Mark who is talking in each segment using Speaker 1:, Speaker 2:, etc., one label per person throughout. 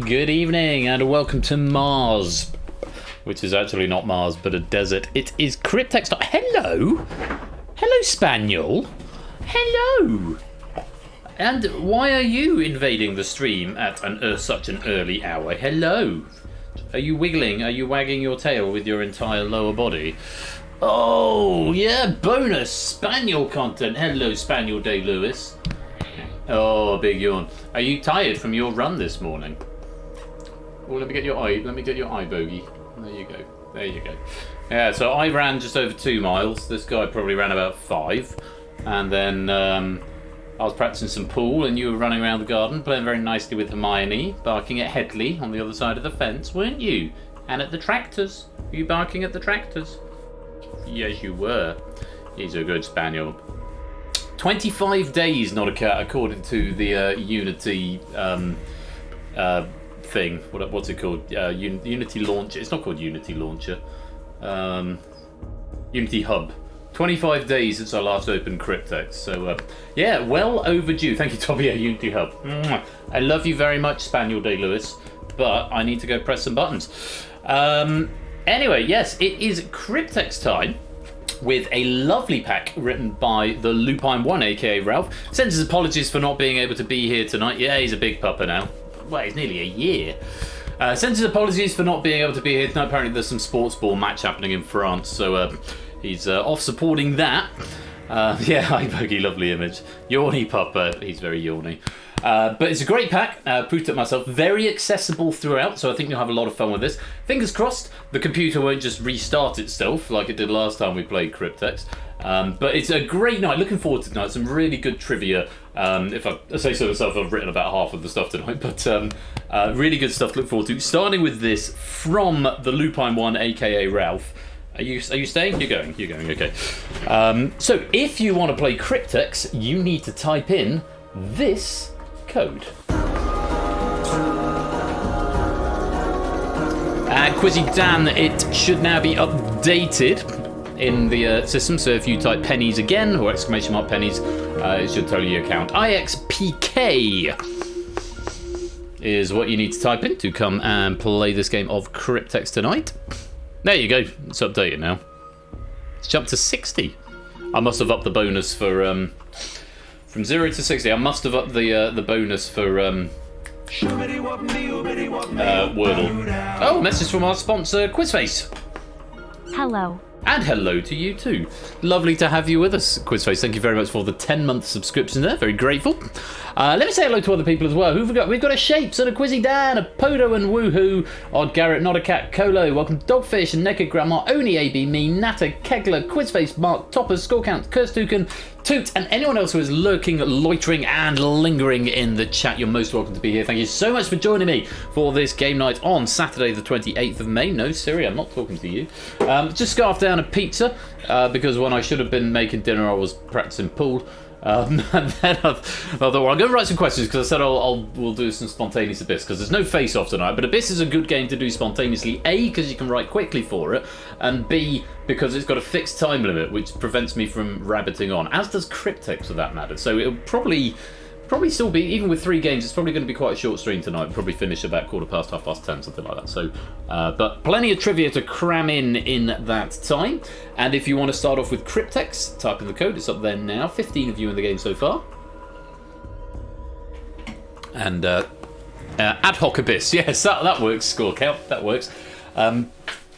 Speaker 1: Good evening, and welcome to Mars, which is actually not Mars, but a desert. It is Cryptex. Hello, Spaniel. Hello. And why are you invading the stream at such an early hour? Hello. Are you wiggling? Are you wagging your tail with your entire lower body? Oh yeah, bonus Spaniel content. Hello, Spaniel Day Lewis. Oh, big yawn. Are you tired from your run this morning? Oh, let me get your eye bogey. There you go. Yeah, so I ran just over 2 miles. This guy probably ran about 5. And then I was practicing some pool, and you were running around the garden, playing very nicely with Hermione, barking at Headley on the other side of the fence, weren't you? And at the tractors. Were you barking at the tractors? Yes, you were. He's a good spaniel. 25 days, not a cat, according to the Unity thing. What's it called? Unity Launcher. It's not called Unity Launcher. Unity Hub. 25 days since I last opened Cryptex. So, yeah, well overdue. Thank you, Toby, Unity Hub. I love you very much, Spaniel Day Lewis, but I need to go press some buttons. Anyway, yes, it is Cryptex time, with a lovely pack written by the Lupine One, aka Ralph. Sends his apologies for not being able to be here tonight. Yeah, he's a big pupper now. Well, he's nearly a year. Sends his apologies for not being able to be here tonight. Apparently there's some sports ball match happening in France, so he's off supporting that. Yeah, hi Bogey, lovely image. Yawny pupper, he's very yawny. But it's a great pack, proved it myself, very accessible throughout, so I think you'll have a lot of fun with this. Fingers crossed the computer won't just restart itself like it did last time we played Cryptex. But it's a great night, looking forward to tonight, some really good trivia. If I say so myself, I've written about half of the stuff tonight, but really good stuff to look forward to. Starting with this from the Lupine One, aka Ralph. Are you staying? You're going, okay. So if you want to play Cryptex, you need to type in this code. Quizzy Dan, it should now be updated in the system, so if you type pennies again, or exclamation mark pennies, it should tell you your account. IXPK is what you need to type in to come and play this game of Cryptex tonight. There you go, it's updated now. It's jumped to 60. I must have upped the bonus for from 0 to 60. I must have upped the bonus for Wordle. Oh, message from our sponsor, Quizface.
Speaker 2: Hello.
Speaker 1: And hello to you too. Lovely to have you with us, Quizface. Thank you very much for the 10-month subscription there. Very grateful. Let me say hello to other people as well. Who've we got? We've got a Shapes and a Quizzy Dan, a Podo and Woohoo, Odd Garrett, Not a Cat, Colo, welcome Dogfish and Naked Grandma, Oni AB, Me, Natter, Kegler, Quizface, Mark, Toppers, Score Count, Kirstuken, Toot, and anyone else who is lurking, loitering, and lingering in the chat. You're most welcome to be here. Thank you so much for joining me for this game night on Saturday, the 28th of May. No, Siri, I'm not talking to you. Just scarfed down a pizza because when I should have been making dinner, I was practicing pool. And then I thought, well, I'm going to write some questions because I said we'll do some spontaneous Abyss because there's no face-off tonight. But Abyss is a good game to do spontaneously. A, because you can write quickly for it, and B, because it's got a fixed time limit, which prevents me from rabbiting on, as does Cryptex for that matter. So it'll probably still be, even with 3 games, it's probably going to be quite a short stream tonight. We'll probably finish about 10:15, something like that. So, but plenty of trivia to cram in that time. And if you want to start off with Cryptex, type in the code. It's up there now. 15 of you in the game so far. And ad hoc Abyss. Yes, that works. Score count. That works. And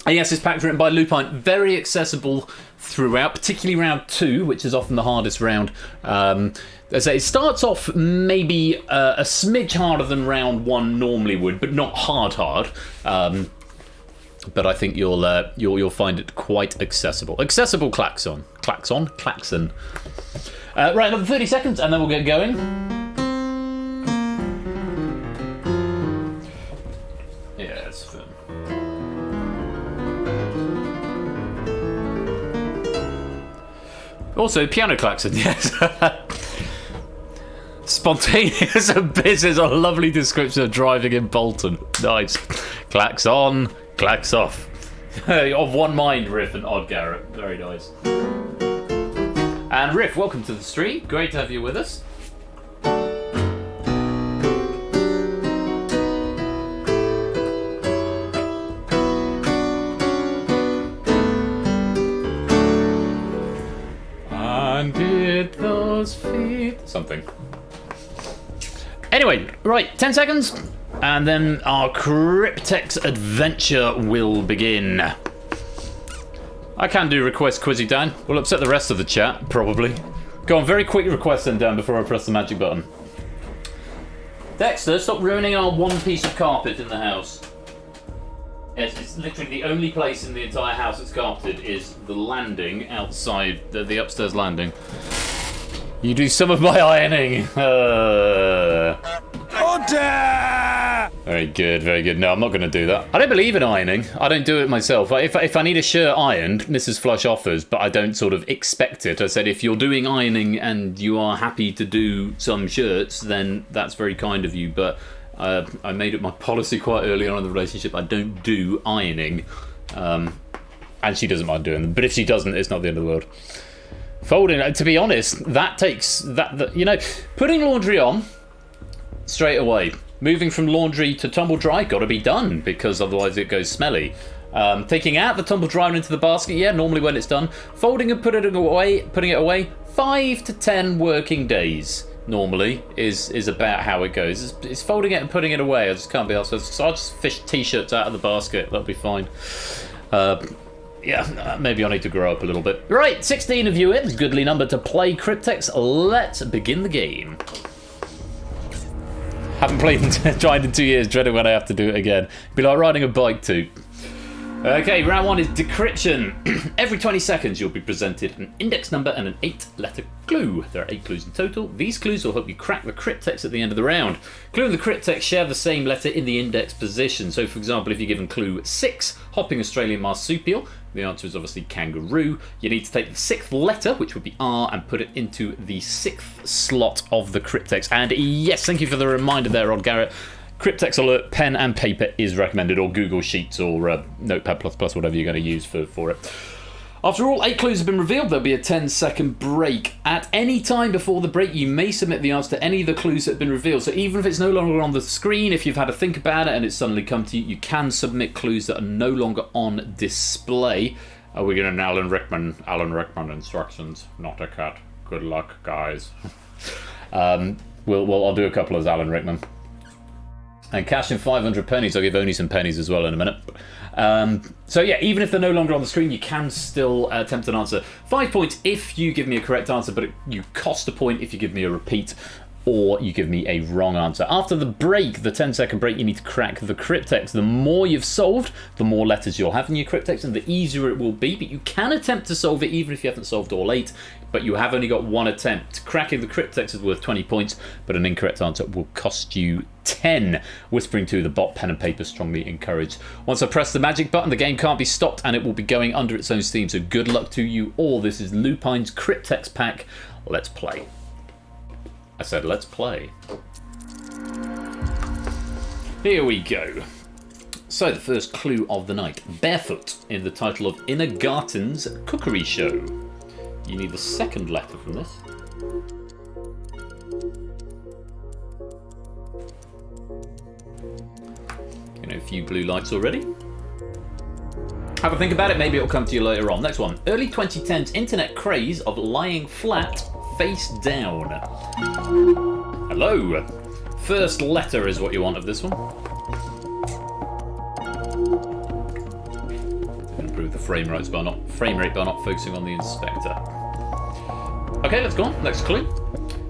Speaker 1: yes, this pack's written by Lupine. Very accessible throughout, particularly round 2, which is often the hardest round. As I say, it starts off maybe a smidge harder than round 1 normally would, but not hard. But I think you'll find it quite accessible. Accessible klaxon. Klaxon. Right, another 30 seconds, and then we'll get going. Yeah, it's fun. Also, piano klaxon, yes. Spontaneous abyss is a lovely description of driving in Bolton. Nice. Klax on, klax off. Of one mind, Riff and Odd Garrett. Very nice. And Riff, welcome to the stream. Great to have you with us. And did those feet... something. Anyway, right, 10 seconds, and then our Cryptex adventure will begin. I can do request quizzy, Dan. We'll upset the rest of the chat, probably. Go on, very quick request then, Dan, before I press the magic button. Dexter, stop ruining our one piece of carpet in the house. Yes, it's literally the only place in the entire house that's carpeted is the landing outside, the upstairs landing. You do some of my ironing. Order! Very good, very good. No, I'm not going to do that. I don't believe in ironing. I don't do it myself. If I need a shirt ironed, Mrs. Flush offers, but I don't sort of expect it. I said, if you're doing ironing and you are happy to do some shirts, then that's very kind of you. But I made it my policy quite early on in the relationship. I don't do ironing. And she doesn't mind doing them. But if she doesn't, it's not the end of the world. Folding, to be honest, that takes putting laundry on straight away. Moving from laundry to tumble dry, got to be done because otherwise it goes smelly. Taking out the tumble dryer into the basket, yeah, normally when it's done. Folding and putting it away, 5 to 10 working days normally is about how it goes. It's folding it and putting it away. I just can't be asked. So I'll just fish t-shirts out of the basket. That'll be fine. Yeah, maybe I need to grow up a little bit. Right, 16 of you in. Goodly number to play Cryptex. Let's begin the game. Haven't tried in 2 years, dreading when I have to do it again. Be like riding a bike too. Okay, round 1 is decryption. Every 20 seconds you'll be presented an index number and an 8-letter clue. There are 8 clues in total. These clues will help you crack the cryptex at the end of the round. Clue and the cryptex share the same letter in the index position. So for example, if you're given clue 6, hopping Australian marsupial, the answer is obviously kangaroo. You need to take the 6th letter, which would be R, and put it into the 6th slot of the cryptex. And yes, thank you for the reminder there, Rod Garrett. Cryptex alert, pen and paper is recommended, or Google Sheets, or Notepad++, whatever you're going to use for it. After all 8 clues have been revealed, there'll be a 10-second break. At any time before the break, you may submit the answer to any of the clues that have been revealed. So even if it's no longer on the screen, if you've had to think about it and it's suddenly come to you, you can submit clues that are no longer on display. We're getting an Alan Rickman instructions, not a cat. Good luck, guys. I'll do a couple as Alan Rickman. And cash in 500 pennies. I'll give Oni some pennies as well in a minute. So yeah, even if they're no longer on the screen, you can still attempt an answer. 5 points if you give me a correct answer, but you cost a point if you give me a repeat or you give me a wrong answer. After the break, the 10-second break, you need to crack the cryptex. The more you've solved, the more letters you'll have in your cryptex and the easier it will be, but you can attempt to solve it even if you haven't solved all 8, but you have only got 1 attempt. Cracking the cryptex is worth 20 points, but an incorrect answer will cost you 10. Whispering to the bot, pen and paper strongly encouraged. Once I press the magic button, the game can't be stopped and it will be going under its own steam, so good luck to you all. This is Lupine's Cryptex pack. Let's play. I said, let's play. Here we go. So, the first clue of the night. Barefoot in the title of Inner Garten's Cookery Show. You need the 2nd letter from this. You know, a few blue lights already. Have a think about it, maybe it'll come to you later on. Next one. Early 2010s internet craze of lying flat face down. Hello. First letter is what you want of this one. Improve the frame rate by not focusing on the inspector. Okay, let's go on. Next clue.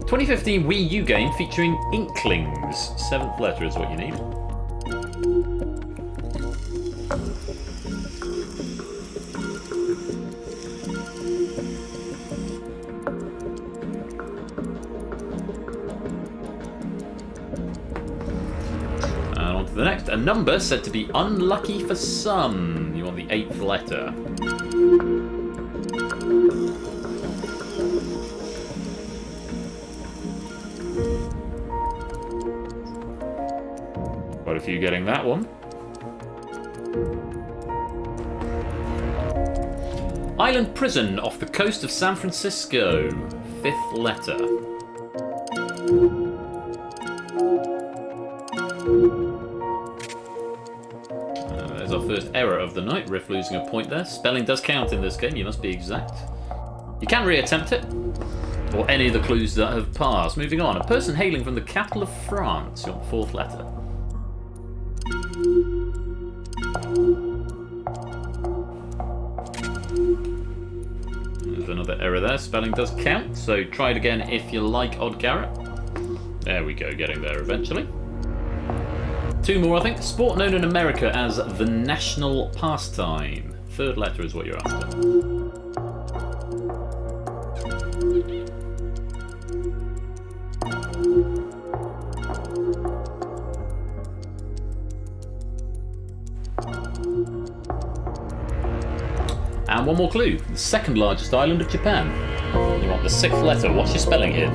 Speaker 1: 2015 Wii U game featuring Inklings. 7th letter is what you need. And on to the next. A number said to be unlucky for some. You want the 8th letter. Quite a few getting that one. Island prison off the coast of San Francisco. 5th letter. There's our first error of the night. Riff losing a point there. Spelling does count in this game, you must be exact. You can reattempt it, or any of the clues that have passed. Moving on. A person hailing from the capital of France. Your 4th letter. There's another error there. Spelling does count, so try it again if you like, Odd Garrett. There we go, getting there eventually. 2 more, I think. Sport known in America as the national pastime. 3rd letter is what you're after. And one more clue. The 2nd largest island of Japan. You want the 6th letter. What's your spelling here?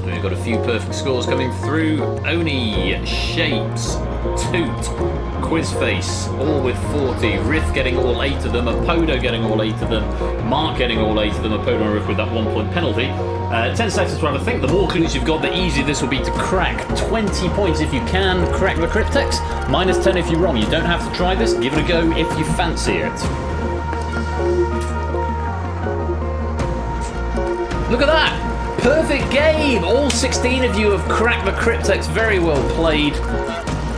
Speaker 1: We've got a few perfect scores coming through. Oni, Shapes, Toot, Quizface, all with 40. Riff getting all 8 of them. Apodo getting all 8 of them. Mark getting all 8 of them. Apodo and Riff with that 1 point penalty. 10 seconds to have a think. The more clues you've got, the easier this will be to crack. 20 points if you can crack the Cryptex. Minus 10 if you're wrong. You don't have to try this. Give it a go if you fancy it. Look at that! Perfect game! All 16 of you have cracked the Cryptex. Very well played.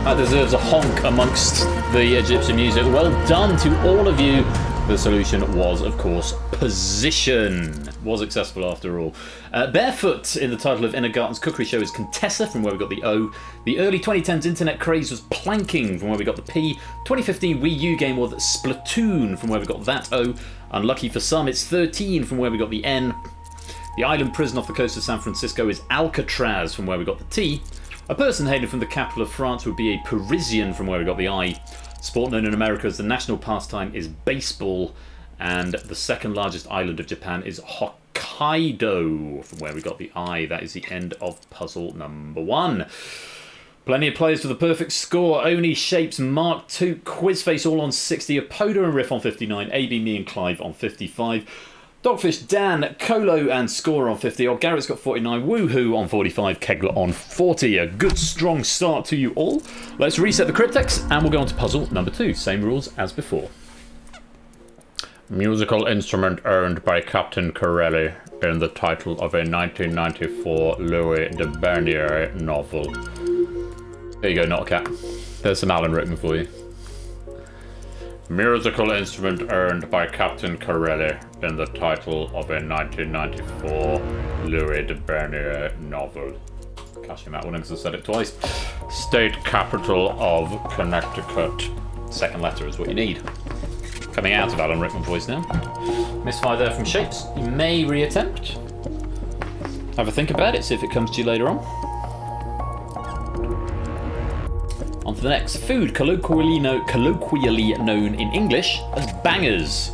Speaker 1: That deserves a honk amongst the Egyptian music. Well done to all of you. The solution was, of course, position. Was accessible after all. Barefoot in the title of Innergarten's Cookery Show is Contessa, from where we got the O. The early 2010s internet craze was planking, from where we got the P. 2015 Wii U game was Splatoon, from where we got that O. Unlucky for some, it's 13, from where we got the N. The island prison off the coast of San Francisco is Alcatraz, from where we got the T. A person hailing from the capital of France would be a Parisian, from where we got the I. Sport known in America as the national pastime is baseball. And the 2nd largest island of Japan is Hokkaido, from where we got the I. That is the end of puzzle number 1. Plenty of players with a perfect score. Oni, Shapes, Mark, Toot, Quizface all on 60. Apodo and Riff on 59. AB, me and Clive on 55. Dogfish, Dan, Colo and Score on 50. Odd Garrett's got 49. Woohoo on 45. Kegler on 40. A good strong start to you all. Let's reset the Cryptex and we'll go on to puzzle number 2. Same rules as before. Musical instrument earned by Captain Corelli in the title of a 1994 Louis de Bernier novel. There you go, not a cat. There's some Alan Rickman for you. Musical instrument earned by Captain Corelli in the title of a 1994 Louis de Bernier novel. Cashing that one in because I said it twice. State capital of Connecticut. 2nd letter is what you need. Coming out of Alan Rickman voice now. Misfire there from Shapes. You may reattempt. Have a think about it, see if it comes to you later on. On to the next. Food, colloquially known in English as bangers.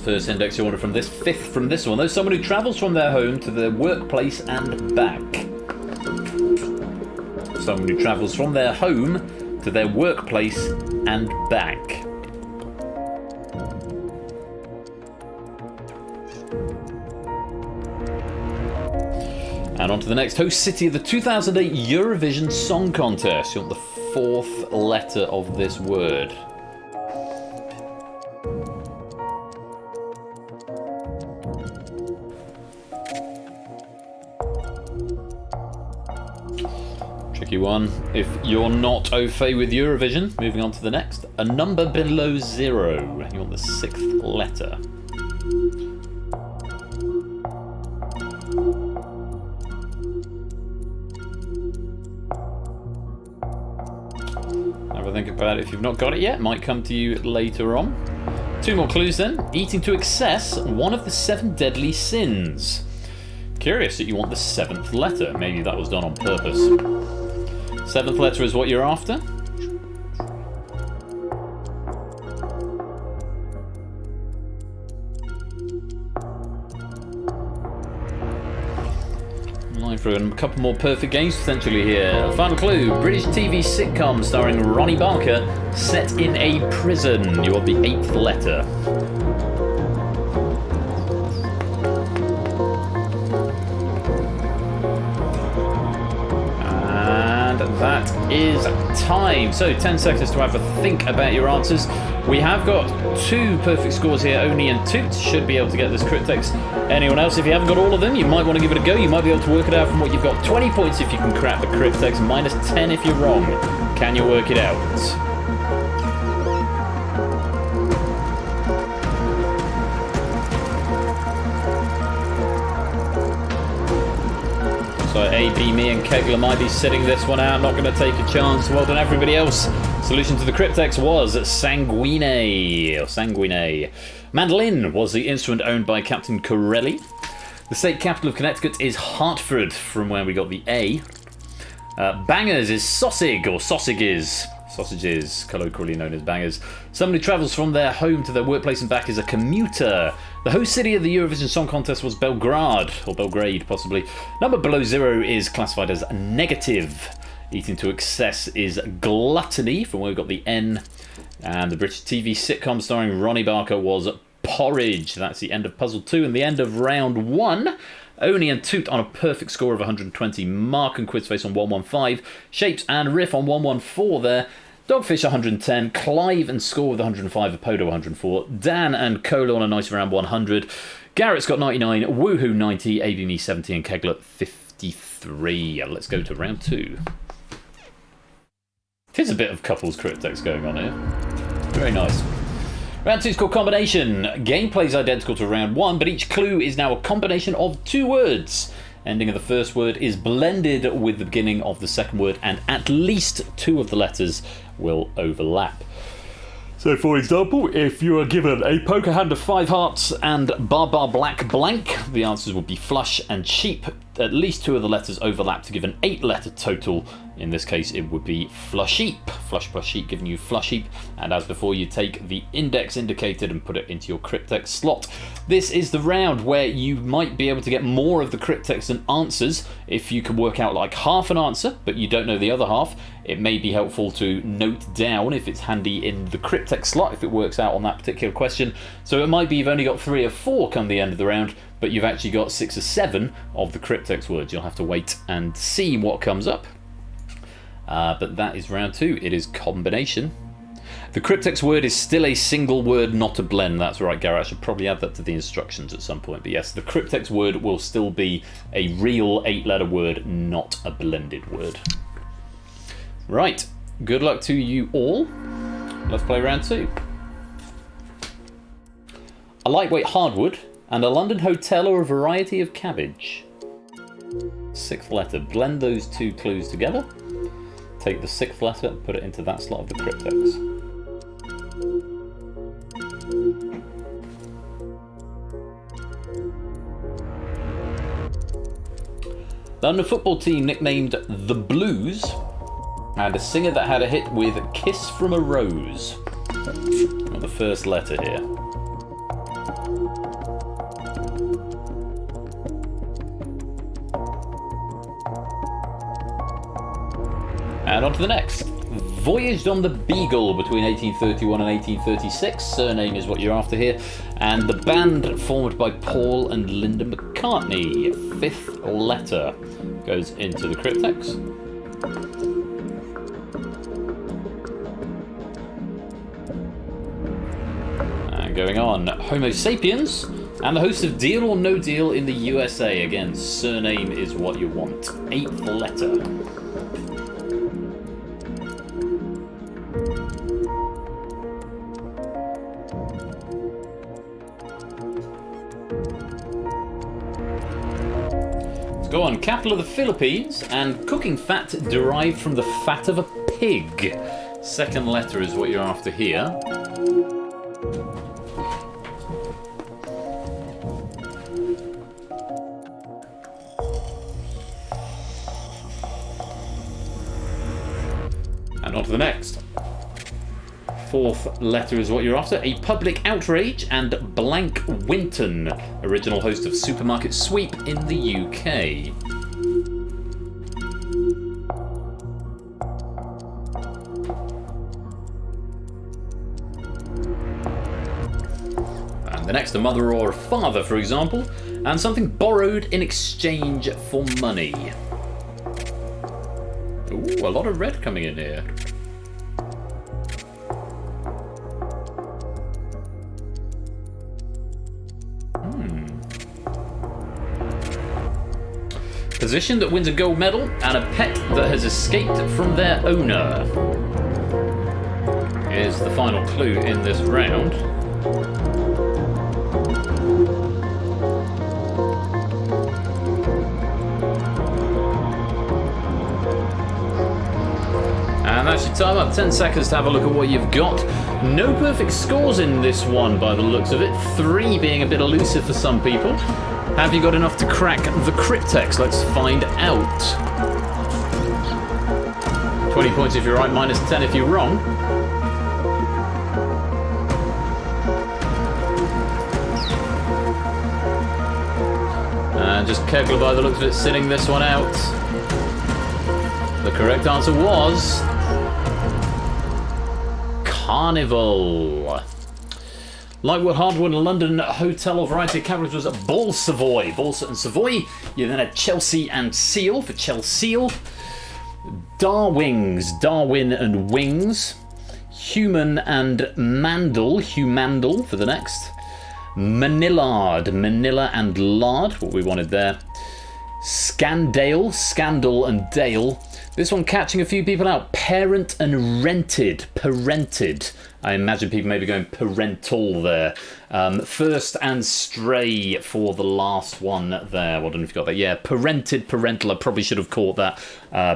Speaker 1: First index you order from this, 5th from this one. There's someone who travels from their home to their workplace and back. Someone who travels from their home to their workplace and back. And on to the next. Host city of the 2008 Eurovision Song Contest. You want the 4th letter of this word. Tricky one. If you're not au fait with Eurovision, moving on to the next. A number below 0. You want the 6th letter. Have a think about it. If you've not got it yet, might come to you later on. 2 more clues then. Eating to excess, one of the 7 deadly sins. Curious that you want the 7th letter. Maybe that was done on purpose. 7th letter is what you're after. Line through and a couple more perfect games potentially here. Final clue: British TV sitcom starring Ronnie Barker, set in a prison. You want the 8th letter. That is time. So 10 seconds to have a think about your answers. We have got 2 perfect scores here. Oni and Toot should be able to get this Cryptex. Anyone else, if you haven't got all of them, you might want to give it a go. You might be able to work it out from what you've got. 20 points if you can crack the Cryptex, minus 10 if you're wrong. Can you work it out? So A, B, me and Kegler might be sitting this one out, not going to take a chance. Well done everybody else. Solution to the Cryptex was sanguine, or sanguine. Mandolin was the instrument owned by Captain Corelli. The state capital of Connecticut is Hartford, from where we got the A. Bangers is sausage, or sausages. Sausages, colloquially known as bangers. Someone who travels from their home to their workplace and back is a commuter. The host city of the Eurovision Song Contest was Belgrade, or Belgrade possibly. Number below 0 is classified as negative. Eating to excess is gluttony, from where we got the N. And the British TV sitcom starring Ronnie Barker was porridge. That's the end of puzzle 2 and the end of round 1. Oni and Toot on a perfect score of 120. Mark and Quizface on 115. Shapes and Riff on 114 there. Dogfish 110, Clive and Score with 105, Apodo 104, Dan and Cola on a nice round 100, Garrett's got 99, Woohoo 90, ABME 70 and Kegler 53. Let's go to round 2. There's a bit of couples Cryptex going on here. Very nice. Round 2 is called Combination. Gameplay is identical to round 1, but each clue is now a combination of 2 words. Ending of the first word is blended with the beginning of the second word, and at least 2 of the letters will overlap. So, for example, if you are given a poker hand of 5 hearts and bar black blank, the answers would be flush and cheap. At least 2 of the letters overlap to give an 8-letter total. In this case, it would be flusheap. Flush plus sheep giving you flusheap. And as before, you take the index indicated and put it into your Cryptex slot. This is the round where you might be able to get more of the Cryptex than answers. If you can work out like half an answer, but you don't know the other half, it may be helpful to note down if it's handy in the Cryptex slot, if it works out on that particular question. So it might be you've only got 3 or 4 come the end of the round, but you've actually got 6 or 7 of the Cryptex words. You'll have to wait and see what comes up. But that is round 2. It is combination. The Cryptex word is still a single word, not a blend. That's right, Garrett. I should probably add that to the instructions at some point. But yes, the Cryptex word will still be a real 8-letter word, not a blended word. Right. Good luck to you all. Let's play round 2. A lightweight hardwood and a London hotel or a variety of cabbage. 6th letter. Blend those 2 clues together. Take the 6th letter and put it into that slot of the Cryptex. The London football team nicknamed the Blues, and a singer that had a hit with Kiss from a Rose. Got the first letter here. And on to the next. voyaged on the Beagle between 1831 and 1836. Surname is what you're after here. And the band formed by Paul and Linda McCartney. 5th letter goes into the Cryptex. And going on, Homo sapiens. And the host of Deal or No Deal in the USA. Again, surname is what you want. 8th letter. Let's go on. Capital of the Philippines and cooking fat derived from the fat of a pig. 2nd letter is what you're after here. And on to the next. 4th letter is what you're after. A public outrage and Blank Winton, original host of Supermarket Sweep in the UK. And the next, a mother or a father, for example, and something borrowed in exchange for money. Ooh, a lot of red coming in here. Position that wins a gold medal and a pet that has escaped from their owner is the final clue in this round. And that's your time up. 10 seconds to have a look at what you've got. No perfect scores in this one by the looks of it. 3 being a bit elusive for some people. Have you got enough to crack the Cryptex? Let's find out. 20 points if you're right, minus 10 if you're wrong. And just Kegler by the looks of it, sitting this one out. The correct answer was Carnival. Lightwood, Hardwood, London Hotel or variety of capitals was at Ball Savoy. Balsa and Savoy. You then had Chelsea and Seal for Chelsea. Darwings, Darwin and Wings. Human and Mandel, Humandel for the next. Manillard, Manila and Lard, what we wanted there. Scandale, Scandal and Dale. This one catching a few people out. Parent and rented, parented. I imagine people may be going parental there. First and stray for the last one there. Well, I don't know if you got that. Yeah, parented, parental. I probably should have caught that.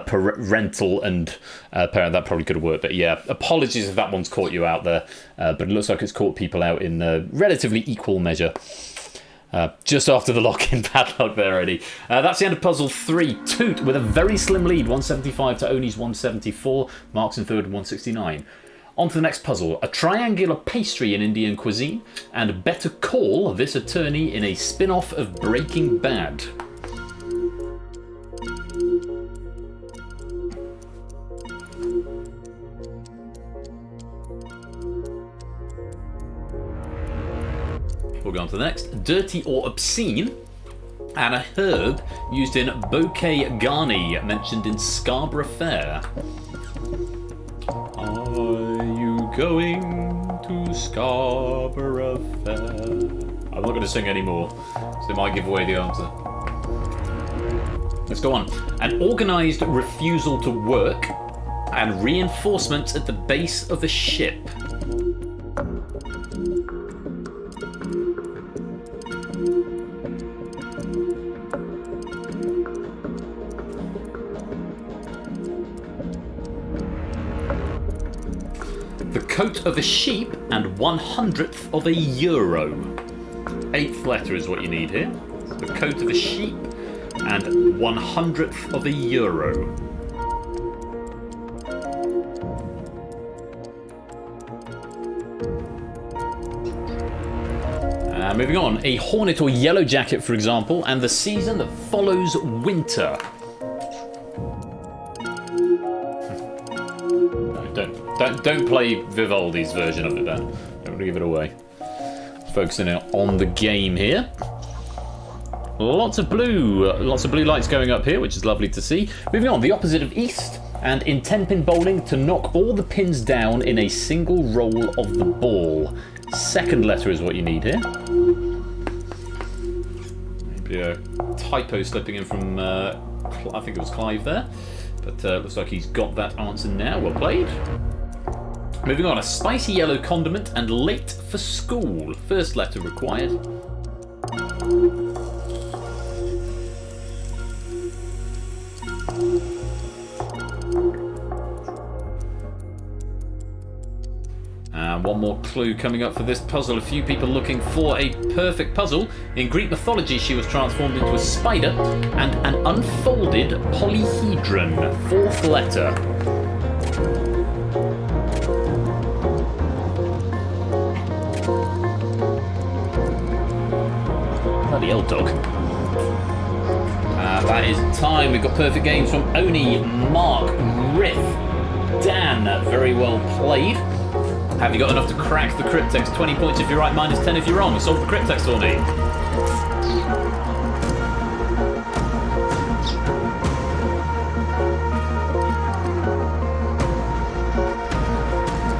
Speaker 1: Parental and parent. That probably could have worked. But yeah, apologies if that one's caught you out there. But it looks like it's caught people out in relatively equal measure. Just after the lock-in, bad luck there, Eddie. That's the end of puzzle 3. Toot with a very slim lead, 175 to Oni's 174. Mark's in third, 169. On to the next puzzle. A triangular pastry in Indian cuisine, and Better Call this attorney in a spin-off of Breaking Bad. We'll go on to the next. Dirty or obscene, and a herb used in bouquet garni, mentioned in Scarborough Fair. Are you going to Scarborough Fair? I'm not going to sing anymore, so they might give away the answer. Let's go on. An organised refusal to work and reinforcements at the base of the ship. The coat of a sheep and 1/100th of a euro. 8th letter is what you need here. The coat of a sheep and 1/100th of a euro. Moving on, a hornet or yellow jacket, for example, and the season that follows winter. I don't Don't play Vivaldi's version of it then. Don't give it away. Focusing on the game here. Lots of blue lights going up here, which is lovely to see. Moving on, the opposite of east, and in 10-pin bowling, to knock all the pins down in a single roll of the ball. Second letter is what you need here. Maybe a typo slipping in from, I think it was Clive there. But looks like he's got that answer now. Well played. Moving on, a spicy yellow condiment and late for school. First letter required. And one more clue coming up for this puzzle. A few people looking for a perfect puzzle. In Greek mythology, she was transformed into a spider and an unfolded polyhedron. Fourth letter. Bloody hell, dog. That is time. We've got perfect games from Oni, Mark, Riff, Dan. Very well played. Have you got enough to crack the Cryptex? 20 points if you're right, minus 10 if you're wrong. Solve the Cryptex for me.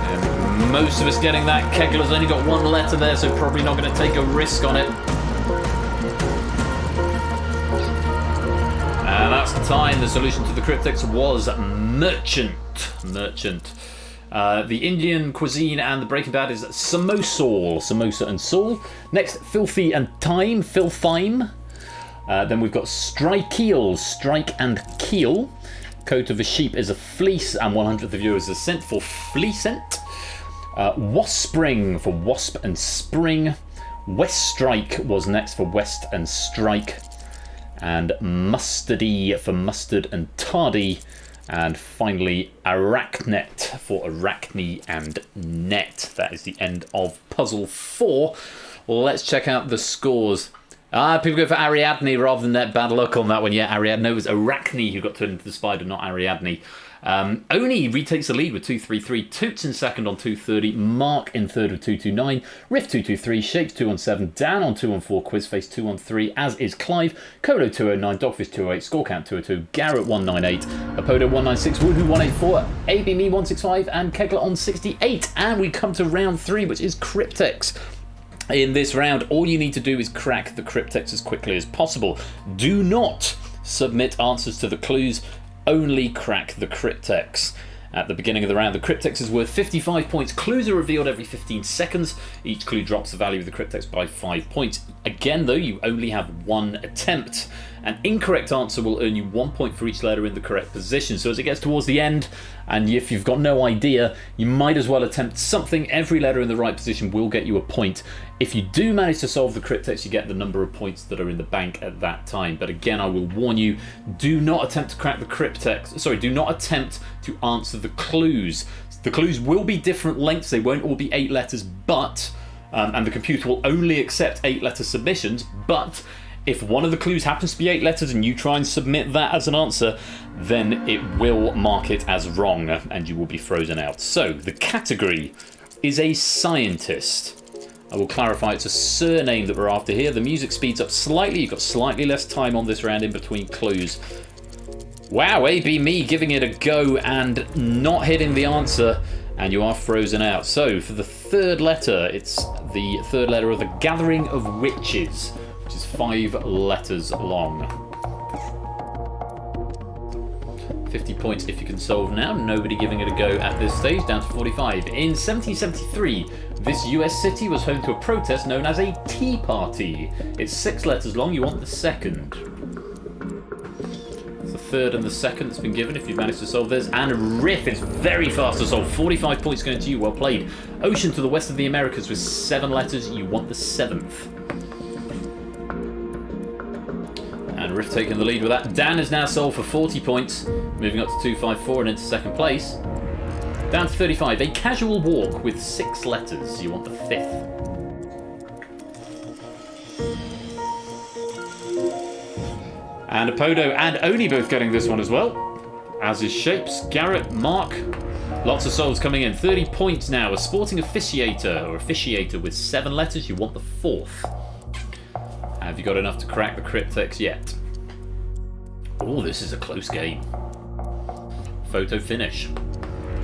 Speaker 1: And most of us getting that. Kegler's only got one letter there, so probably not going to take a risk on it. And that's the time. The solution to the Cryptex was merchant. Merchant. The Indian cuisine and the Breaking Bad is samosa and saul. Next, filthy and thyme, filthime. Then we've got strike and keel. Coat of a sheep is a fleece, and 100th of you is a cent for fleecent. Waspring for wasp and spring. West strike was next for west and strike. And mustardy for mustard and tardy. And finally, arachnet for arachne and net. That is the end of puzzle 4. Let's check out the scores. People go for Ariadne rather than net. Bad luck on that one. Yeah, Ariadne. No, it was Arachne who got turned into the spider, not Ariadne. Oni retakes the lead with 233. Toots in second on 230. Mark in third with 229. Riff 223. Shapes 217. Dan on 214. Quizface 213. As is Clive. Kodo 209. Dogfish 208. Scorecount 202. Garrett 198. Apodo 196. Woohoo 184. ABME 165. And Kegler on 68. And we come to round 3, which is Cryptex. In this round, all you need to do is crack the Cryptex as quickly as possible. Do not submit answers to the clues. Only crack the Cryptex. At the beginning of the round, the Cryptex is worth 55 points. Clues are revealed every 15 seconds. Each clue drops the value of the Cryptex by 5 points. Again, though, you only have one attempt. An incorrect answer will earn you 1 point for each letter in the correct position. So as it gets towards the end, and if you've got no idea, you might as well attempt something. Every letter in the right position will get you a point. If you do manage to solve the Cryptex, you get the number of points that are in the bank at that time. But again, I will warn you, do not attempt to crack the Cryptex. Sorry, do not attempt to answer the clues. The clues will be different lengths. They won't all be 8 letters, but, and the computer will only accept 8-letter submissions, but if one of the clues happens to be 8 letters and you try and submit that as an answer, then it will mark it as wrong and you will be frozen out. So, the category is a scientist. I will clarify it's a surname that we're after here. The music speeds up slightly. You've got slightly less time on this round in between clues. Wow, AB me giving it a go and not hitting the answer, and you are frozen out. So, for the third letter, it's the third letter of the Gathering of Witches, which is 5 letters long. 50 points if you can solve now. Nobody giving it a go at this stage, down to 45. In 1773, this US city was home to a protest known as a Tea Party. It's 6 letters long. You want the second. It's the third and the second that's been given if you've managed to solve this. And Riff is very fast to solve. 45 points going to you. Well played. Ocean to the west of the Americas with 7 letters. You want the 7th. And Riff taking the lead with that. Dan is now solved for 40 points, moving up to 254 and into second place. Down to 35. A casual walk with 6 letters. You want the 5th. And Apodo and Oni both getting this one as well. As is Shapes, Garrett, Mark. Lots of souls coming in. 30 points now. A sporting officiator, or officiator with 7 letters. You want the 4th. Have you got enough to crack the Cryptex yet? Oh, this is a close game. Photo finish.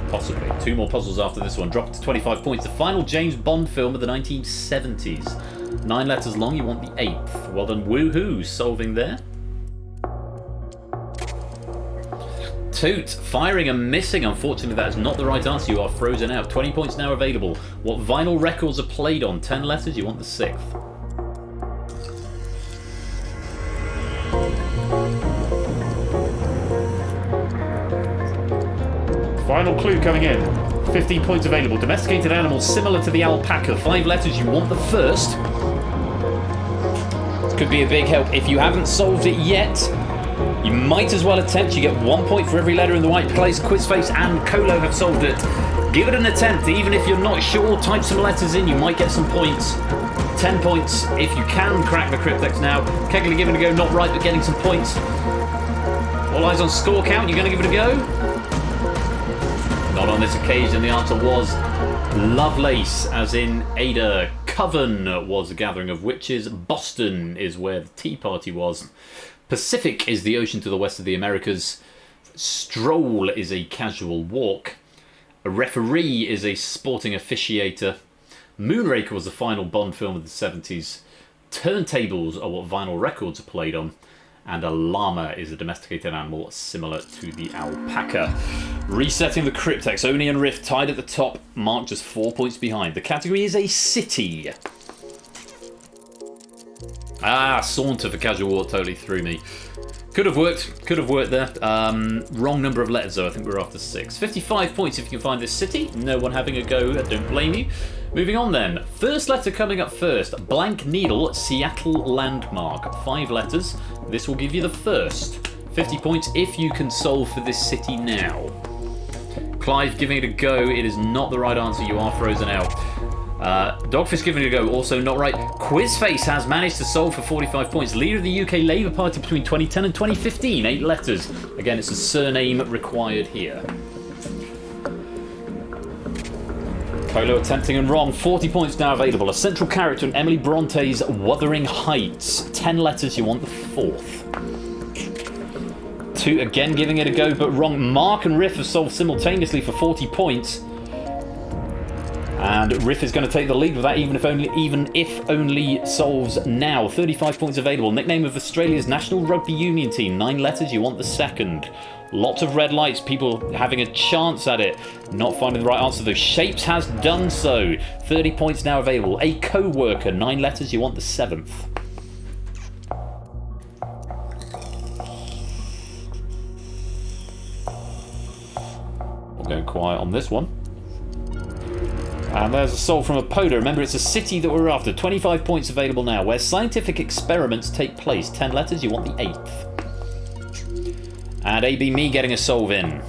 Speaker 1: Possibly. 2 more puzzles after this one. Drop it to 25 points. The final James Bond film of the 1970s. 9 letters long. You want the 8th. Well done, woohoo. Solving there. Toot. Firing and missing. Unfortunately, that is not the right answer. You are frozen out. 20 points now available. What vinyl records are played on? 10 letters. You want the 6th. Final clue coming in. 15 points available. Domesticated animal similar to the alpaca. 5 letters. You want the 1st. This could be a big help. If you haven't solved it yet, you might as well attempt. You get 1 point for every letter in the right place. Quizface and Colo have solved it. Give it an attempt. Even if you're not sure, type some letters in. You might get some points. 10 points if you can crack the Cryptex now. Kegley giving it a go. Not right, but getting some points. All eyes on score count. You're going to give it a go? Not on this occasion. The answer was Lovelace, as in Ada. Coven was a gathering of witches. Boston is where the Tea Party was. Pacific is the ocean to the west of the Americas. Stroll is a casual walk. A referee is a sporting officiator. Moonraker was the final Bond film of the 70s. Turntables are what vinyl records are played on. And a llama is a domesticated animal similar to the alpaca. Resetting the Cryptex. Oni and Rift tied at the top. Mark just 4 points behind. The category is a city. Saunter for casual walk totally threw me. Could have worked there. Wrong number of letters though. I think we're after 6. 55 points if you can find this city. No one having a go. I don't blame you. Moving on then. First letter coming up first. Blank Needle, Seattle landmark. 5 letters. This will give you the 1st. 50 points if you can solve for this city now. Clive giving it a go. It is not the right answer. You are frozen out. Dogfish giving it a go. Also not right. Quizface has managed to solve for 45 points. Leader of the UK Labour Party between 2010 and 2015. 8 letters. Again, it's a surname required here. Colo attempting and wrong. 40 points now available. A central character in Emily Bronte's Wuthering Heights. 10 letters. You want the 4th. 2 again giving it a go, but wrong. Mark and Riff have solved simultaneously for 40 points. And Riff is going to take the lead with that, even if only solves now. 35 points available. Nickname of Australia's national rugby union team. 9 letters. You want the 2nd. Lots of red lights, people having a chance at it. Not finding the right answer though. Shapes has done so. 30 points now available. A co-worker, 9 letters, you want the 7th. We're going quiet on this one. And there's a soul from a Poda. Remember, it's a city that we're after. 25 points available now. Where scientific experiments take place. 10 letters, you want the 8th. And AB Me getting a solve in.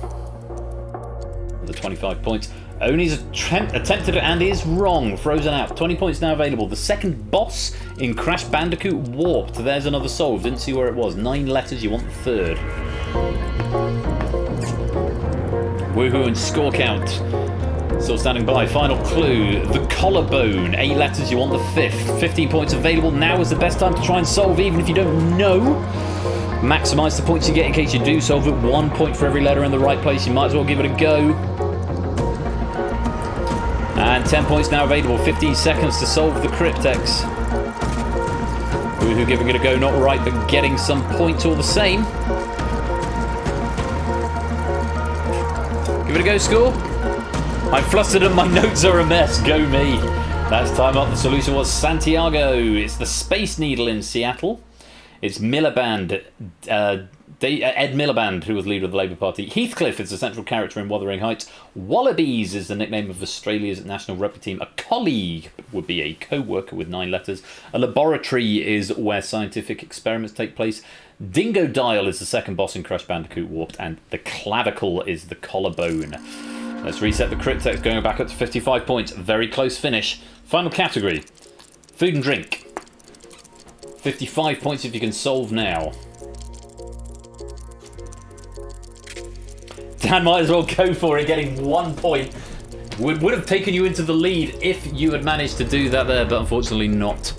Speaker 1: The 25 points. Oni's attempted it and is wrong. Frozen out. 20 points now available. The 2nd boss in Crash Bandicoot Warped. There's another solve. Didn't see where it was. 9 letters. You want the 3rd. Woohoo and score count. Still standing by. Final clue. The collarbone. 8 letters. You want the 5th. 15 points available. Now is the best time to try and solve, even if you don't know. Maximise the points you get in case you do solve it. 1 point for every letter in the right place. You might as well give it a go. And 10 points now available. 15 seconds to solve the Cryptex. Woohoo giving it a go. Not right, but getting some points all the same. Give it a go, score. I'm flustered and my notes are a mess. Go me. Last time up, the solution was Santiago. It's the Space Needle in Seattle. It's Miliband, Ed Miliband, who was leader of the Labour Party. Heathcliff is the central character in Wuthering Heights. Wallabies is the nickname of Australia's national rugby team. A colleague would be a co-worker with 9 letters. A laboratory is where scientific experiments take place. Dingo Dial is the 2nd boss in Crash Bandicoot Warped. And the clavicle is the collarbone. Let's reset the Cryptex, going back up to 55 points. Very close finish. Final category. Food and drink. 55 points if you can solve now. Dan might as well go for it, getting 1 point. Would have taken you into the lead if you had managed to do that there, but unfortunately not.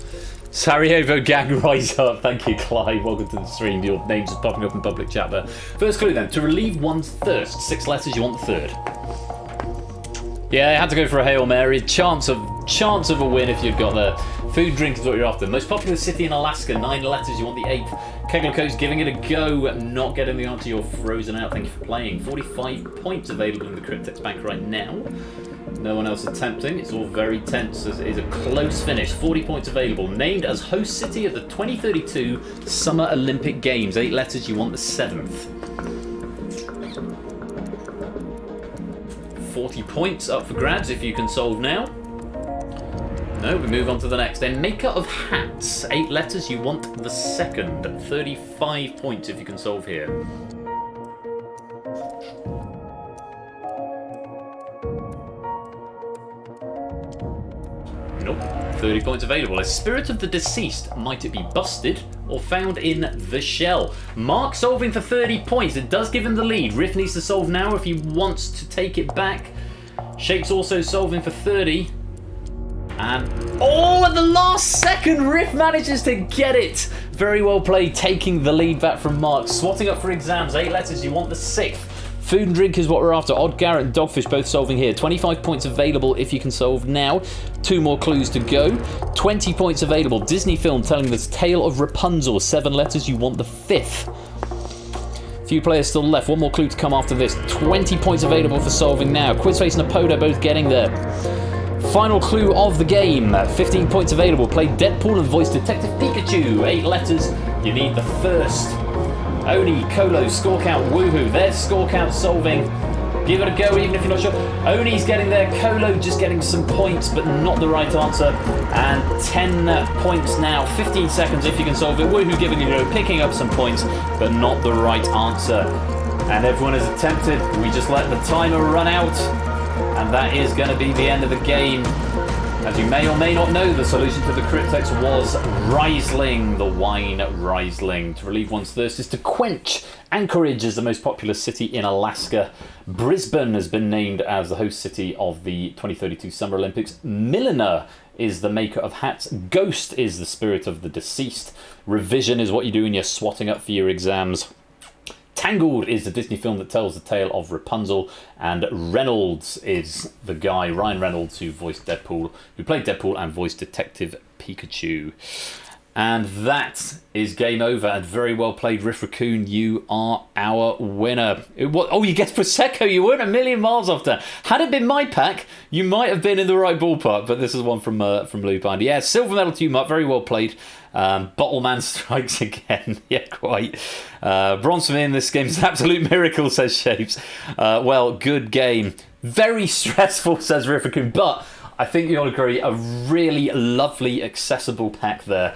Speaker 1: Sarajevo gang, rise up. Thank you, Clive. Welcome to the stream. Your name's just popping up in public chat there. First clue then. To relieve one's thirst. 6 letters, you want the third. Yeah, I had to go for a Hail Mary. Chance of a win if you'd got there. Food, drink is what you're after. Most popular city in Alaska. 9 letters, you want the 8th. Kegler Coast giving it a go. Not getting the answer, you're frozen out. Thank you for playing. 45 points available in the Cryptex bank right now. No one else attempting. It's all very tense as it is a close finish. 40 points available. Named as host city of the 2032 Summer Olympic Games. 8 letters, you want the 7th. 40 points up for grabs if you can solve now. No, we move on to the next. Then maker of hats. 8 letters, you want the 2nd. 35 points if you can solve here. Nope. 30 points available. A spirit of the deceased. Might it be busted or found in the shell? Mark solving for 30 points. It does give him the lead. Riff needs to solve now if he wants to take it back. Shake's also solving for 30. And oh, at the last second, Riff manages to get it. Very well played, taking the lead back from Mark. Swatting up for exams. 8 letters, you want the 6th. Food and drink is what we're after. Odd Garrett and Dogfish both solving here. 25 points available if you can solve now. 2 more clues to go. 20 points available. Disney film telling the tale of Rapunzel. 7 letters, you want the 5th. Few players still left. 1 more clue to come after this. 20 points available for solving now. Quizface and Apoda both getting there. Final clue of the game. 15 points available. Play Deadpool and voice Detective Pikachu. 8 letters, you need the 1st. Oni, Colo, score count, woohoo. There's score count solving. Give it a go even if you're not sure. Oni's getting there. Colo just getting some points, but not the right answer. And 10 points now. 15 seconds if you can solve it. Woohoo giving it a go, picking up some points, but not the right answer. And everyone has attempted. We just let the timer run out. And that is going to be the end of the game. As you may or may not know, the solution to the Cryptex was Riesling, the wine Riesling. To relieve one's thirst is to quench. Anchorage is the most popular city in Alaska. Brisbane has been named as the host city of the 2032 Summer Olympics. Milliner is the maker of hats. Ghost is the spirit of the deceased. Revision is what you do when you're swatting up for your exams. Tangled is the Disney film that tells the tale of Rapunzel, and Reynolds is the guy, Ryan Reynolds, who voiced Deadpool, who played Deadpool and voiced Detective Pikachu. And that is game over, and very well played, Riff Raccoon. You are our winner. Oh, you guessed Prosecco. You weren't a million miles off there. Had it been my pack, you might have been in the right ballpark, but this is one from Lupine. Yeah, silver medal to you, Mark. Very well played. Bottleman strikes again. Yeah, quite. Bronze for me in this game is an absolute miracle, says Shapes. Well, good game. Very stressful, says Riff Raccoon, but I think you'll agree, a really lovely, accessible pack there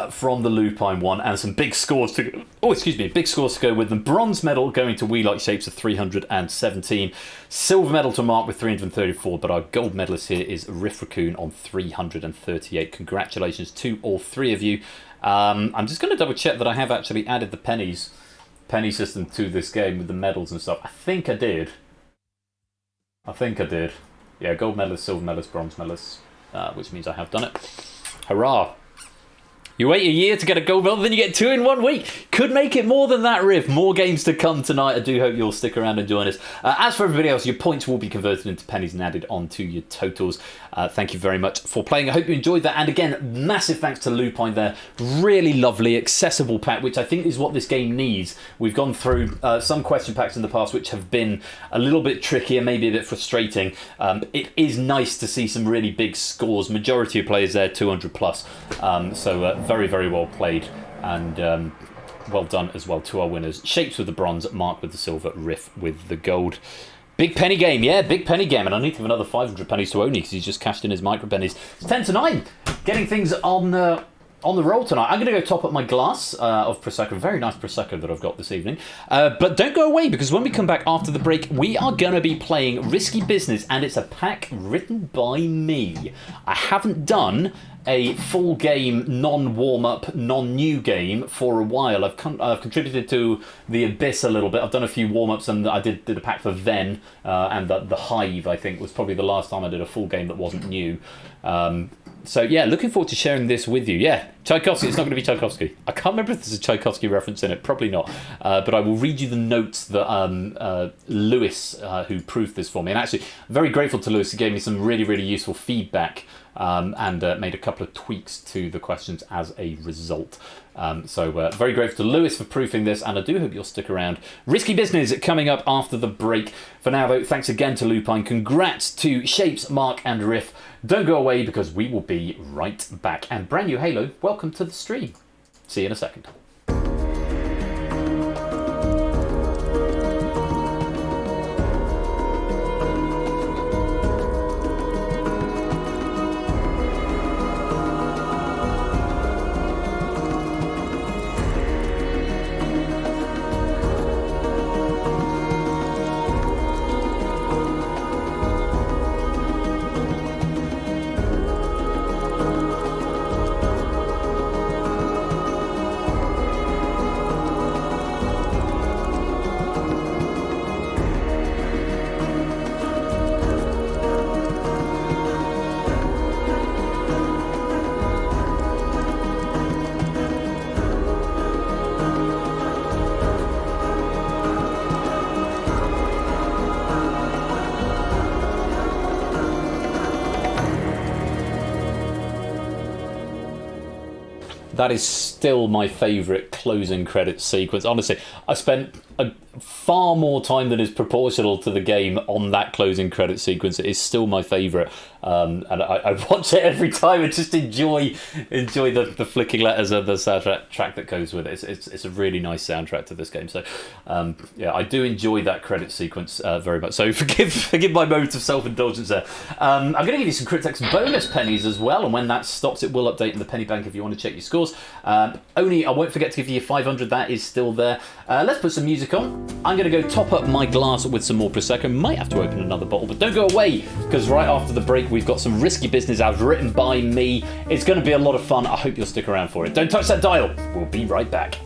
Speaker 1: from the Lupine one, and some big scores to go. Oh, excuse me, big scores to go with them. Bronze medal going to We Like Shapes of 317. Silver medal to Mark with 334, but our gold medalist here is Riff Raccoon on 338. Congratulations to all 3 of you. I'm just going to double check that I have actually added the penny system to this game with the medals and stuff. I think I did. Yeah, gold medalist, silver medalist, bronze medalist, which means I have done it. Hurrah! You wait a year to get a gold medal, then you get 2 in 1 week. Could make it more than that, Riff. More games to come tonight. I do hope you'll stick around and join us. As for everybody else, your points will be converted into pennies and added onto your totals. Thank you very much for playing. I hope you enjoyed that. And again, massive thanks to Lupine there. Really lovely, accessible pack, which I think is what this game needs. We've gone through some question packs in the past which have been a little bit tricky and maybe a bit frustrating. It is nice to see some really big scores. Majority of players there, 200 plus. So very, very well played. And well done as well to our winners. Shapes with the bronze, Mark with the silver, Riff with the gold. Big penny game, yeah, big penny game. And I need to have another 500 pennies to Oni because he's just cashed in his micro pennies. It's 10 to 9. Getting things on the roll tonight. I'm going to go top up my glass of Prosecco. Very nice Prosecco that I've got this evening. But don't go away, because when we come back after the break, we are going to be playing Risky Business, and it's a pack written by me. I haven't done a full game, non-warm-up, non-new game for a while. I've contributed to the Abyss a little bit. I've done a few warm-ups, and I did a pack for Ven, and the Hive, I think, was probably the last time I did a full game that wasn't new. So yeah, looking forward to sharing this with you. Yeah, Tchaikovsky, it's not going to be Tchaikovsky. I can't remember if there's a Tchaikovsky reference in it, probably not. But I will read you the notes that Lewis, who proofed this for me. And actually, I'm very grateful to Lewis, who gave me some really, really useful feedback and made a couple of tweaks to the questions as a result. So very grateful to Lewis for proofing this, and I do hope you'll stick around. Risky business coming up after the break. For now, though, thanks again to Lupine. Congrats to Shapes, Mark, and Riff. Don't go away, because we will be right back. And brand new Halo, welcome to the stream. See you in a second. That is still my favourite closing credits sequence. Honestly, I spent far more time than is proportional to the game on that closing credits sequence. It is still my favourite, and I watch it every time and just enjoy the flicking letters of the soundtrack track that goes with it. It's a really nice soundtrack to this game. So yeah, I do enjoy that credit sequence very much. So forgive my moment of self-indulgence there. I'm going to give you some Cryptex bonus pennies as well, and when that stops, it will update in the penny bank if you want to check your scores. Only I won't forget to give you 500. That is still there. Let's put some music on. I'm going to go top up my glass with some more Prosecco. Might have to open another bottle, but don't go away, because right after the break we've got some risky business as written by me. It's going to be a lot of fun. I hope you'll stick around for it. Don't touch that dial. We'll be right back.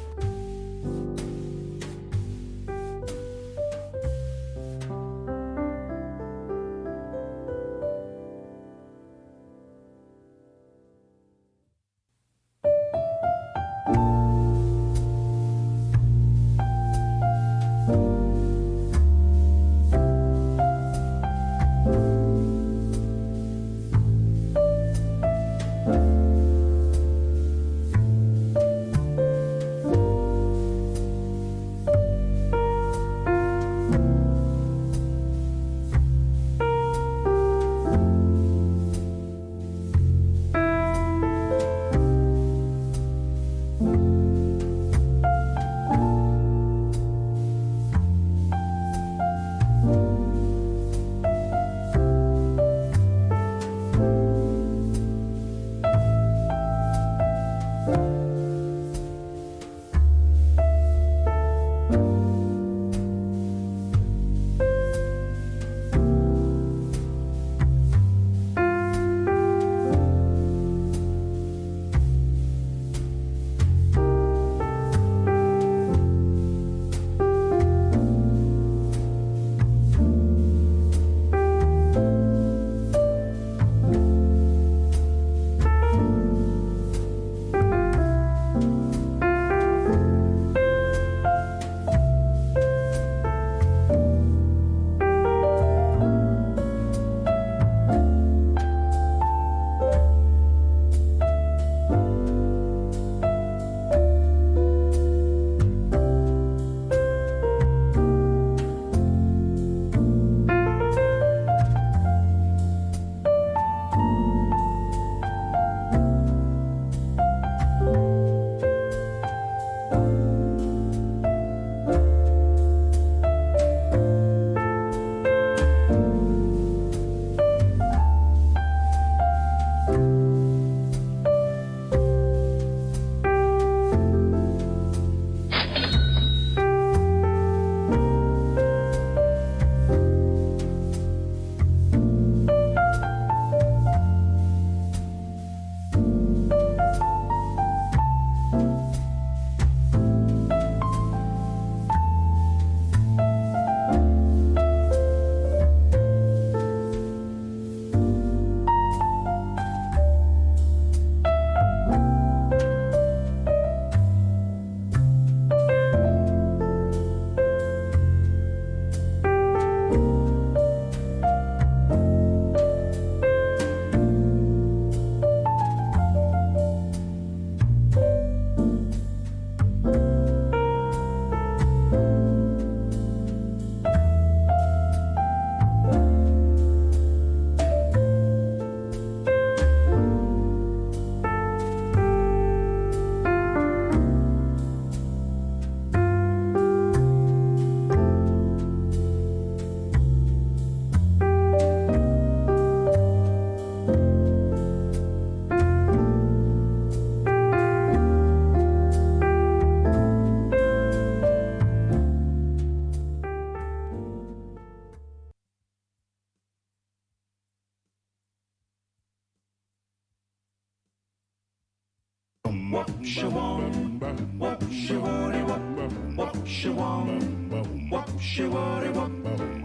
Speaker 3: Whoop she woody whoop, whoop she wong. Whoop she woody whoop,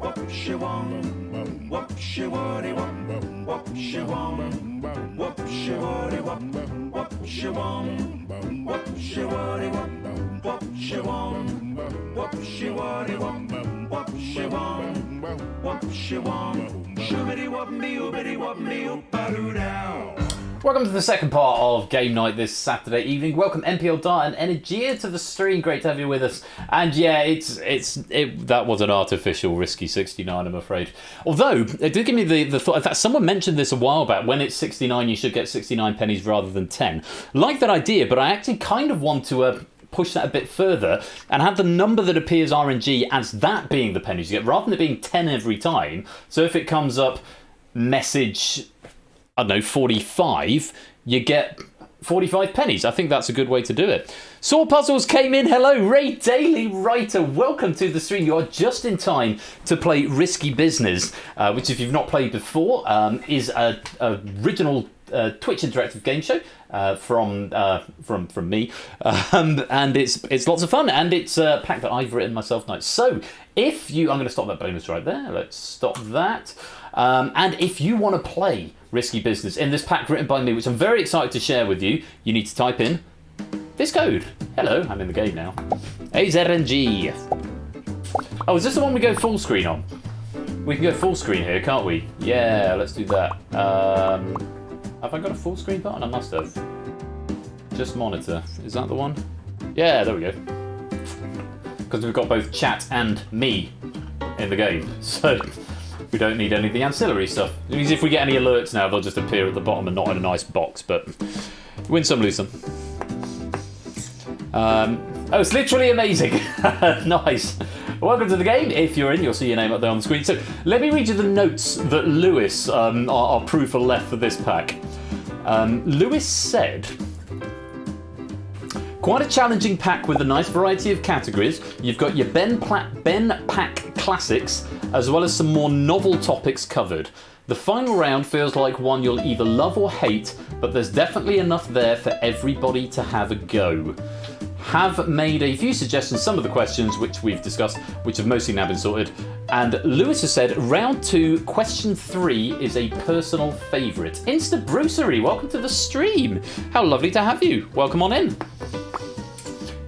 Speaker 3: whoop she wong. Whoop she woody whoop, whoop she wong. Whoop she woody whoop, whoop she wong. Whoop she woody whoop, whoop she wong. Whoop she woody whoop, whoop she wong. Whoop she wong. Shoobity whoop me, oobity whoop me, oop-a-doo down.
Speaker 1: Welcome to the second part of Game Night this Saturday evening. Welcome NPL Dart and Energia to the stream. Great to have you with us. And yeah, that was an artificial risky 69, I'm afraid. Although it did give me the thought. In fact, someone mentioned this a while back. When it's 69, you should get 69 pennies rather than 10. Like that idea, but I actually kind of want to push that a bit further and have the number that appears RNG as that being the pennies you get, rather than it being 10 every time. So if it comes up message, I don't know, 45, you get 45 pennies. I think that's a good way to do it. Saw Puzzles came in. Hello, Ray Daily Writer. Welcome to the stream. You are just in time to play Risky Business, which, if you've not played before, is an original Twitch interactive game show from me, and it's lots of fun, and it's a pack that I've written myself. Nice. So if you, I'm going to stop that bonus right there. Let's stop that. And if you want to play Risky Business in this pack written by me, which I'm very excited to share with you, you need to type in this code. Hello, I'm in the game now. AZNG. Oh, is this the one we go full screen on? We can go full screen here, can't we? Yeah, let's do that. Have I got a full screen button? I must have. Just monitor. Is that the one? Yeah, there we go. Because we've got both chat and me in the game. So we don't need anything ancillary stuff. It means if we get any alerts now, they'll just appear at the bottom and not in a nice box. But win some, lose some. Oh, it's literally amazing. Nice. Welcome to the game. If you're in, you'll see your name up there on the screen. So let me read you the notes that Lewis, our proofer, left for this pack. Lewis said, quite a challenging pack with a nice variety of categories. You've got your Ben Pack classics, as well as some more novel topics covered. The final round feels like one you'll either love or hate, but there's definitely enough there for everybody to have a go. Have made a few suggestions, some of the questions which we've discussed, which have mostly now been sorted. And Lewis has said, round 2, question 3 is a personal favourite. Insta Brucery, welcome to the stream. How lovely to have you. Welcome on in.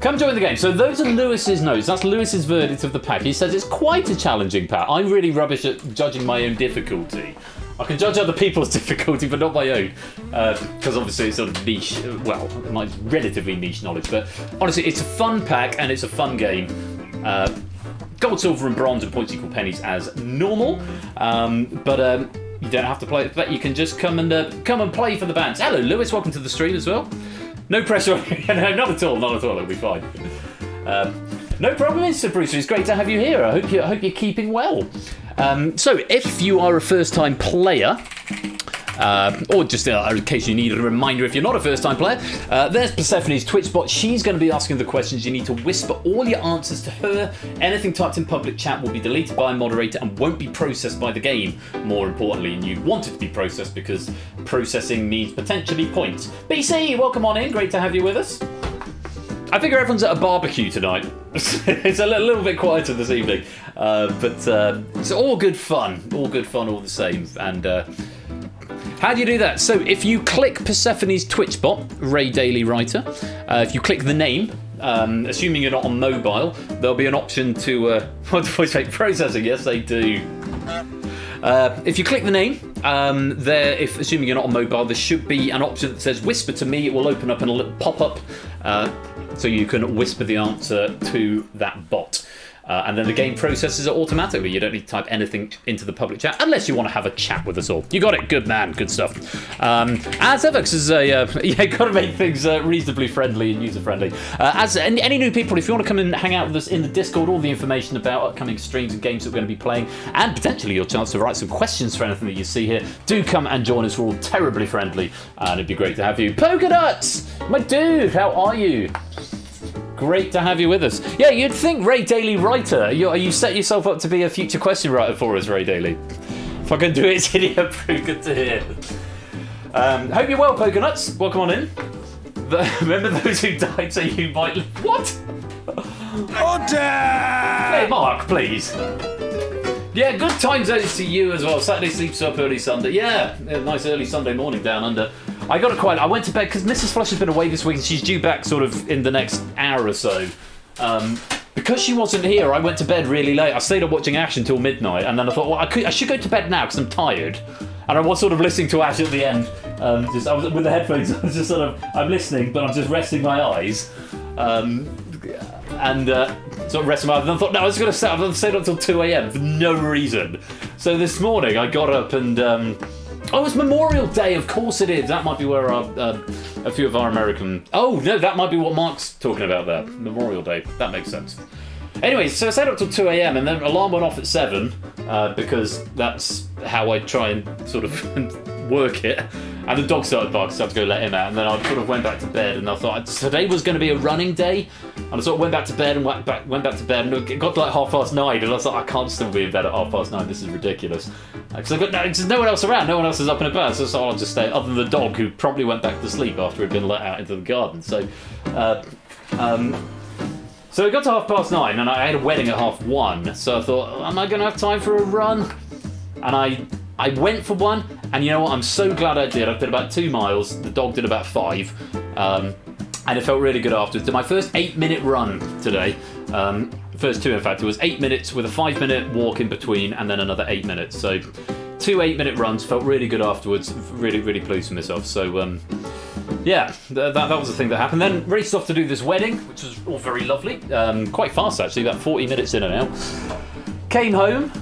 Speaker 1: Come join the game. So those are Lewis's notes. That's Lewis's verdict of the pack. He says it's quite a challenging pack. I'm really rubbish at judging my own difficulty. I can judge other people's difficulty, but not my own. Because obviously it's sort of niche, well, my relatively niche knowledge. But honestly, it's a fun pack and it's a fun game. Gold, silver and bronze and points equal pennies as normal. But you don't have to play it, but you can just come and play for the bands. Hello, Lewis. Welcome to the stream as well. No pressure. No, not at all. Not at all. It'll be fine. No problem, Mr. Brewster. It's great to have you here. I hope you're keeping well. So, if you are a first-time player, or just in case you need a reminder if you're not a first-time player, there's Persephone's Twitch bot. She's going to be asking the questions. You need to whisper all your answers to her. Anything typed in public chat will be deleted by a moderator and won't be processed by the game, more importantly. And you want it to be processed because processing means potentially points. BC, welcome on in. Great to have you with us. I figure everyone's at a barbecue tonight. It's a little bit quieter this evening. But it's all good fun. All good fun all the same. And how do you do that? So if you click Persephone's Twitch bot, Ray Daily Writer, if you click the name, assuming you're not on mobile, there'll be an option to... what do I say? Processing, yes they do. If you click the name, assuming you're not on mobile, there should be an option that says whisper to me. It will open up and a little pop-up so you can whisper the answer to that bot. And then the game processes it automatically. You don't need to type anything into the public chat unless you want to have a chat with us all. You got it. Good man. Good stuff. As ever, you've got to make things reasonably friendly and user-friendly. As any new people, if you want to come and hang out with us in the Discord, all the information about upcoming streams and games that we're going to be playing, and potentially your chance to write some questions for anything that you see here, do come and join us. We're all terribly friendly, and it'd be great to have you. Polka Dots! My dude, how are you? Great to have you with us. Yeah, you'd think Ray Daily Writer. You set yourself up to be a future question writer for us, Ray Daily. If I can do it, pretty good to hear. Hope you're well, Pokenuts. Welcome on in. Remember those who died so you might live? What?
Speaker 3: Order!
Speaker 1: Hey, Mark, please. Yeah, good time zones to you as well. Saturday sleeps up early Sunday. Yeah, nice early Sunday morning down under. I got it quite. I went to bed because Mrs. Flush has been away this week and she's due back sort of in the next hour or so. Because she wasn't here, I went to bed really late. I stayed up watching Ash until midnight, and then I thought, well, I should go to bed now because I'm tired. And I was sort of listening to Ash at the end. I was with the headphones. I was just sort of, I'm listening, but I'm just resting my eyes. Sort of resting my eyes. And I thought, no, I was going to stay up until 2 a.m. for no reason. So this morning I got up and oh, it's Memorial Day. Of course it is. That might be where a few of our American. Oh no, that might be what Mark's talking about there. Memorial Day. That makes sense. Anyway, so I stayed up till 2 a.m. and then alarm went off at 7 because that's how I try and sort of work it. And the dog started barking, so I had to go let him out. And then I sort of went back to bed, and I thought today was going to be a running day. And I sort of went back to bed and went back to bed, and it got to like 9:30, and I was like, I can't still be in bed at 9:30. This is ridiculous. Because there's no one else around, no one else is up and about, so I'll just stay. Other than the dog, who probably went back to sleep after he'd been let out into the garden. So it got to 9:30, and I had a wedding at 1:30. So I thought, am I going to have time for a run? And I went for one, and you know what? I'm so glad I did. I did about 2 miles. The dog did about 5, and it felt really good afterwards. Did my first 8-minute run today. First 2, in fact. It was 8 minutes with a 5-minute walk in between, and then another 8 minutes. So 2 8-minute runs. Felt really good afterwards. Really, really pleased with myself. So yeah, that was the thing that happened. Then raced off to do this wedding, which was all very lovely. Quite fast actually, about 40 minutes in and out. Came home.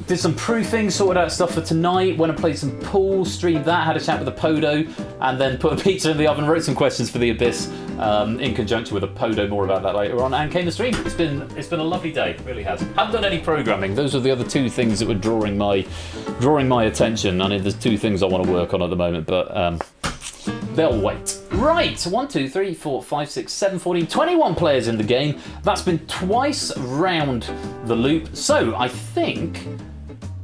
Speaker 1: Did some proofing, sorted out stuff for tonight, went and played some pool, streamed that, had a chat with the Podo, and then put a pizza in the oven, wrote some questions for the Abyss in conjunction with a Podo, more about that later on, and came to stream. It's been a lovely day, it really has. Haven't done any programming. Those are the other 2 things that were drawing my attention. I mean, there's 2 things I want to work on at the moment, but they'll wait. Right, 1, 2, 3, 4, 5, 6, 7, 14, 21 players in the game. That's been twice round the loop, so I think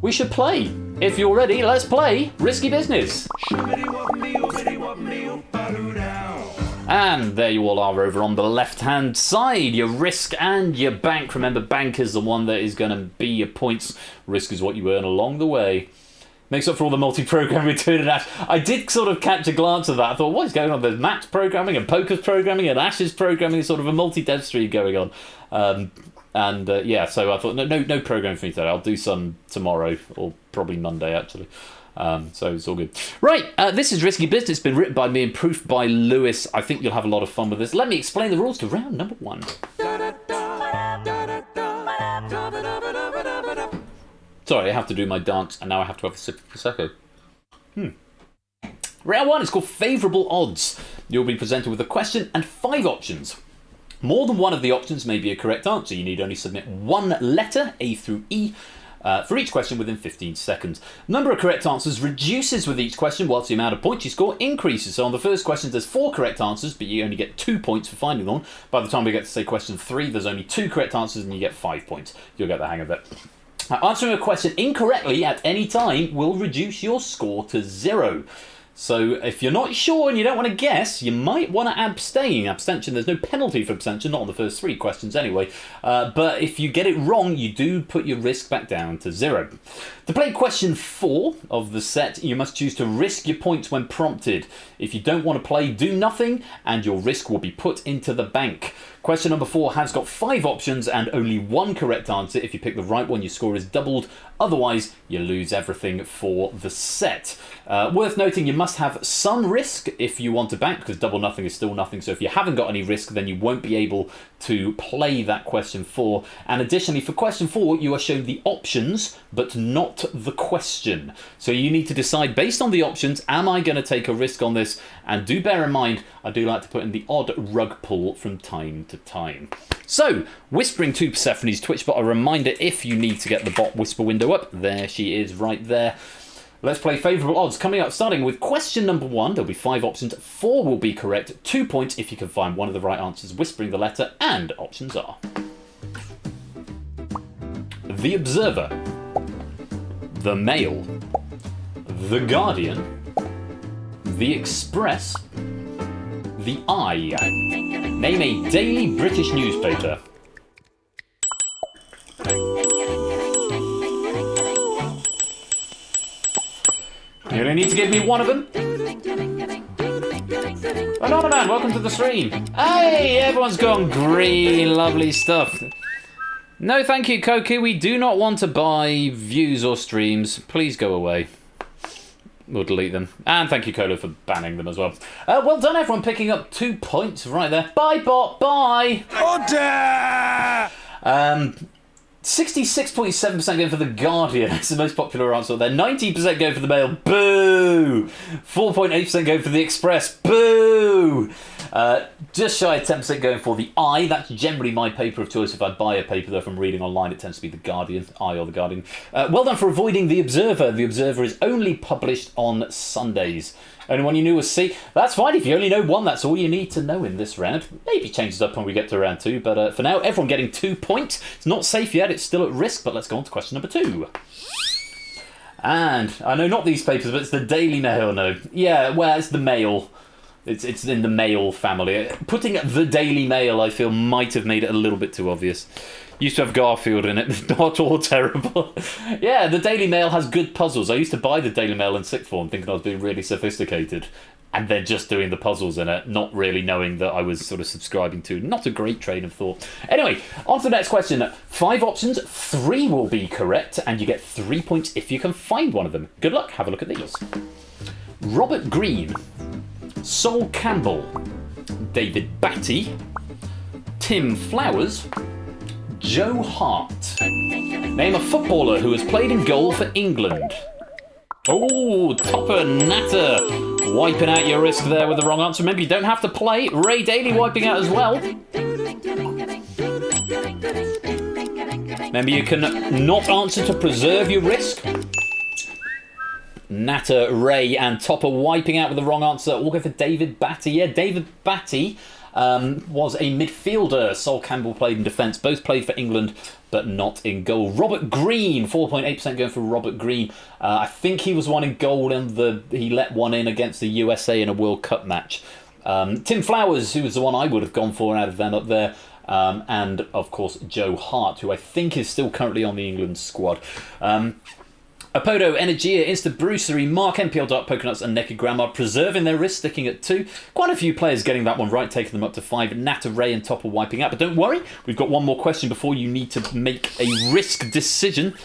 Speaker 1: we should play. If you're ready, let's play Risky Business. And there you all are over on the left-hand side. Your risk and your bank. Remember, bank is the one that is going to be your points. Risk is what you earn along the way. Makes up for all the multi-programming we're doing in Ash. I did sort of catch a glance of that. I thought, what is going on? There's Matt's programming and Poker's programming and Ash's programming. Sort of a multi-dev stream going on. Yeah, so I thought, no programming for me today. I'll do some tomorrow, or probably Monday, actually. So it's all good. Right, this is Risky Business. It's been written by me and proofed by Lewis. I think you'll have a lot of fun with this. Let me explain the rules to round number 1. Sorry, I have to do my dance, and now I have to have a sip of Prosecco. Round 1 is called Favourable Odds. You'll be presented with a question and 5 options. More than one of the options may be a correct answer. You need only submit 1 letter, A through E, for each question within 15 seconds. Number of correct answers reduces with each question, whilst the amount of points you score increases. So on the first question, there's 4 correct answers, but you only get 2 points for finding them. By the time we get to say question 3, there's only 2 correct answers, and you get 5 points. You'll get the hang of it. Answering a question incorrectly at any time will reduce your score to 0. So if you're not sure and you don't want to guess, you might want to abstain. Abstention, there's no penalty for abstention, not on the first 3 questions anyway. But if you get it wrong, you do put your risk back down to 0. To play question 4 of the set, you must choose to risk your points when prompted. If you don't want to play, do nothing, and your risk will be put into the bank. Question number 4 has got 5 options and only 1 correct answer. If you pick the right one, your score is doubled. Otherwise, you lose everything for the set. Worth noting, you must have some risk if you want to bank, because double nothing is still nothing. So if you haven't got any risk, then you won't be able to play that question 4. And additionally, for question 4, you are shown the options, but not the question. So you need to decide based on the options, am I going to take a risk on this? And do bear in mind, I do like to put in the odd rug pull from time to time. So, whispering to Persephone's Twitch bot, a reminder if you need to get the bot whisper window up. There she is right there. Let's play Favourable Odds. Coming up, starting with question number 1. There'll be 5 options. 4 will be correct. 2 points if you can find one of the right answers, whispering the letter, and options are The Observer, The Mail, The Guardian, The Express, the I. Name a daily British newspaper. You only need to give me one of them. Another man, welcome to the stream. Hey, everyone's gone green. Lovely stuff. No, thank you, Koki. We do not want to buy views or streams. Please go away. We'll delete them. And thank you, Colo, for banning them as well. Well done, everyone, picking up 2 points right there. Bye, bot. Bye. Order! 66.7% going for The Guardian. That's the most popular answer there. 19% going for the Mail. Boo! 4.8% going for The Express. Boo! Just shy of 10% going for The Eye. That's generally my paper of choice. If I buy a paper, though, from reading online, it tends to be The Guardian. Eye or The Guardian. Well done for avoiding The Observer. The Observer is only published on Sundays. Only one you knew was C. That's fine. If you only know one, that's all you need to know in this round. Maybe changes up when we get to round 2, but for now, everyone getting 2 points. It's not safe yet. It's still at risk, but let's go on to question number 2. And I know not these papers, but it's the Daily Mail. No, yeah, well, it's the Mail. It's in the Mail family. Putting the Daily Mail, I feel, might have made it a little bit too obvious. Used to have Garfield in it, not all terrible. Yeah, the Daily Mail has good puzzles. I used to buy the Daily Mail in sixth form thinking I was being really sophisticated and then just doing the puzzles in it, not really knowing that I was sort of subscribing to. Not a great train of thought. Anyway, on to the next question. 5 options, 3 will be correct, and you get 3 points if you can find one of them. Good luck, have a look at these. Robert Greene, Sol Campbell, David Batty, Tim Flowers, Joe Hart. Name a footballer who has played in goal for England. Oh, Topper Natter wiping out your risk there with the wrong answer. Remember, you don't have to play. Ray Daly wiping out as well. Remember, you can not answer to preserve your risk. Natter, Ray, and Topper wiping out with the wrong answer. We'll go for David Batty. Yeah, David Batty was a midfielder. Sol Campbell played in defence. Both played for England, but not in goal. Robert Greene, 4.8% going for Robert Greene. I think he was one in goal, and he let one in against the USA in a World Cup match. Tim Flowers, who was the one I would have gone for out of them up there. And, of course, Joe Hart, who I think is still currently on the England squad. Apodo, Energia, Insta Brucery, Mark, NPL Dark Pokenuts, and Naked Grandma preserving their risk, sticking at 2. Quite a few players getting that one right, taking them up to 5. Natter, Ray, and Topper wiping out. But don't worry, we've got one more question before you need to make a risk decision.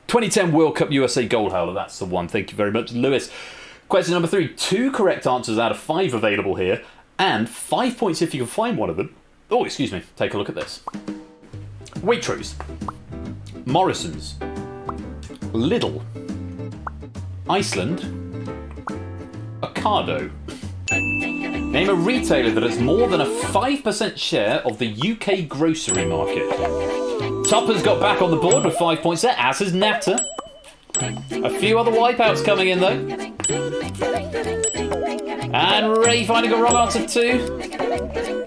Speaker 1: 2010 World Cup USA Gold Howler, that's the one. Thank you very much, Lewis. Question number 3. 2 correct answers out of 5 available here, and 5 points if you can find one of them. Oh, excuse me. Take a look at this. Waitrose, Morrison's, Lidl, Iceland, Ocado. Name a retailer that has more than a 5% share of the UK grocery market. Topper's got back on the board with 5 points there, as has Natter. A few other wipeouts coming in though. And Ray finding a wrong answer too.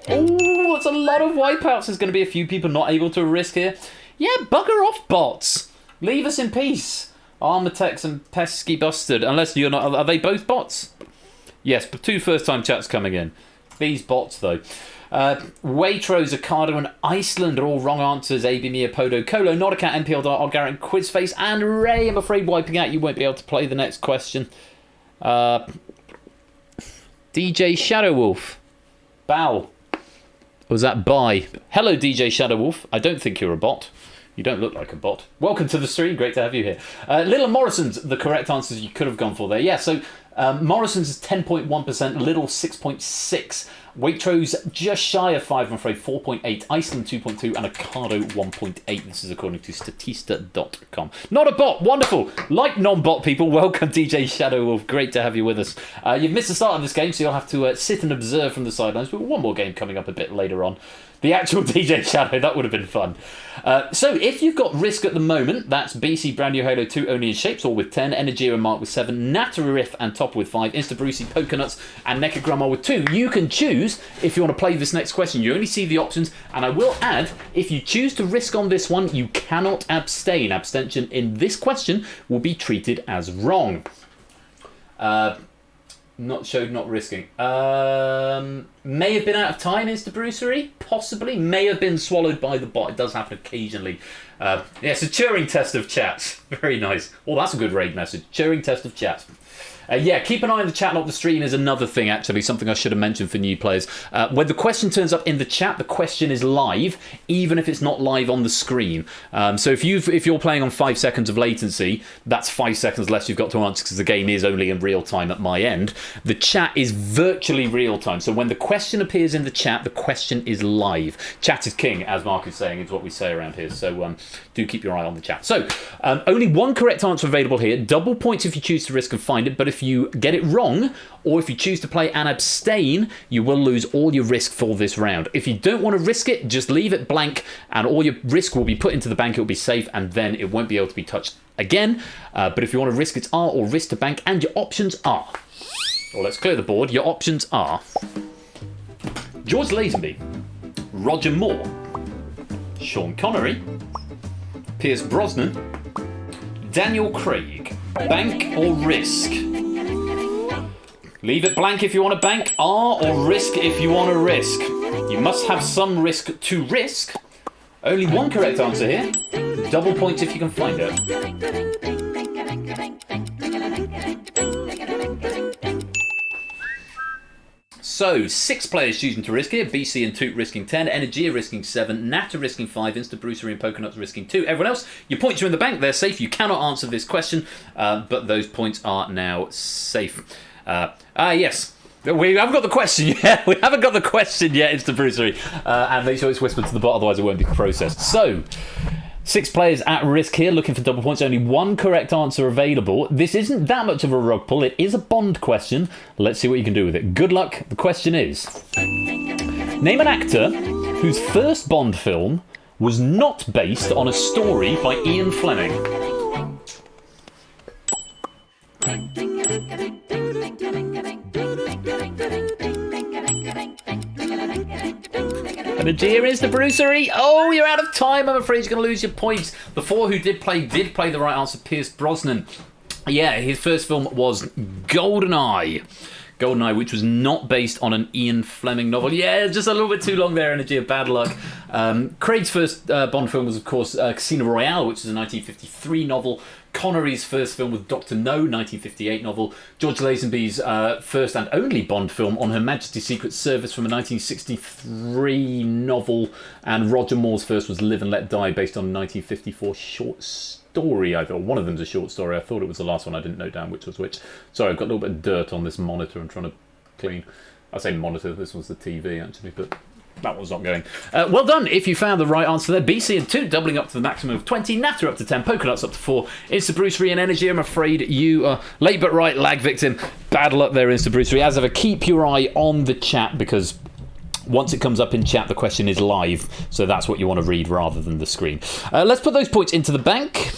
Speaker 1: Oh, that's a lot of wipeouts. There's going to be a few people not able to risk here. Yeah, bugger off, bots. Leave us in peace. Armatex and Pesky Bustard. Unless you're not... Are they both bots? Yes, but 2 first-time chats coming in. These bots, though. Waitrose, Ocado, and Iceland are all wrong answers. AB, Mia, Podo, Colo, Notacat, NPL Dart, Garrett, Quizface, and Ray. I'm afraid wiping out. You won't be able to play the next question. DJ Shadowwolf. Bow. Was that bye? Hello, DJ Shadowwolf. I don't think you're a bot. You don't look like a bot. Welcome to the stream. Great to have you here. Little Morrison's, the correct answers you could have gone for there. Yeah, so Morrison's is 10.1%, Little 6.6%, Waitrose just shy of 5, I'm afraid, 4.8%, Iceland 2.2%, and Ocado 1.8%. This is according to Statista.com. Not a bot, wonderful. Like non-bot people, welcome DJ Shadowwolf. Great to have you with us. You've missed the start of this game, so you'll have to sit and observe from the sidelines. But one more game coming up a bit later on. The actual DJ Shadow, that would have been fun. So if you've got risk at the moment, that's BC, Brand New Halo 2, Only in Shapes, all with 10, Energia and Mark with 7, Natterif and Top with 5, Insta Brucey, Pokenuts, and Naked Grandma with 2. You can choose if you want to play this next question. You only see the options, and I will add, if you choose to risk on this one, you cannot abstain. Abstention in this question will be treated as wrong. Not showed, not risking. May have been out of time, Instabrucery. Possibly. May have been swallowed by the bot. It does happen occasionally. It's a Turing test of chats. Very nice. Oh, that's a good raid message. Turing test of chats. Keep an eye on the chat, not the stream is another thing, actually, something I should have mentioned for new players. When the question turns up in the chat, the question is live, even if it's not live on the screen. So if you're playing on 5 seconds of latency, that's 5 seconds less you've got to answer because the game is only in real time at my end. The chat is virtually real time. So when the question appears in the chat, the question is live. Chat is king, as Mark is saying, is what we say around here. So do keep your eye on the chat. So only one correct answer available here. Double points if you choose to risk and find it, but if you get it wrong, or if you choose to play and abstain, you will lose all your risk for this round. If you don't want to risk it, just leave it blank, and all your risk will be put into the bank, it will be safe, and then it won't be able to be touched again. But if you want to risk, it's R or risk to bank, and your options are... Well, let's clear the board. Your options are... George Lazenby, Roger Moore, Sean Connery, Pierce Brosnan, Daniel Craig. Bank or risk? Leave it blank if you want to bank, R or risk if you want to risk. You must have some risk to risk. Only one correct answer here. Double points if you can find it. So, 6 players choosing to risk here. BC and Toot risking 10, Energia risking 7, Nata risking 5, Instabrucery and Pokenuts risking 2. Everyone else, your points are in the bank. They're safe. You cannot answer this question, but those points are now safe. Yes. We haven't got the question yet. We haven't got the question yet, Instabrucery. And make sure it's whispered to the bot, otherwise it won't be processed. So... 6 players at risk here, looking for double points. Only one correct answer available. This isn't that much of a rug pull. It is a Bond question. Let's see what you can do with it. Good luck. The question is... Name an actor whose first Bond film was not based on a story by Ian Fleming. Energia is the Brucery. Oh, you're out of time. I'm afraid you're going to lose your points. The 4 who did play the right answer. Pierce Brosnan. Yeah, his first film was GoldenEye. GoldenEye, which was not based on an Ian Fleming novel. Yeah, just a little bit too long there, Energia. Bad luck. Craig's first Bond film was, of course, Casino Royale, which is a 1953 novel. Connery's first film was Dr. No, 1958 novel. George Lazenby's first and only Bond film, On Her Majesty's Secret Service, from a 1963 novel. And Roger Moore's first was Live and Let Die, based on a 1954 short story. I thought one of them's a short story. I thought it was the last one. I didn't note down which was which. Sorry, I've got a little bit of dirt on this monitor I'm trying to clean. I say monitor, this was the TV actually, but... that one's not going. Well done if you found the right answer there. BC and 2 doubling up to the maximum of 20. Nata up to 10. Pokenuts up to 4. Instabrucery and Energy, I'm afraid you are late but right, lag victim. Bad luck there, Instabrucery. As ever, keep your eye on the chat because once it comes up in chat, the question is live. So that's what you want to read rather than the screen. Let's put those points into the bank.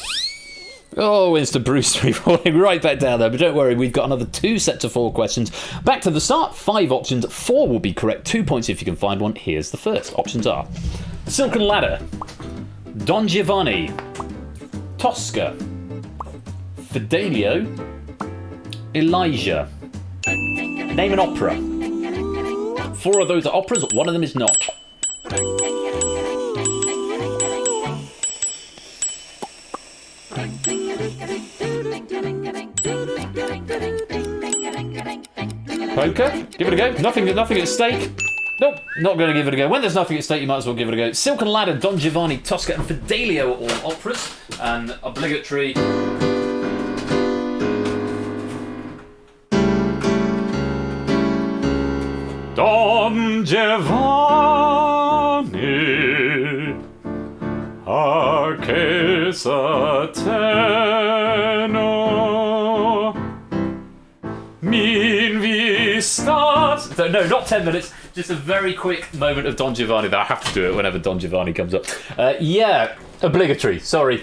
Speaker 1: Oh, Instabrucery falling right back down there. But don't worry, we've got another 2 sets of 4 questions. Back to the start. 5 options. 4 will be correct. 2 points if you can find one. Here's the first. Options are Silken Ladder, Don Giovanni, Tosca, Fidelio, Elijah. Name an opera. 4 of those are operas. 1 of them is not. Poker, give it a go. Nothing at stake. Nope, not going to give it a go. When there's nothing at stake, you might as well give it a go. Silken Ladder, Don Giovanni, Tosca, and Fidelio are all operas. And obligatory. Don Giovanni, a che sateno, min vi start. No, not 10 minutes. Just a very quick moment of Don Giovanni. I have to do it whenever Don Giovanni comes up. Yeah. Obligatory. Sorry.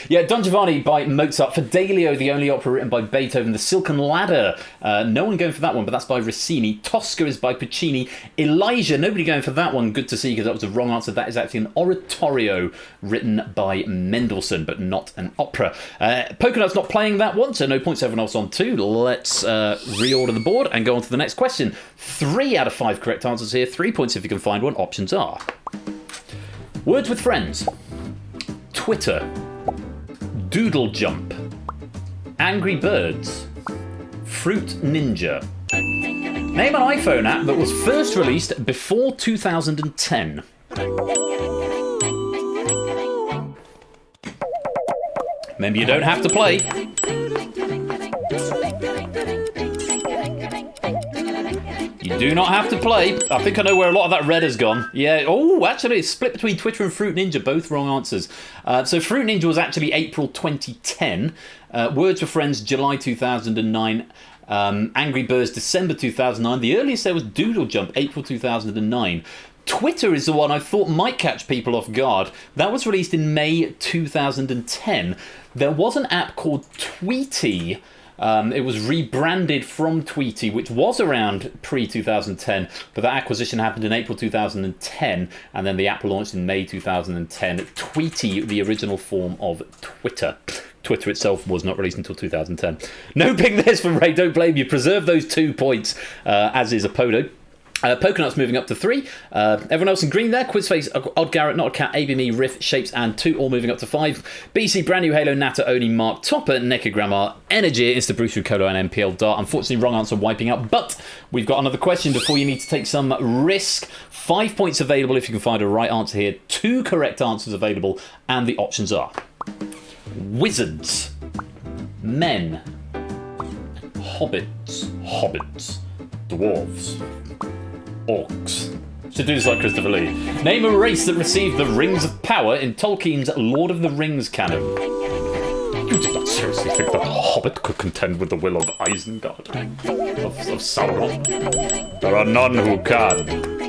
Speaker 1: Yeah, Don Giovanni by Mozart. Fidelio, the only opera written by Beethoven. The Silken Ladder. No one going for that one, but that's by Rossini. Tosca is by Puccini. Elijah, nobody going for that one. Good to see, because that was the wrong answer. That is actually an oratorio written by Mendelssohn, but not an opera. Pokenut's not playing that one, so no points. Everyone else on 2. Let's reorder the board and go on to the next question. 3 out of 5 correct answers here. 3 points if you can find one. Options are Words with Friends, Twitter, Doodle Jump, Angry Birds, Fruit Ninja. Name an iPhone app that was first released before 2010. Remember, you don't have to play. You do not have to play. I think I know where a lot of that red has gone. Yeah. Oh, actually, it's split between Twitter and Fruit Ninja. Both wrong answers. So Fruit Ninja was actually April 2010. Words with Friends, July 2009. Angry Birds, December 2009. The earliest there was Doodle Jump, April 2009. Twitter is the one I thought might catch people off guard. That was released in May 2010. There was an app called Tweety. It was rebranded from Tweety, which was around pre-2010, but that acquisition happened in April 2010, and then the app launched in May 2010. Tweety, the original form of Twitter. Twitter itself was not released until 2010. No ping this from Ray, don't blame you. Preserve those 2 points, as is Apodo. Pokenut's moving up to 3. Everyone else in green there. Quizface, Odd Garrett, Not a Cat, ABME, Riff, Shapes, and 2, all moving up to 5. BC, Brand New Halo, Nata, Oni, Mark, Topper, Necker Grammar, Energy, Insta Bruce, Colo, and MPL Dart. Unfortunately, wrong answer, wiping out. But we've got another question before you need to take some risk. 5 points available if you can find a right answer here. 2 correct answers available, and the options are wizards, men, hobbits, dwarves, orcs. Should do this like Christopher Lee. Name a race that received the Rings of Power in Tolkien's Lord of the Rings canon. You do not seriously think that a hobbit could contend with the will of Isengard? Of Sauron? There are none who can.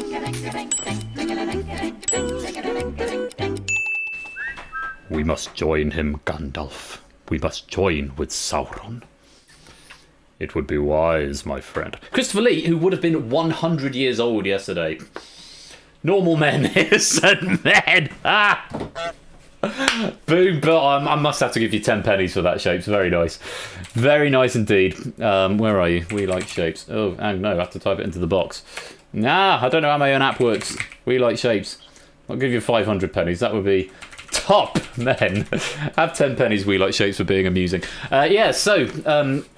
Speaker 1: We must join him, Gandalf. We must join with Sauron. It would be wise, my friend. Christopher Lee, who would have been 100 years old yesterday. Normal men, innocent men. Ah! Boom, but I must have to give you 10 pennies for that, Shapes. Very nice. Very nice indeed. Where are you? We like Shapes. Oh, and no, I have to type it into the box. Nah, I don't know how my own app works. We like Shapes. I'll give you 500 pennies. That would be top men. Have 10 pennies, We Like Shapes, for being amusing. So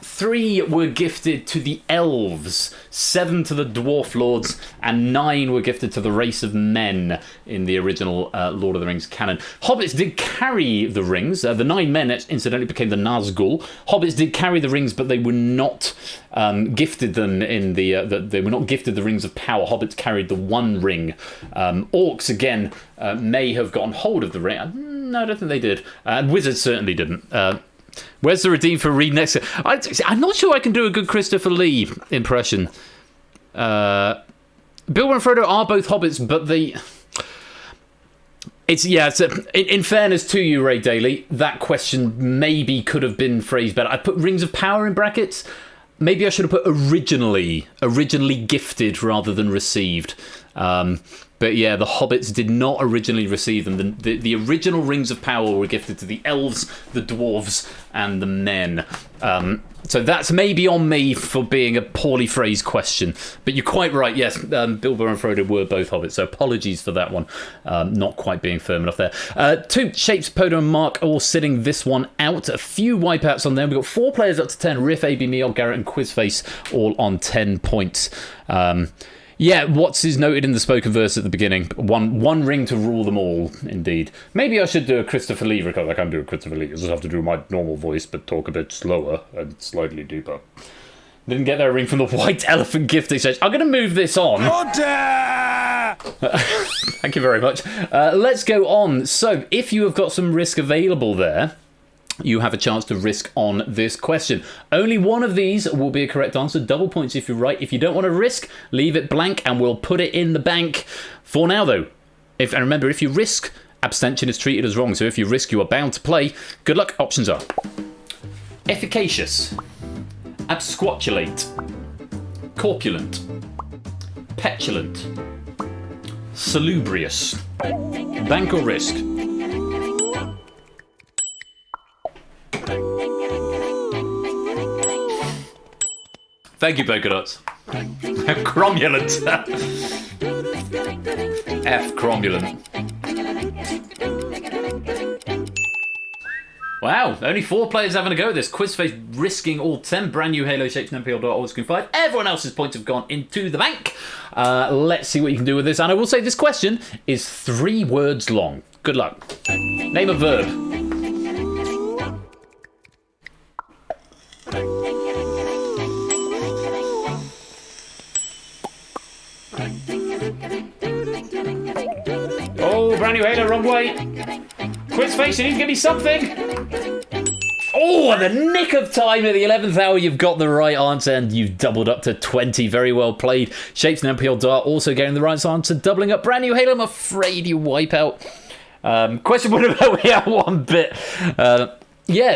Speaker 1: 3 were gifted to the elves, 7 to the dwarf lords, and 9 were gifted to the race of men in the original Lord of the Rings canon. Hobbits did carry the rings. The 9 men incidentally became the Nazgul. Hobbits did carry the rings, but they were not gifted them in they were not gifted the Rings of Power. Hobbits carried the 1 ring. Orcs again may have gotten hold of the ring. No, I don't think they did. And wizards certainly didn't. Where's the redeem for read next? I'm not sure I can do a good Christopher Lee impression. Bilbo and Frodo are both hobbits, but in fairness to you, Ray Daly, that question maybe could have been phrased better. I put Rings of Power in brackets. Maybe I should have put originally gifted rather than received. But yeah, the hobbits did not originally receive them. The original Rings of Power were gifted to the elves, the dwarves, and the men. So that's maybe on me for being a poorly phrased question. But you're quite right, yes, Bilbo and Frodo were both hobbits, so apologies for that one. Not quite being firm enough there. 2, Shapes, Podo, and Mark all sitting this one out. A few wipeouts on there. We've got 4 players up to 10. Riff, AB, Neil, Garrett, and Quizface all on 10 points. Yeah, what's is noted in the spoken verse at the beginning. One ring to rule them all, indeed. Maybe I should do a Christopher Lee, because I can do a Christopher Lee. I just have to do my normal voice, but talk a bit slower and slightly deeper. Didn't get their ring from the White Elephant gift exchange. I'm going to move this on. Order! Thank you very much. Let's go on. So, if you have got some risk available there, you have a chance to risk on this question. Only one of these will be a correct answer. Double points if you're right. If you don't want to risk, leave it blank and we'll put it in the bank. For now, though, and remember, if you risk Abstention is treated as wrong, so if you risk, you are bound to play. Good luck. Options are efficacious, absquatulate, corpulent, petulant, salubrious. Bank or risk? Thank you, polka dots. Cromulent. F cromulent. Wow, only 4 players having a go at this. Quizface risking all 10 brand new Halo shapes and MPL.Org 5. Everyone else's points have gone into the bank. Let's see what you can do with this. And I will say this question is 3 words long. Good luck. Name a verb. Oh, brand new Halo, wrong way. Quizface, you need to give me something. Oh, at the nick of time at the 11th hour, you've got the right answer and you've doubled up to 20. Very well played. Shapes and MPL Dart also getting the right answer, doubling up. Brand new Halo, I'm afraid you wipe out. Question one about we have 1 bit.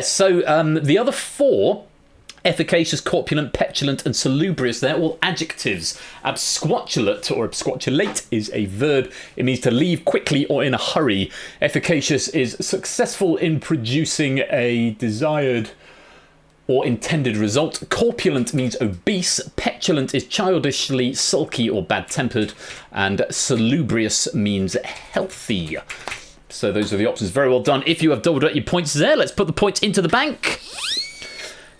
Speaker 1: So the other 4, efficacious, corpulent, petulant, and salubrious, they're all adjectives. Absquatulate or absquatulate is a verb. It means to leave quickly or in a hurry. Efficacious is successful in producing a desired or intended result. Corpulent means obese. Petulant is childishly sulky or bad-tempered. And salubrious means healthy. So those are the options. Very well done. If you have doubled up your points there, let's put the points into the bank.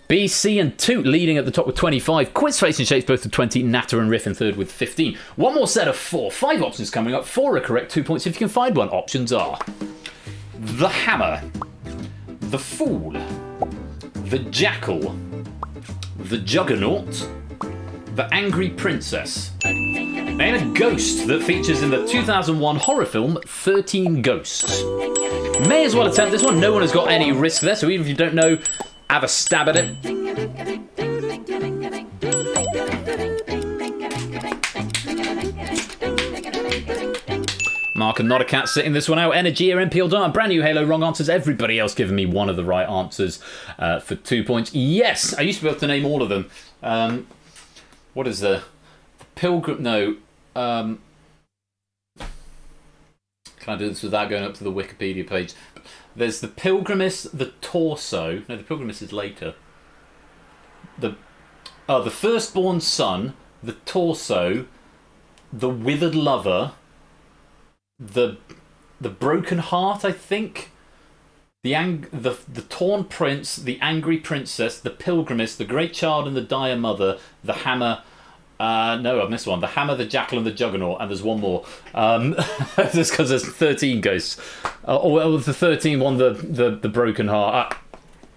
Speaker 1: B, C, and 2 leading at the top with 25. Quizface and Shapes both with 20. Natter and Riff in third with 15. One more set of 4. 5 options coming up. 4 are correct. 2 points if you can find one. Options are the Hammer, the Fool, the Jackal, the Juggernaut, the Angry Princess. Name a ghost that features in the 2001 horror film 13 Ghosts. May as well attempt this one. No one has got any risk there, so even if you don't know, have a stab at it. Mark and Not a Cat sitting this one out. Energy or MPL Dart. Brand new Halo. Wrong answers. Everybody else giving me one of the right answers for 2 points. Yes, I used to be able to name all of them. What is the Pilgrim? No. Can I do this without going up to the Wikipedia page? There's the Pilgrimess, the Torso. No, the Pilgrimess is later. The Firstborn Son, the Torso, the Withered Lover, the Broken Heart, I think. The Torn Prince, the Angry Princess, the Pilgrimess, the Great Child and the Dire Mother, the Hammer. No, I've missed one. The Hammer, the Jackal, and the Juggernaut, and there's one more. Just because there's 13 ghosts. The 13 one, the Broken Heart.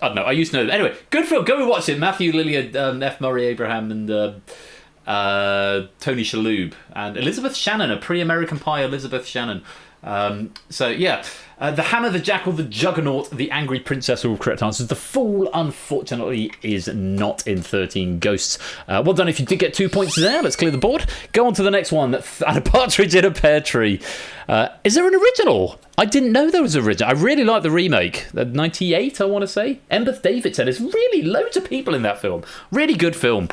Speaker 1: I don't know. I used to know that. Anyway, good film. Go and watch it. Matthew Lillard, F. Murray Abraham, and Tony Shalhoub, and Elizabeth Shannon, a pre-American Pie Elizabeth Shannon. The Hammer, the Jackal, the Juggernaut, the Angry Princess are all correct answers. The Fool, unfortunately, is not in 13 Ghosts. Well done if you did get 2 points there. Let's clear the board. Go on to the next one. And a Partridge in a Pear Tree. Is there an original? I didn't know there was an original. I really like the remake. 98, I want to say. Embeth Davidson. There's really loads of people in that film. Really good film.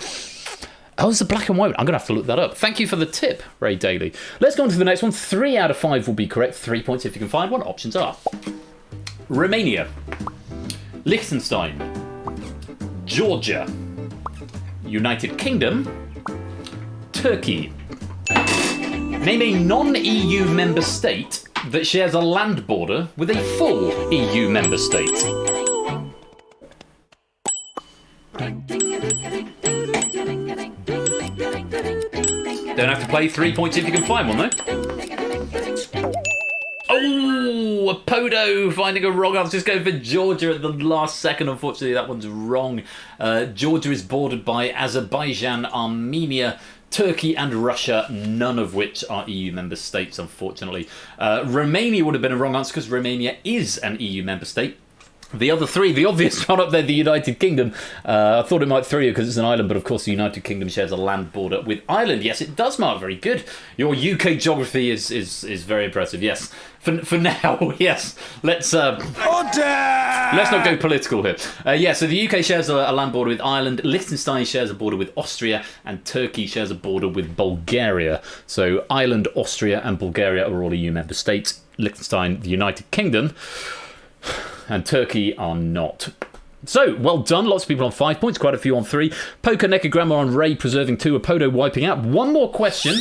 Speaker 1: Oh, it's a black and white one. I'm going to have to look that up. Thank you for the tip, Ray Daly. Let's go on to the next one. 3 out of 5 will be correct. 3 points if you can find one. Options are Romania, Liechtenstein, Georgia, United Kingdom, Turkey. Name a non-EU member state that shares a land border with a full EU member state. Don't have to play. 3 points if you can find one, though. Oh, a Podo finding a wrong answer. Just going for Georgia at the last second. Unfortunately, that one's wrong. Georgia is bordered by Azerbaijan, Armenia, Turkey and Russia, none of which are EU member states, unfortunately. Romania would have been a wrong answer because Romania is an EU member state. The other three, the obvious one up there, the United Kingdom. I thought it might throw you because it's an island, but of course the United Kingdom shares a land border with Ireland. Yes, it does, Mark. Very good. Your UK geography is very impressive. Yes. For now, yes. Let's not go political here. So the UK shares a land border with Ireland. Liechtenstein shares a border with Austria, and Turkey shares a border with Bulgaria. So Ireland, Austria, and Bulgaria are all EU member states. Liechtenstein, the United Kingdom, and Turkey are not. So, well done. Lots of people on 5 points, quite a few on 3. Poker, Naked Grammar on Ray preserving 2, Apodo wiping out. One more question.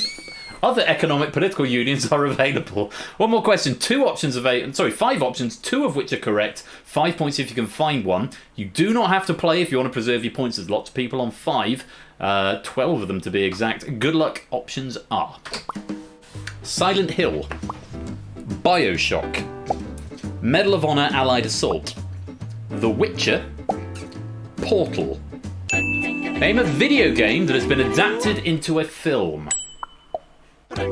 Speaker 1: Other economic political unions are available. One more question. 5 options, 2 of which are correct. 5 points if you can find one. You do not have to play if you want to preserve your points. There's lots of people on 5. 12 of them to be exact. Good luck. Options are Silent Hill, Bioshock, Medal of Honor Allied Assault, The Witcher, Portal. Name a video game that has been adapted into a film. You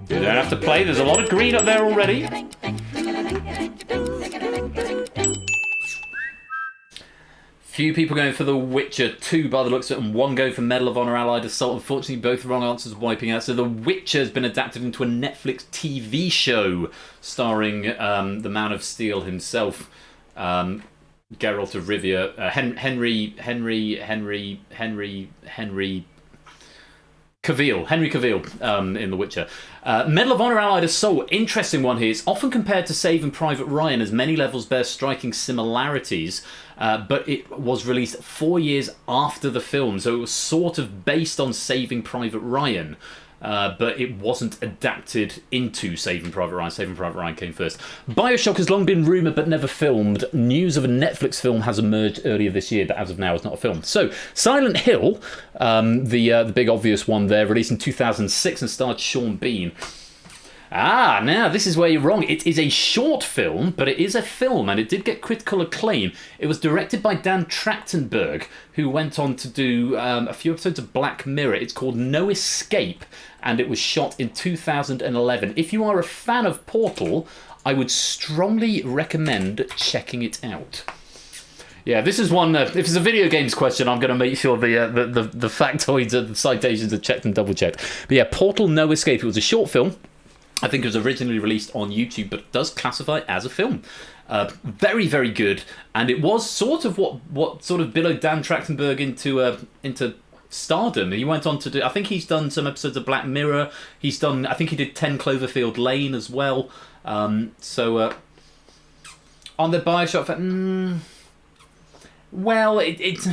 Speaker 1: don't have to play, there's a lot of green up there already. Few people going for The Witcher 2 by the looks of it, and 1 going for Medal of Honor Allied Assault. Unfortunately, both wrong answers wiping out. So The Witcher has been adapted into a Netflix TV show starring the Man of Steel himself, Geralt of Rivia, Henry Cavill in The Witcher. Medal of Honor Allied Assault, interesting one here. It's often compared to Saving Private Ryan, as many levels bear striking similarities, but it was released 4 years after the film, so it was sort of based on Saving Private Ryan. But it wasn't adapted into Saving Private Ryan. Saving Private Ryan came first. Bioshock has long been rumoured but never filmed. News of a Netflix film has emerged earlier this year, but as of now it's not a film. So, Silent Hill, the big obvious one there, released in 2006 and starred Sean Bean. Now this is where you're wrong. It is a short film, but it is a film, and it did get critical acclaim. It was directed by Dan Trachtenberg, who went on to do a few episodes of Black Mirror. It's called No Escape, and it was shot in 2011. If you are a fan of Portal, I would strongly recommend checking it out. Yeah, this is one. If it's a video games question, I'm going to make sure the factoids and the citations are checked and double checked. But yeah, Portal No Escape. It was a short film. I think it was originally released on YouTube, but it does classify as a film. Very, very good, and it was sort of what sort of billowed Dan Trachtenberg into stardom. He went on to do. I think he's done some episodes of Black Mirror. He's done. I think he did 10 Cloverfield Lane as well. On the Bioshock. Well, it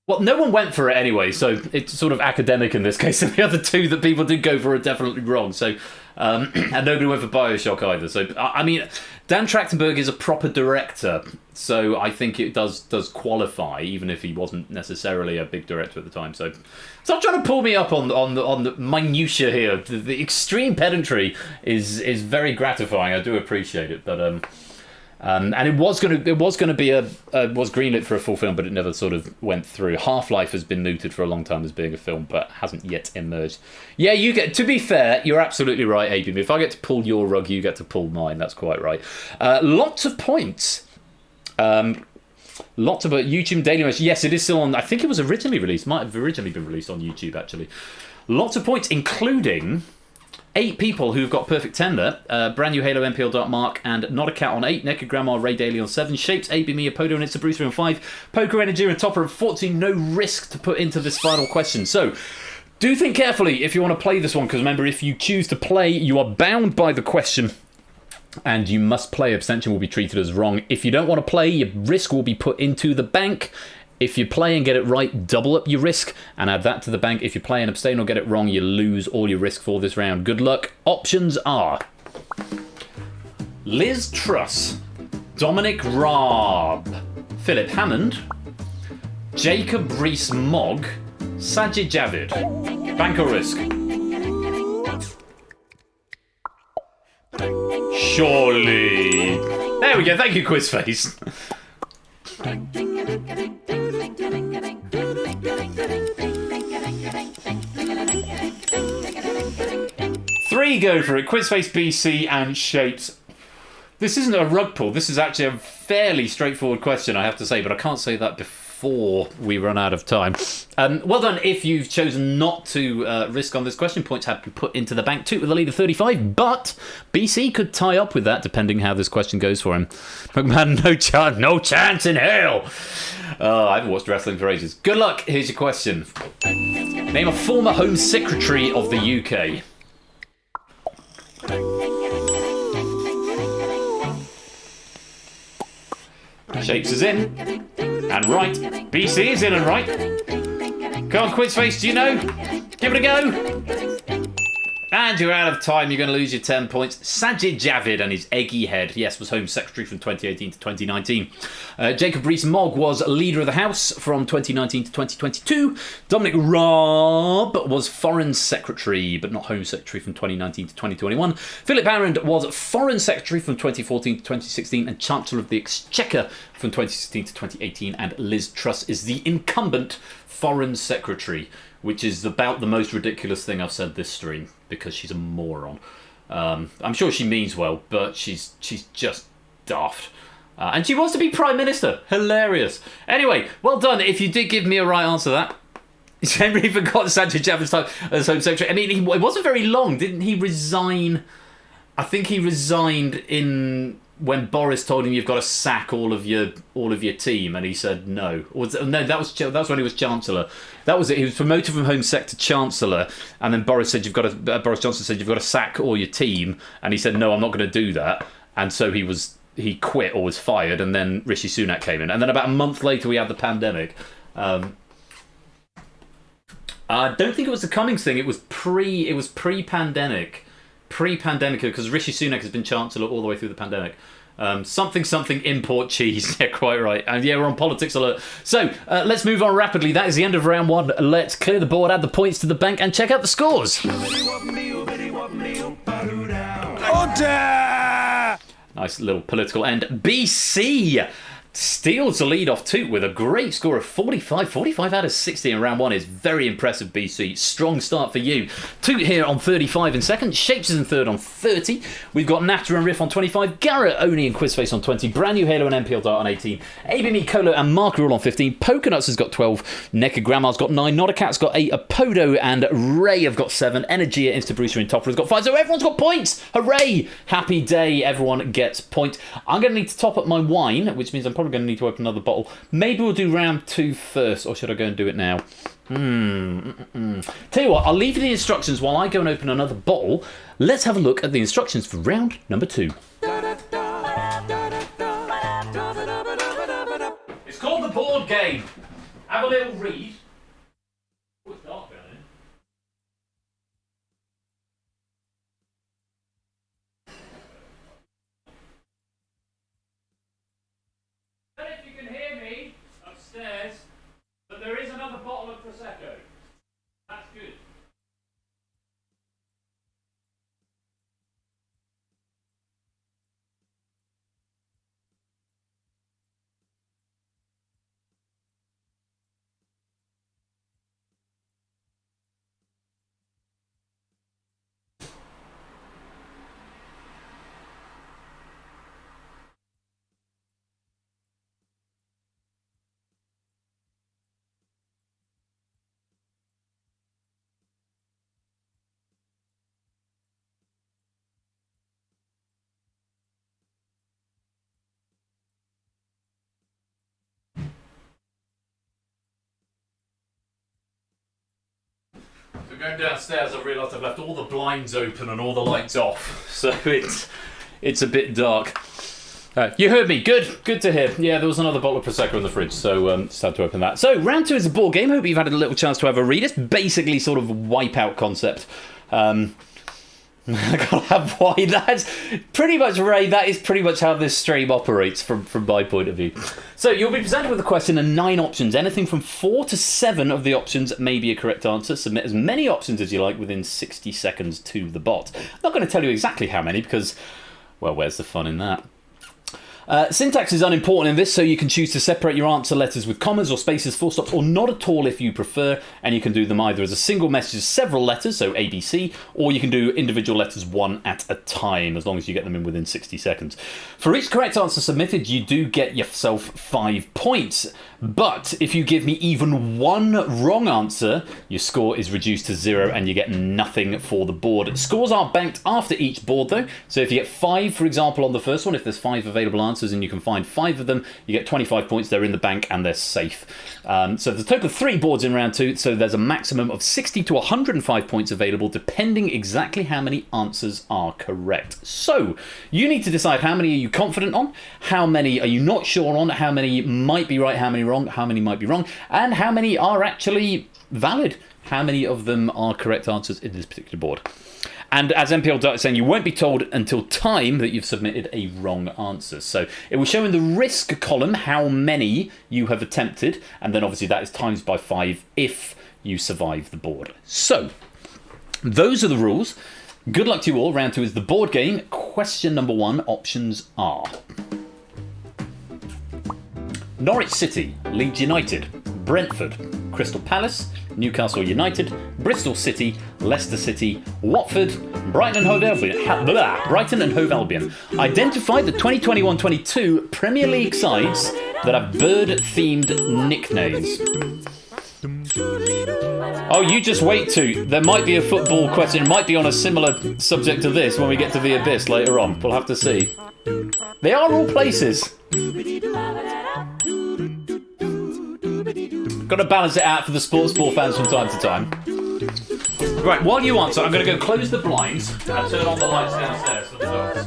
Speaker 1: Well, no one went for it anyway, so it's sort of academic in this case, and the other 2 that people did go for are definitely wrong. So, and nobody went for Bioshock either. So, I mean, Dan Trachtenberg is a proper director, so I think it does qualify, even if he wasn't necessarily a big director at the time. So, stop trying to pull me up on the minutiae here. The extreme pedantry is very gratifying. I do appreciate it, but and it was going to be was greenlit for a full film, but it never sort of went through. Half-Life has been mooted for a long time as being a film, but hasn't yet emerged. Yeah, you get. To be fair, you're absolutely right, Adrian. If I get to pull your rug, you get to pull mine. That's quite right. Lots of points. Lots of YouTube Daily Motion. Yes, it is still on. I think it was originally released. Might have originally been released on YouTube actually. Lots of points, including 8 people who've got perfect 10 there. Brand new Halo MPL Dark Mark and Not a Cat on 8. Naked Grandma Ray Daly on 7. Shapes, AB Me, Apodo and It's a Bruce on 5. Poker Energy and Topper, unfortunately no risk to put into this final question. So, do think carefully if you want to play this one, because remember, if you choose to play, you are bound by the question and you must play. Abstention will be treated as wrong. If you don't want to play, your risk will be put into the bank. If you play and get it right, double up your risk and add that to the bank. If you play and abstain or get it wrong, you lose all your risk for this round. Good luck. Options are Liz Truss, Dominic Raab, Philip Hammond, Jacob Rees-Mogg, Sajid Javid. Bank or risk? Surely. There we go. Thank you, Quizface. 3 go for it. Quizface, BC, and Shapes. This isn't a rug pull. This is actually a fairly straightforward question, I have to say, but I can't say that before we run out of time. Well done if you've chosen not to risk on this question. Points have been put into the bank too with a lead of 35, but BC could tie up with that depending how this question goes for him. McMahon, no chance in hell. I haven't watched wrestling for ages. Good luck. Here's your question. Name a former Home Secretary of the UK. Shapes is in and right. BC is in and right. Come on, Quizface, do you know? Give it a go. And you're out of time. You're going to lose your 10 points. Sajid Javid and his eggy head, yes, was Home Secretary from 2018 to 2019. Jacob Rees-Mogg was Leader of the House from 2019 to 2022. Dominic Raab was Foreign Secretary, but not Home Secretary from 2019 to 2021. Philip Arend was Foreign Secretary from 2014 to 2016 and Chancellor of the Exchequer from 2016 to 2018. And Liz Truss is the incumbent Foreign Secretary, which is about the most ridiculous thing I've said this stream, because she's a moron. I'm sure she means well, but she's just daft. And she wants to be Prime Minister. Hilarious. Anyway, well done if you did give me a right answer to that. Henry forgot Sajid Javid's time as Home Secretary. I mean, it wasn't very long. Didn't he resign? I think he resigned in when Boris told him you've got to sack all of your team, and he said no. No, that was when he was Chancellor. That was it. He was promoted from Home Sec to Chancellor, and then Boris Johnson said you've got to sack all your team, and he said no, I'm not going to do that. And so he quit or was fired, and then Rishi Sunak came in, and then about a month later we had the pandemic. I don't think it was the Cummings thing. It was pre-pandemic. Pre-pandemic, because Rishi Sunak has been Chancellor all the way through the pandemic. Something import cheese. Yeah, quite right. And yeah, we're on politics alert. So let's move on rapidly. That is the end of round 1. Let's clear the board, add the points to the bank, and check out the scores.
Speaker 3: Order!
Speaker 1: Nice little political end. BC steals the lead off Toot with a great score of 45. 45 out of 60 in round 1 is very impressive, BC. Strong start for you. Toot here on 35 in second. Shapes is in third on 30. We've got Natter and Riff on 25. Garrett, Oni and Quizface on 20. Brand New Halo and MPL Dart on 18. ABME, Colo and Mark are all on 15. Pokernuts has got 12. Nekka Grandma's got 9. Not a Cat's got 8. Apodo and Ray have got 7. Energia, Insta Brucer and Topper has got 5. So everyone's got points. Hooray! Happy day. Everyone gets points. I'm going to need to top up my wine, which means I'm probably going to need to open another bottle. Maybe we'll do round 2 first, or should I go and do it now? Tell you what, I'll leave you the instructions while I go and open another bottle. Let's have a look at the instructions for round number 2. It's called the board game. Have a little read. Oh, it's dark down here. If you can hear me upstairs, but there is another bottle of Prosecco. That's good. So going downstairs, I realised I've left all the blinds open and all the lights off, so it's a bit dark. You heard me. Good to hear. Yeah, there was another bottle of Prosecco in the fridge, so just had to open that. So round 2 is a board game. Hope you've had a little chance to have a read. It's basically sort of a wipeout concept. I gotta have wine. That's pretty much, Ray, that is pretty much how this stream operates from my point of view. So you'll be presented with a question and 9 options. Anything from 4 to 7 of the options may be a correct answer. Submit as many options as you like within 60 seconds to the bot. I'm not going to tell you exactly how many because, well, where's the fun in that? Syntax is unimportant in this, so you can choose to separate your answer letters with commas or spaces, full stops, or not at all if you prefer, and you can do them either as a single message, several letters, so ABC, or you can do individual letters one at a time, as long as you get them in within 60 seconds. For each correct answer submitted, you do get yourself 5 points, but if you give me even one wrong answer, your score is reduced to 0 and you get nothing for the board. Scores are banked after each board though, so if you get 5, for example, on the first one, if there's 5 available answers and you can find 5 of them, you get 25 points. They're in the bank and they're safe. So there's a total of 3 boards in round 2, so there's a maximum of 60 to 105 points available, depending exactly how many answers are correct. So you need to decide how many are you confident on, how many are you not sure on, how many might be right, how many wrong, how many might be wrong, and how many are actually valid. How many of them are correct answers in this particular board. And as MPL Duck is saying, you won't be told until time that you've submitted a wrong answer. So it will show in the risk column how many you have attempted, and then obviously that is times by 5 if you survive the board. So those are the rules. Good luck to you all. Round 2 is the board game. Question number 1, options are: Norwich City, Leeds United, Brentford, Crystal Palace, Newcastle United, Bristol City, Leicester City, Watford, Brighton and Hove Albion. Identify the 2021-22 Premier League sides that have bird-themed nicknames. Oh, you just wait to. There might be a football question. It might be on a similar subject to this when we get to the Abyss later on. We'll have to see. They are all places. Got to balance it out for the sports ball fans from time to time. Right, while you answer, I'm going to go close the blinds and turn on the lights downstairs for the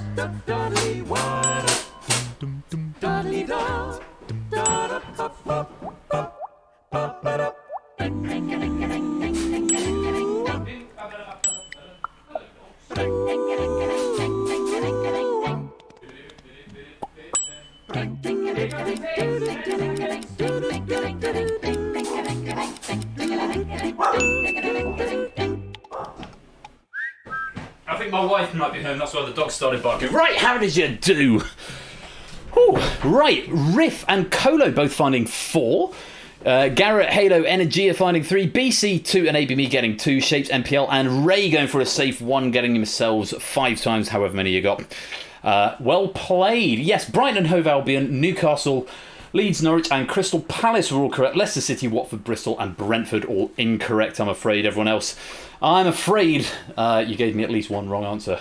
Speaker 1: I think my wife might be home, that's why the dog started barking. Right, how did you do? Ooh, right, Riff and Colo both finding 4. Garrett, Halo, Energia finding 3. BC 2 and ABME getting 2. Shapes, MPL and Ray going for a safe 1, getting themselves 5 times, however many you got. Well played. Yes, Brighton and Hove Albion, Newcastle, Leeds, Norwich and Crystal Palace were all correct. Leicester City, Watford, Bristol and Brentford all incorrect, I'm afraid. Everyone else, I'm afraid you gave me at least one wrong answer.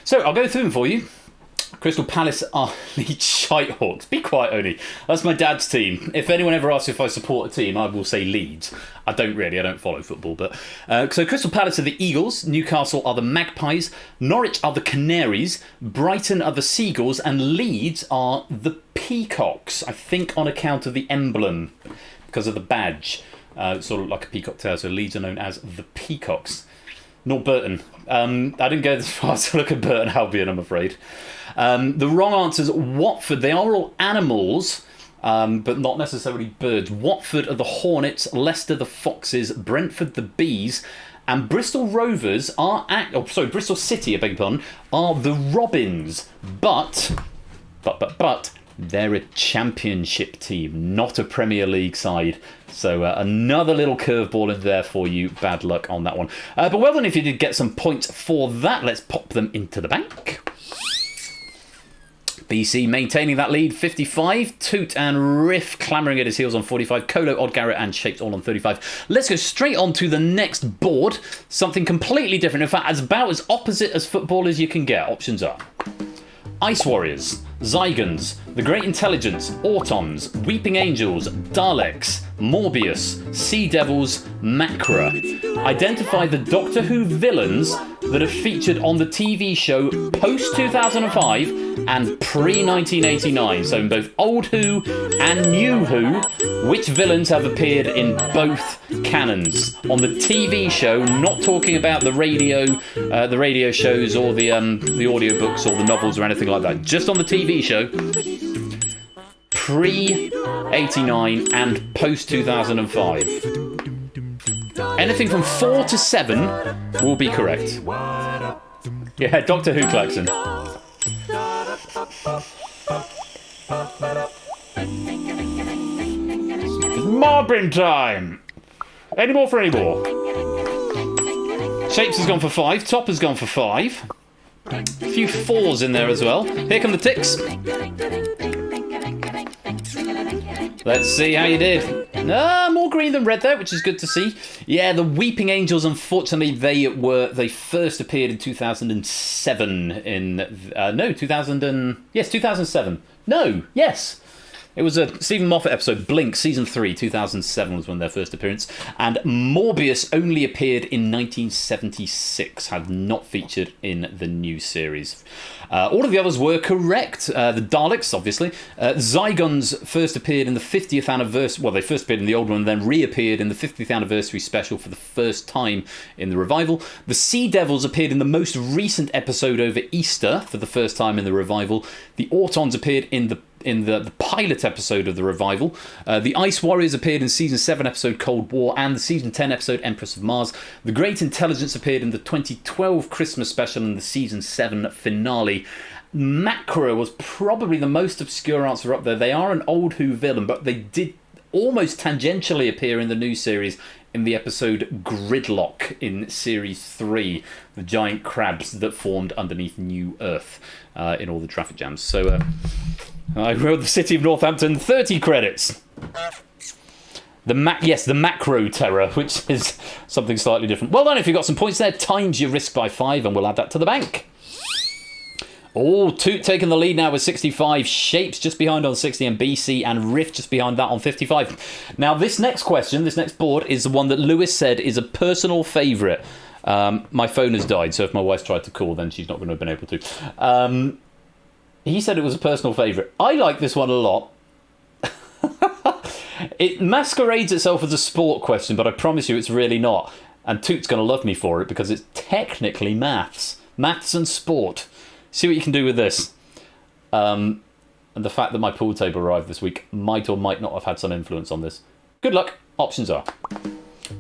Speaker 1: So I'll go through them for you. Crystal Palace are Leeds Shitehawks. Be quiet, Oni. That's my dad's team. If anyone ever asks if I support a team, I will say Leeds. I don't follow football. But so Crystal Palace are the Eagles, Newcastle are the Magpies, Norwich are the Canaries, Brighton are the Seagulls, and Leeds are the Peacocks. I think on account of the emblem, because of the badge. Sort of like a peacock tail, so Leeds are known as the Peacocks. Not Burton. I didn't go this far to look at Burton Albion, I'm afraid. The wrong answers, Watford. They are all animals, but not necessarily birds. Watford are the Hornets, Leicester the Foxes, Brentford the Bees, and Bristol Rovers are... Bristol City, I beg your pardon, are the Robins. But they're a championship team, not a Premier League side. So another little curveball in there for you. Bad luck on that one. But well done if you did get some points for that. Let's pop them into the bank. BC maintaining that lead, 55. Toot and Riff clamouring at his heels on 45. Colo, Odd Garrett and Shapes all on 35. Let's go straight on to the next board. Something completely different. In fact, about as opposite as football as you can get. Options are: Ice Warriors, Zygons, The Great Intelligence, Autons, Weeping Angels, Daleks, Morbius, Sea Devils, Macra. Identify the Doctor Who villains that have featured on the TV show post-2005 and pre-1989. So in both Old Who and New Who, which villains have appeared in both canons? On the TV show, not talking about the radio shows or the audiobooks or the novels or anything like that. Just on the TV show, pre-89 and post-2005. Anything from 4 to 7 will be correct. Yeah, Doctor Who klaxon. Bumping time! Any more for any more? Shapes has gone for 5. Top has gone for 5. A few 4s in there as well. Here come the ticks. Let's see how you did. More green than red there, which is good to see. Yeah, the Weeping Angels, unfortunately, they first appeared in 2007 in... 2007. No, yes. It was a Stephen Moffat episode, Blink, Season 3, 2007 was when their first appearance. And Morbius only appeared in 1976, had not featured in the new series. All of the others were correct. The Daleks, obviously. Zygons first appeared in the 50th anniversary... Well, they first appeared in the old one and then reappeared in the 50th anniversary special for the first time in the revival. The Sea Devils appeared in the most recent episode over Easter for the first time in the revival. The Autons appeared in the pilot episode of the revival. The Ice Warriors appeared in Season 7 episode Cold War and the Season 10 episode Empress of Mars. The Great Intelligence appeared in the 2012 Christmas special and the Season 7 finale. Macra was probably the most obscure answer up there. They are an old Who villain, but they did almost tangentially appear in the new series in the episode Gridlock in Series 3, the giant crabs that formed underneath New Earth in all the traffic jams. So I wrote the City of Northampton 30 credits. The macro terror, which is something slightly different. Well done if you got some points there. Times your risk by 5 and we'll add that to the bank. Oh, Toot taking the lead now with 65. Shapes just behind on 60 and BC and Riff just behind that on 55. Now this next question, this next board is the one that Lewis said is a personal favourite. My phone has died, so if my wife tried to call then she's not going to have been able to. He said it was a personal favourite. I like this one a lot. It masquerades itself as a sport question, but I promise you it's really not. And Toot's going to love me for it because it's technically maths. Maths and sport. See what you can do with this. And the fact that my pool table arrived this week might or might not have had some influence on this. Good luck. Options are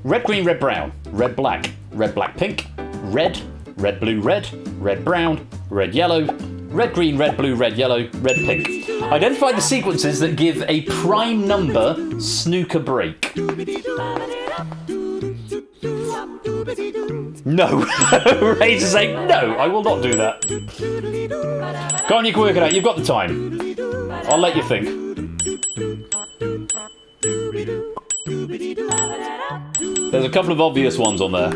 Speaker 1: red, green, red, brown, red, black, pink, red, blue, red, brown, red, yellow, red, green, red, blue, red, yellow, red, pink. Identify the sequences that give a prime number snooker break. No. Razor say no, I will not do that. Go on, you can work it out. You've got the time. I'll let you think. There's a couple of obvious ones on there.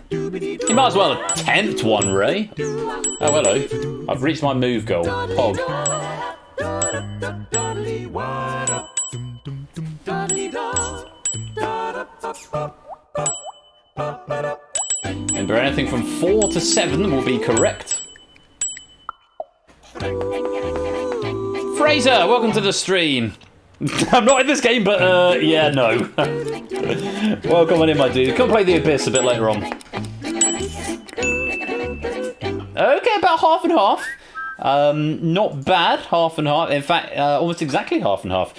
Speaker 1: You might as well attempt one, Ray. Oh, hello. I've reached my move goal. Pog. Remember, anything from 4 to 7 will be correct. Fraser, welcome to the stream. I'm not in this game, but yeah, no. Welcome on in, my dude. Come play the Abyss a bit later on. Okay, about half and half. Not bad, half and half. In fact, almost exactly half and half.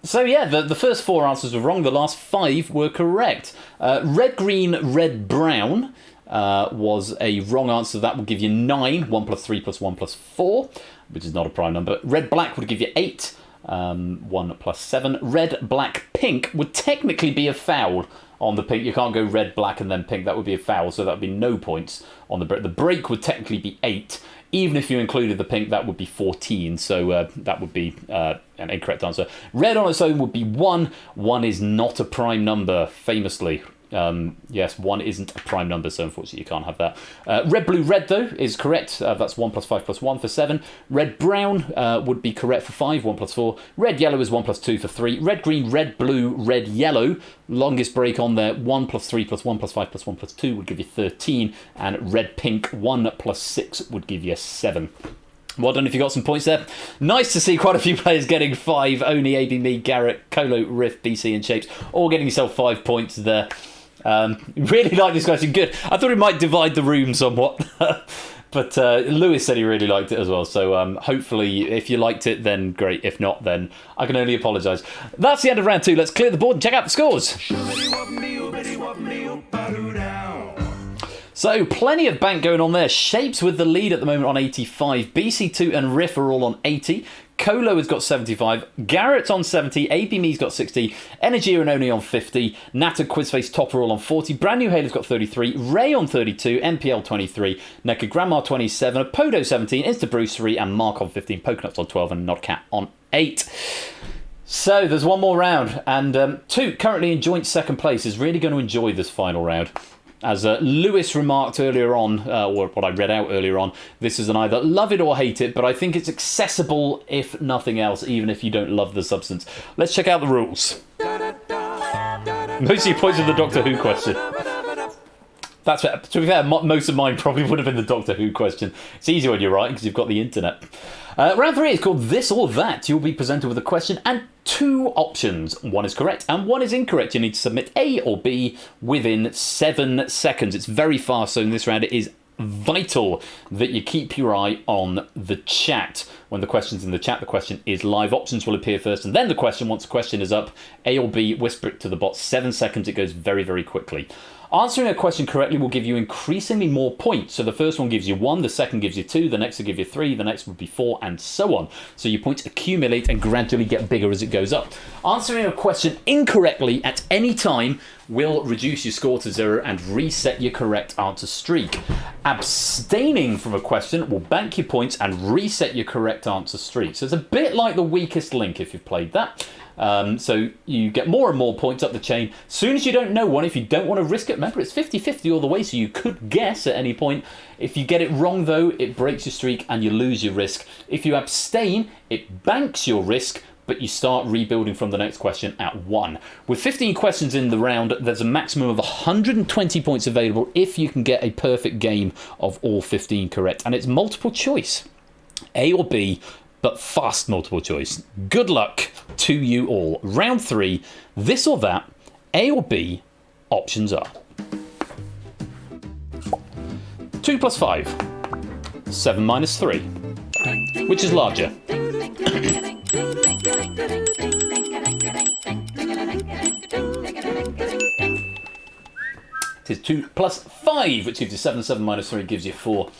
Speaker 1: So yeah, the first 4 answers were wrong. The last 5 were correct. Red, green, red, brown was a wrong answer. That would give you 9. 1 plus 3 plus 1 plus 4, which is not a prime number. Red, black would give you 8. 1 plus 7. Red, black, pink would technically be a foul on the pink. You can't go red, black, and then pink. That would be a foul, so that would be no points on the break. The break would technically be 8. Even if you included the pink, that would be 14. So that would be an incorrect answer. Red on its own would be 1. 1 is not a prime number, famously. Yes, 1 isn't a prime number, so unfortunately you can't have that. Red, blue, red, though, is correct. That's 1 plus 5 plus 1 for 7. Red, brown would be correct for 5, 1 plus 4. Red, yellow is 1 plus 2 for 3. Red, green, red, blue, red, yellow. Longest break on there, 1 plus 3 plus 1 plus 5 plus 1 plus 2 would give you 13. And red, pink, 1 plus 6 would give you 7. Well done if you got some points there. Nice to see quite a few players getting 5. Oni, AB, me, Garrett, Colo, Riff, BC and Shapes. All getting yourself 5 points there. Really like this question. Good. I thought it might divide the room somewhat. But Lewis said he really liked it as well. So hopefully if you liked it, then great. If not, then I can only apologise. That's the end of round 2. Let's clear the board and check out the scores. So, plenty of bank going on there. Shapes with the lead at the moment on 85. BC2 and Riff are all on 80. Colo has got 75, Garrett's on 70, AB Me's got 60, Energy and Oni on 50, Nat and Quizface topper all on 40, Brand New Halo's got 33, Ray on 32, MPL 23, Nekka Grandma 27, Podo 17, Insta Bruce 3, and Mark on 15, Pokenuts on 12, and Nodcat on 8. So there's one more round, and Toot, currently in joint second place, is really going to enjoy this final round. As Lewis remarked earlier on, or what I read out earlier on, this is an either love it or hate it, but I think it's accessible if nothing else, even if you don't love the substance. Let's check out the rules. Most of your points of the Doctor Who question. That's fair. To be fair, most of mine probably would have been the Doctor Who question. It's easy when you're writing because you've got the internet. Round 3 is called This or That. You'll be presented with a question and 2 options. One is correct and one is incorrect. You need to submit A or B within 7 seconds. It's very fast, so in this round it is vital that you keep your eye on the chat. When the question's in the chat, the question is live. Options will appear first and then the question. Once the question is up, A or B, whisper it to the bot. 7 seconds, it goes very, very quickly. Answering a question correctly will give you increasingly more points. So the first one gives you 1, the second gives you 2, the next will give you 3, the next will be 4, and so on. So your points accumulate and gradually get bigger as it goes up. Answering a question incorrectly at any time will reduce your score to 0 and reset your correct answer streak. Abstaining from a question will bank your points and reset your correct answer streak. So it's a bit like the weakest link if you've played that. So you get more and more points up the chain. As soon as you don't know one, if you don't want to risk it, remember it's 50-50 all the way, so you could guess at any point. If you get it wrong though, it breaks your streak and you lose your risk. If you abstain, it banks your risk, but you start rebuilding from the next question at 1. With 15 questions in the round, there's a maximum of 120 points available if you can get a perfect game of all 15 correct. And it's multiple choice, A or B, but fast multiple choice. Good luck to you all. Round 3, this or that, A or B, options are 2 plus 5, 7 minus 3. Which is larger? It is 2 plus 5, which gives you 7. 7 minus 3 gives you 4.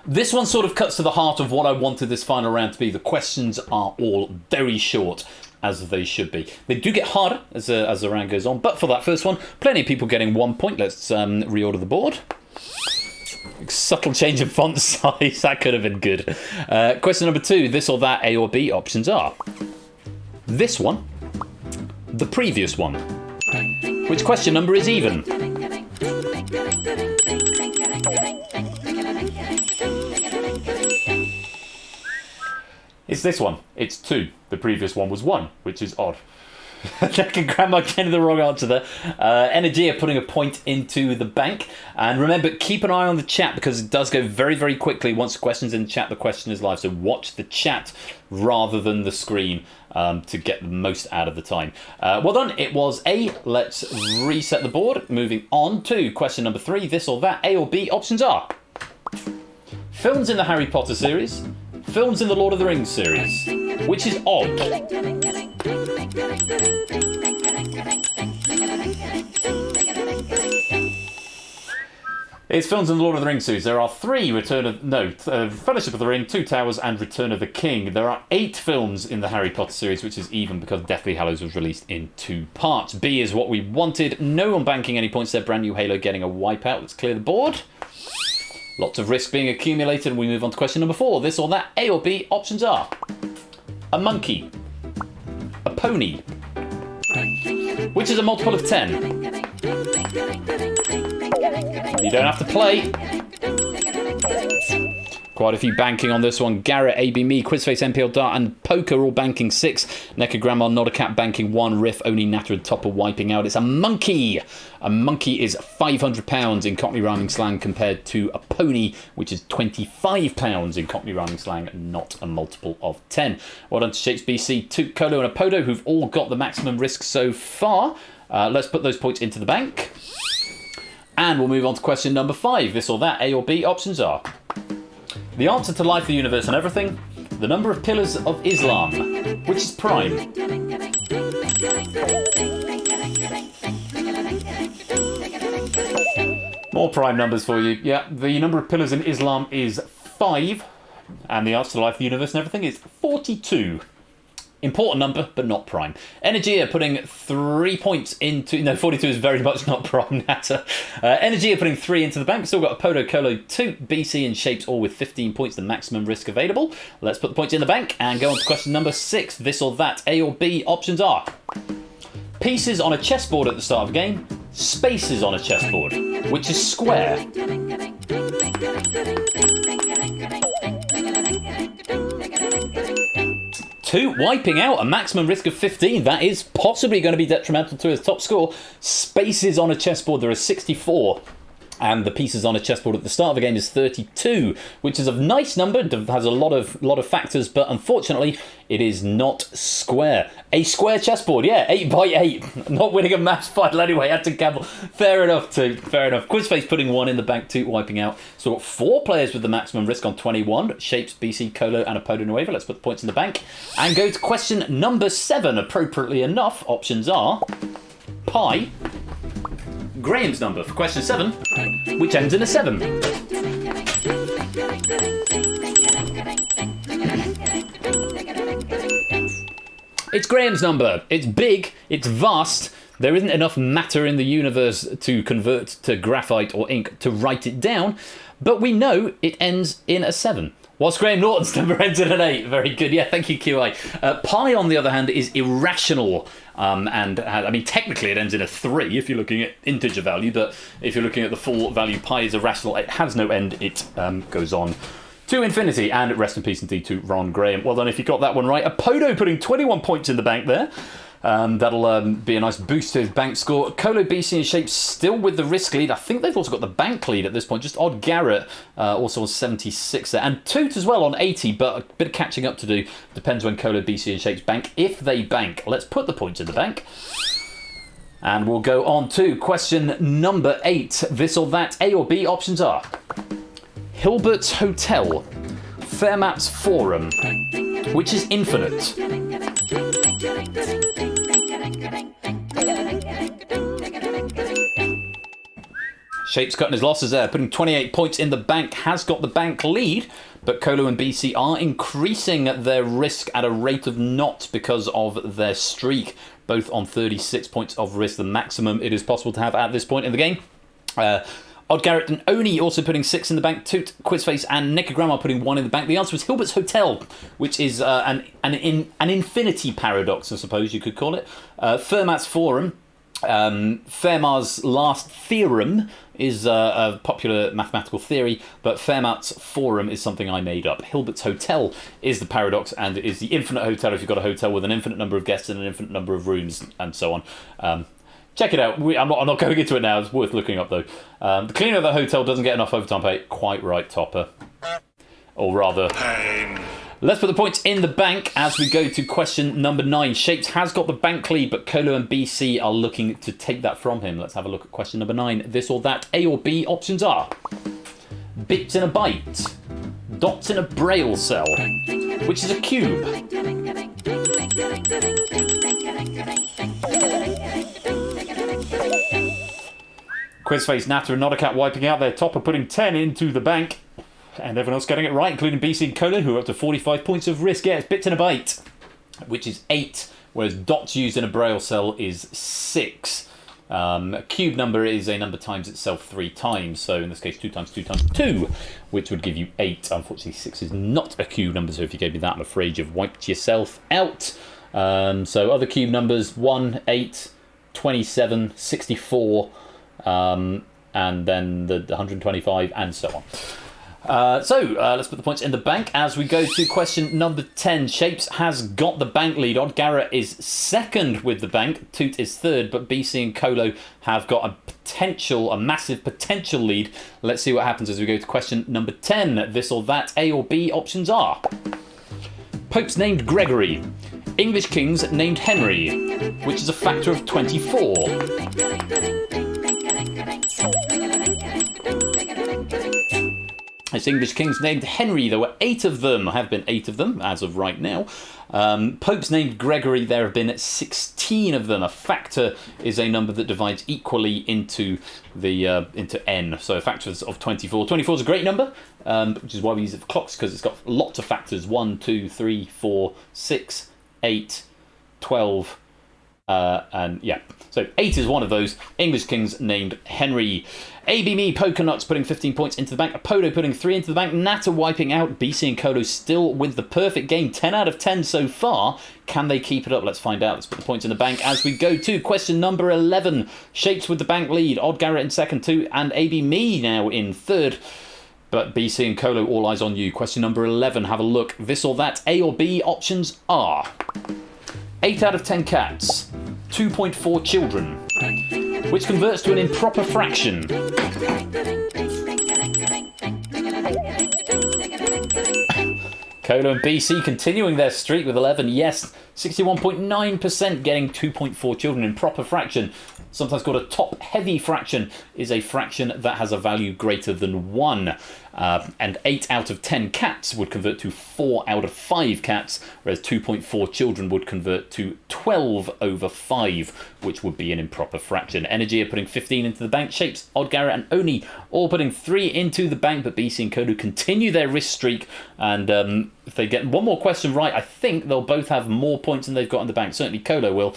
Speaker 1: This one sort of cuts to the heart of what I wanted this final round to be. The questions are all very short, as they should be. They do get harder as the round goes on, but for that first one, plenty of people getting 1 point. Let's reorder the board. Subtle change of font size, that could have been good. Question number 2, this or that, A or B, options are this one, the previous one. Which question number is even? It's this one. It's 2. The previous one was 1, which is odd. Grandma getting the wrong answer there. Energy are putting a point into the bank. And remember, keep an eye on the chat because it does go very, very quickly. Once the question's in the chat, the question is live. So watch the chat rather than the screen to get the most out of the time. Well done. It was A. Let's reset the board. Moving on to question number 3. This or that, A or B. Options are films in the Harry Potter series, films in the Lord of the Rings series. Which is odd? It's films in the Lord of the Rings series. There are 3 Fellowship of the Ring, 2 Towers, and Return of the King. There are 8 films in the Harry Potter series, which is even because Deathly Hallows was released in 2 parts. B is what we wanted. No one banking any points there. Brand New Halo getting a wipeout. Let's clear the board. Lots of risk being accumulated, and we move on to question number 4. This or that, A or B, options are a monkey, a pony, which is a multiple of 10. You don't have to play. Quite a few banking on this one. Garrett, AB Me, Quizface, MPL Dart, and Poker all banking 6. Nekka Grandma, Not a Cat banking 1. Riff, only Natter and Topper wiping out. It's a monkey. A monkey is £500 in Cockney rhyming slang compared to a pony, which is £25 in Cockney rhyming slang, not a multiple of 10. Well done to Shakes BC, Toot, Colo, and Apodo, who've all got the maximum risk so far. Let's put those points into the bank. And we'll move on to question number 5. This or that, A or B, options are the answer to life, the universe, and everything, the number of pillars of Islam, which is prime. More prime numbers for you. Yeah, the number of pillars in Islam is 5. And the answer to life, the universe and everything is 42. Important number, but not prime. Energia putting 3 points into... No, 42 is very much not prime matter. Energia putting 3 into the bank. Still got a Podo, Colo, 2, BC and Shapes, all with 15 points, the maximum risk available. Let's put the points in the bank and go on to question number 6. This or that, A or B. Options are... pieces on a chessboard at the start of the game, spaces on a chessboard, which is square. 2, wiping out, a maximum risk of 15. That is possibly going to be detrimental to his top score. Spaces on a chessboard, there are 64. And the pieces on a chessboard at the start of the game is 32, which is a nice number, has a lot of factors, but unfortunately, it is not square. A square chessboard, yeah, 8 by 8. Not winning a maths final anyway, had to gamble. Fair enough, too, fair enough. Quizface putting 1 in the bank, 2 wiping out. So we've got 4 players with the maximum risk on 21. Shapes, BC, Colo, and Apodo Nueva. Let's put the points in the bank. And go to question number 7. Appropriately enough, options are pi, Graham's number for question 7, which ends in a 7. It's Graham's number. It's big, it's vast. There isn't enough matter in the universe to convert to graphite or ink to write it down, but we know it ends in a 7. Whilst Graham Norton's number ends in an 8. Very good. Yeah, thank you, QI. Pi, on the other hand, is irrational. I mean, technically it ends in a 3 if you're looking at integer value, but if you're looking at the full value, pi is irrational. It has no end. It goes on to infinity. And rest in peace indeed to Ron Graham. Well done if you got that one right. Apodo putting 21 points in the bank there. That'll be a nice boost to his bank score. Colo, BC and Shapes still with the risk lead. I think they've also got the bank lead at this point. Just Odd Garrett also on 76 there. And Toot as well on 80, but a bit of catching up to do. Depends when Colo, BC and Shapes bank. If they bank, let's put the points in the bank. And we'll go on to question number 8. This or that, A or B. Options are Hilbert's Hotel, Fermat's Forum, which is infinite. Shapes cutting his losses there, putting 28 points in the bank, has got the bank lead, but Colo and BC are increasing their risk at a rate of knots because of their streak, both on 36 points of risk, the maximum it is possible to have at this point in the game. Odd Garrett and Oni also putting 6 in the bank. Toot, Quizface and Nicogram putting 1 in the bank. The answer was Hilbert's Hotel, which is an infinity paradox, I suppose you could call it. Fermat's Forum, Fermat's last theorem is a popular mathematical theory, but Fermat's Forum is something I made up. Hilbert's Hotel is the paradox and is the infinite hotel if you've got a hotel with an infinite number of guests and an infinite number of rooms and so on. Check it out. I'm not going into it now. It's worth looking up, though. The cleaner of the hotel doesn't get enough overtime pay. Quite right, Topper. Or rather... Pain. Let's put the points in the bank as we go to question number 9. Shapes has got the bank lead, but Colo and BC are looking to take that from him. Let's have a look at question number 9. This or that, A or B. Options are bits in a byte, dots in a braille cell, which is a cube. Quizface, Natter and Nodacat wiping out their Topper, putting 10 into the bank. And everyone else getting it right, including BC and Colo, who are up to 45 points of risk. Yeah, it's bits in a byte, which is 8, whereas dots used in a braille cell is 6. A cube number is a number times itself 3 times, so in this case 2 times 2 times 2, which would give you 8. Unfortunately 6 is not a cube number, so if you gave me that, I'm afraid you've wiped yourself out. So other cube numbers, 1, 8, 27, 64, and then the 125, and so on. Let's put the points in the bank as we go to question number 10. Shapes has got the bank lead. Odd Garrett is second with the bank. Toot is third, but BC and Colo have got a massive potential lead. Let's see what happens as we go to question number 10. This or that, A or B. Options are popes named Gregory, English kings named Henry, which is a factor of 24. It's English kings named Henry. There were 8 of them, have been 8 of them as of right now. Popes named Gregory, there have been 16 of them. A factor is a number that divides equally into n. So a factor of 24. 24 is a great number, which is why we use it for clocks, because it's got lots of factors. 1, 2, 3, 4, 6, 8, 12, and yeah. So 8 is one of those. English kings named Henry. AB Me, Poker Nuts putting 15 points into the bank. Apodo putting 3 into the bank. Natter wiping out. BC and Kolo still with the perfect game. 10 out of 10 so far. Can they keep it up? Let's find out. Let's put the points in the bank as we go to question number 11. Shapes with the bank lead. Odd Garrett in second, 2. And AB Me now in third. But BC and Kolo, all eyes on you. Question number 11. Have a look. This or that. A or B options are 8 out of 10 cats. 2.4 children, which converts to an improper fraction. Kolo and BC continuing their streak with 11. Yes, 61.9% getting 2.4 children. Improper fraction, sometimes called a top-heavy fraction, is a fraction that has a value greater than 1. And 8 out of 10 cats would convert to 4 out of 5 cats, whereas 2.4 children would convert to 12 over 5, which would be an improper fraction. Energy are putting 15 into the bank. Shapes, Odd Garrett and Oni all putting 3 into the bank, but BC and Kolo continue their risk streak, and if they get one more question right, I think they'll both have more points than they've got in the bank. Certainly Kolo will.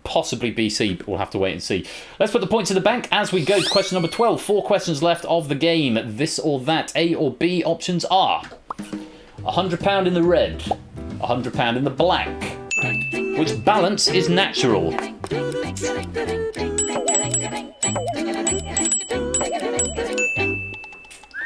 Speaker 1: Possibly BC, but we'll have to wait and see. Let's put the points in the bank as we go to question number 12. 4 questions left of the game. This or that. A or B options are £100 in the red, £100 in the black. Which balance is natural?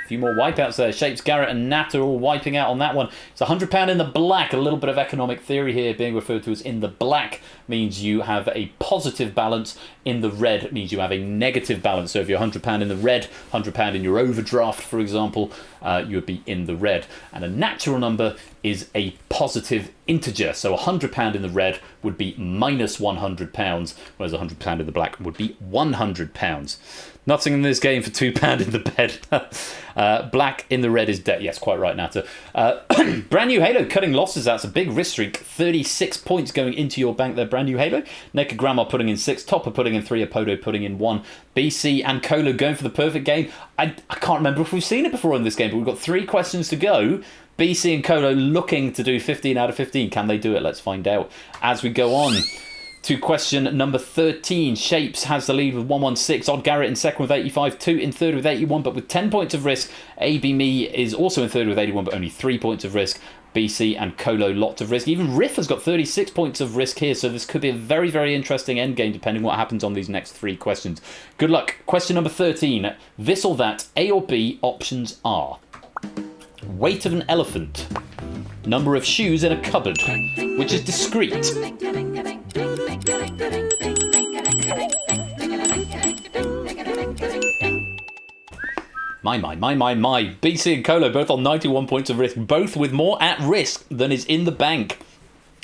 Speaker 1: Few more wipeouts there. Shapes, Garrett and Nat are all wiping out on that one. It's £100 in the black. A little bit of economic theory here being referred to as in the black means you have a positive balance. In the red means you have a negative balance. So if you're £100 in the red, £100 in your overdraft, for example, you would be in the red. And a natural number is a positive integer. So £100 in the red would be minus £100, whereas £100 in the black would be £100. Nothing in this game for £2 in the bed. Black in the red is dead. Yes, quite right, Natter. Brand new Halo cutting losses. That's a big risk streak. 36 points going into your bank there, Brand new Halo. Naked Grandma putting in 6. Topper putting in 3. Apodo putting in 1. BC and Kolo going for the perfect game. I can't remember if we've seen it before in this game, but we've got 3 questions to go. BC and Kolo looking to do 15 out of 15. Can they do it? Let's find out as we go on to question number 13. Shapes has the lead with 116. Odd Garrett in second with 85. 2 in third with 81, but with 10 points of risk. AB Me is also in third with 81, but only 3 points of risk. BC and Kolo, lots of risk. Even Riff has got 36 points of risk here, so this could be a very, very interesting endgame depending what happens on these next 3 questions. Good luck. Question number 13. This or that. A or B options are weight of an elephant, number of shoes in a cupboard, which is discrete. My. BC and Kolo both on 91 points of risk, both with more at risk than is in the bank.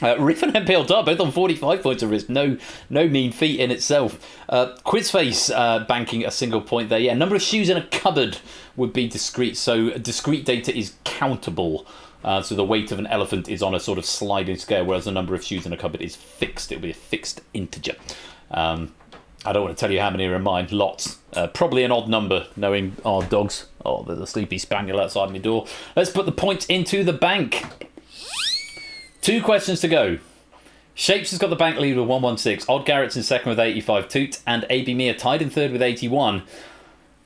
Speaker 1: Riff and MPL Dart both on 45 points of risk. No mean feat in itself. Quizface banking a single point there. Yeah, number of shoes in a cupboard would be discrete. So discrete data is countable. So the weight of an elephant is on a sort of sliding scale, whereas the number of shoes in a cupboard is fixed. It would be a fixed integer. I don't want to tell you how many are in mine. Lots. Probably an odd number, knowing our dogs. Oh, there's a sleepy spaniel outside my door. Let's put the points into the bank. 2 questions to go. Shapes has got the bank lead with 116. Odd Garrett's in second with 85. Toot and AB Me are tied in third with 81.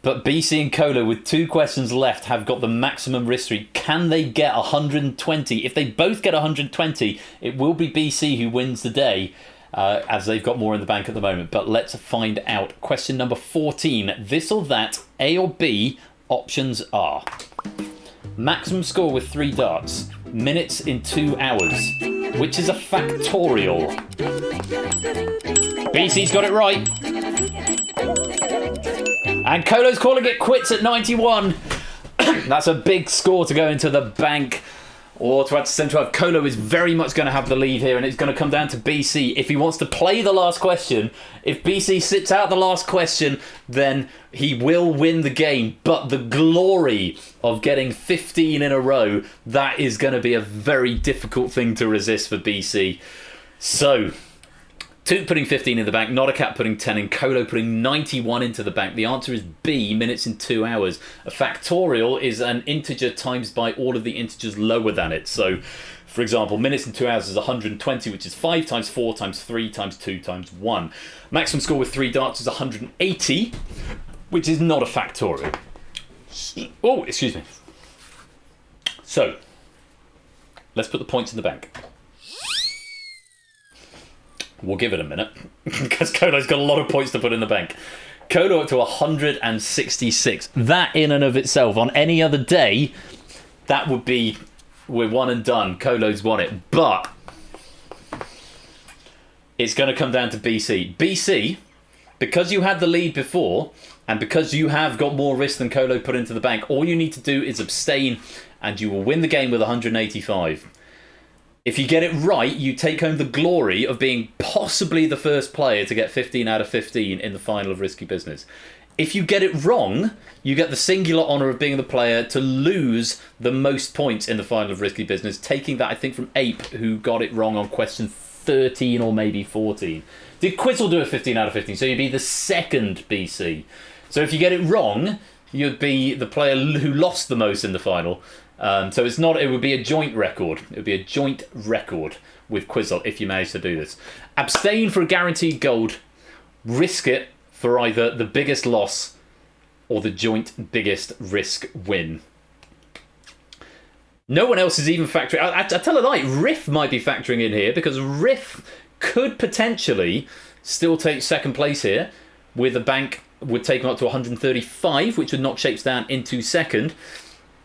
Speaker 1: But BC and Kolo, with 2 questions left, have got the maximum risk streak. Can they get 120? If they both get 120, it will be BC who wins the day, as they've got more in the bank at the moment. But let's find out. Question number 14. This or that, A or B, options are maximum score with 3 darts, minutes in 2 hours, which is a factorial. BC's got it right. And Kolo's calling it quits at 91. That's a big score to go into the bank. Or to add to 75, Colo is very much going to have the lead here, and it's going to come down to BC. If he wants to play the last question, if BC sits out the last question, then he will win the game. But the glory of getting 15 in a row, that is going to be a very difficult thing to resist for BC. So, Toot putting 15 in the bank, Not a Cat putting 10 in, Colo putting 91 into the bank. The answer is B, minutes in 2 hours. A factorial is an integer times by all of the integers lower than it. So, for example, minutes in 2 hours is 120, which is 5 times 4 times 3 times 2 times 1. Maximum score with 3 darts is 180, which is not a factorial. Oh, excuse me. So, let's put the points in the bank. We'll give it a minute, because Colo's got a lot of points to put in the bank. Colo up to 166. That in and of itself, on any other day, that would be, we're one and done. Colo's won it. But it's going to come down to BC. BC, because you had the lead before, and because you have got more risk than Colo put into the bank, all you need to do is abstain, and you will win the game with 185. If you get it right, you take home the glory of being possibly the first player to get 15 out of 15 in the final of Risky Business. If you get it wrong, you get the singular honour of being the player to lose the most points in the final of Risky Business, taking that, I think, from Ape, who got it wrong on question 13 or maybe 14. Did Quizzle do a 15 out of 15? So you'd be the second BC. So if you get it wrong, you'd be the player who lost the most in the final. So it's not. It would be a joint record. It would be a joint record with Quizzle if you manage to do this. Abstain for a guaranteed gold. Risk it for either the biggest loss or the joint biggest risk win. No one else is even factoring. I tell a lie. Riff might be factoring in here because Riff could potentially still take second place here, with a bank would take him up to 135, which would knock Shapes down into second.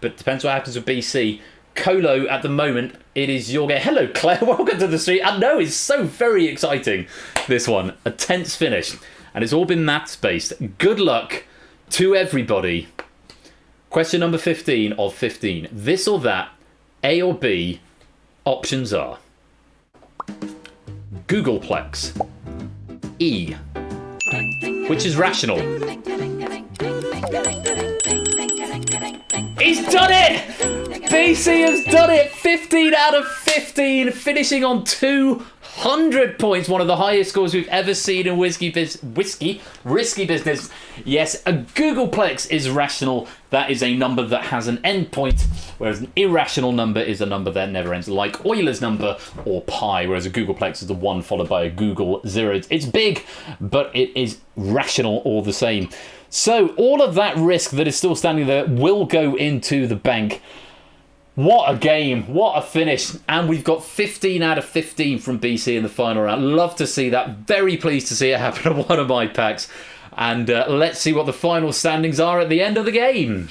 Speaker 1: But depends what happens with BC. Colo, at the moment, it is your game. Hello, Claire. Welcome to the street. I know, it's so very exciting, this one. A tense finish. And it's all been maths-based. Good luck to everybody. Question number 15 of 15. This or that, A or B, options are Googleplex, E, which is rational. He's done it! BC has done it! 15 out of 15, finishing on 200 points. One of the highest scores we've ever seen in Risky Business. Yes, a Googleplex is rational. That is a number that has an endpoint, whereas an irrational number is a number that never ends, like Euler's number or pi, whereas a Googleplex is a 1 followed by a Google 0. It's big, but it is rational all the same. So all of that risk that is still standing there will go into the bank. What a game, what a finish. And we've got 15 out of 15 from BC in the final round. Love to see that. Very pleased to see it happen at one of my packs. And let's see what the final standings are at the end of the game.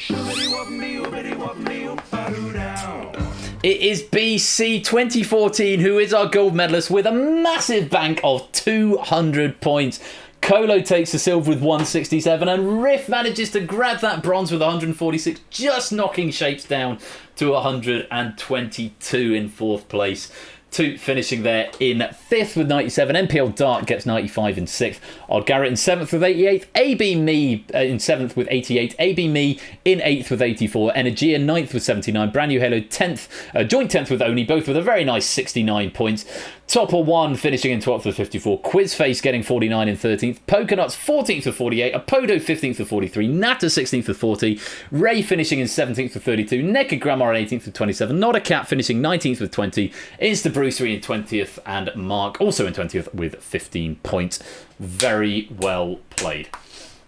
Speaker 1: It is BC 2014 who is our gold medalist with a massive bank of 200 points. Colo takes the silver with 167, and Riff manages to grab that bronze with 146, just knocking Shapes down to 122 in fourth place. Toot finishing there in 5th with 97. MPL Dart gets 95 in 6th. Odd Garrett in 7th with 88. AB Me in 7th with 88. AB Me in 8th with 84. Energia 9th with 79. Brand New Halo 10th. Joint 10th with Oni, both with a very nice 69 points. Topper 1 finishing in 12th with 54. Quizface getting 49 in 13th. Pokernuts 14th with 48. Apodo 15th with 43. Nata 16th with 40. Ray finishing in 17th with 32. Naked Grandma 18th with 27. Not a Cat finishing 19th with 20. Insta Brucery in 20th. And Mark also in 20th with 15 points. Very well played.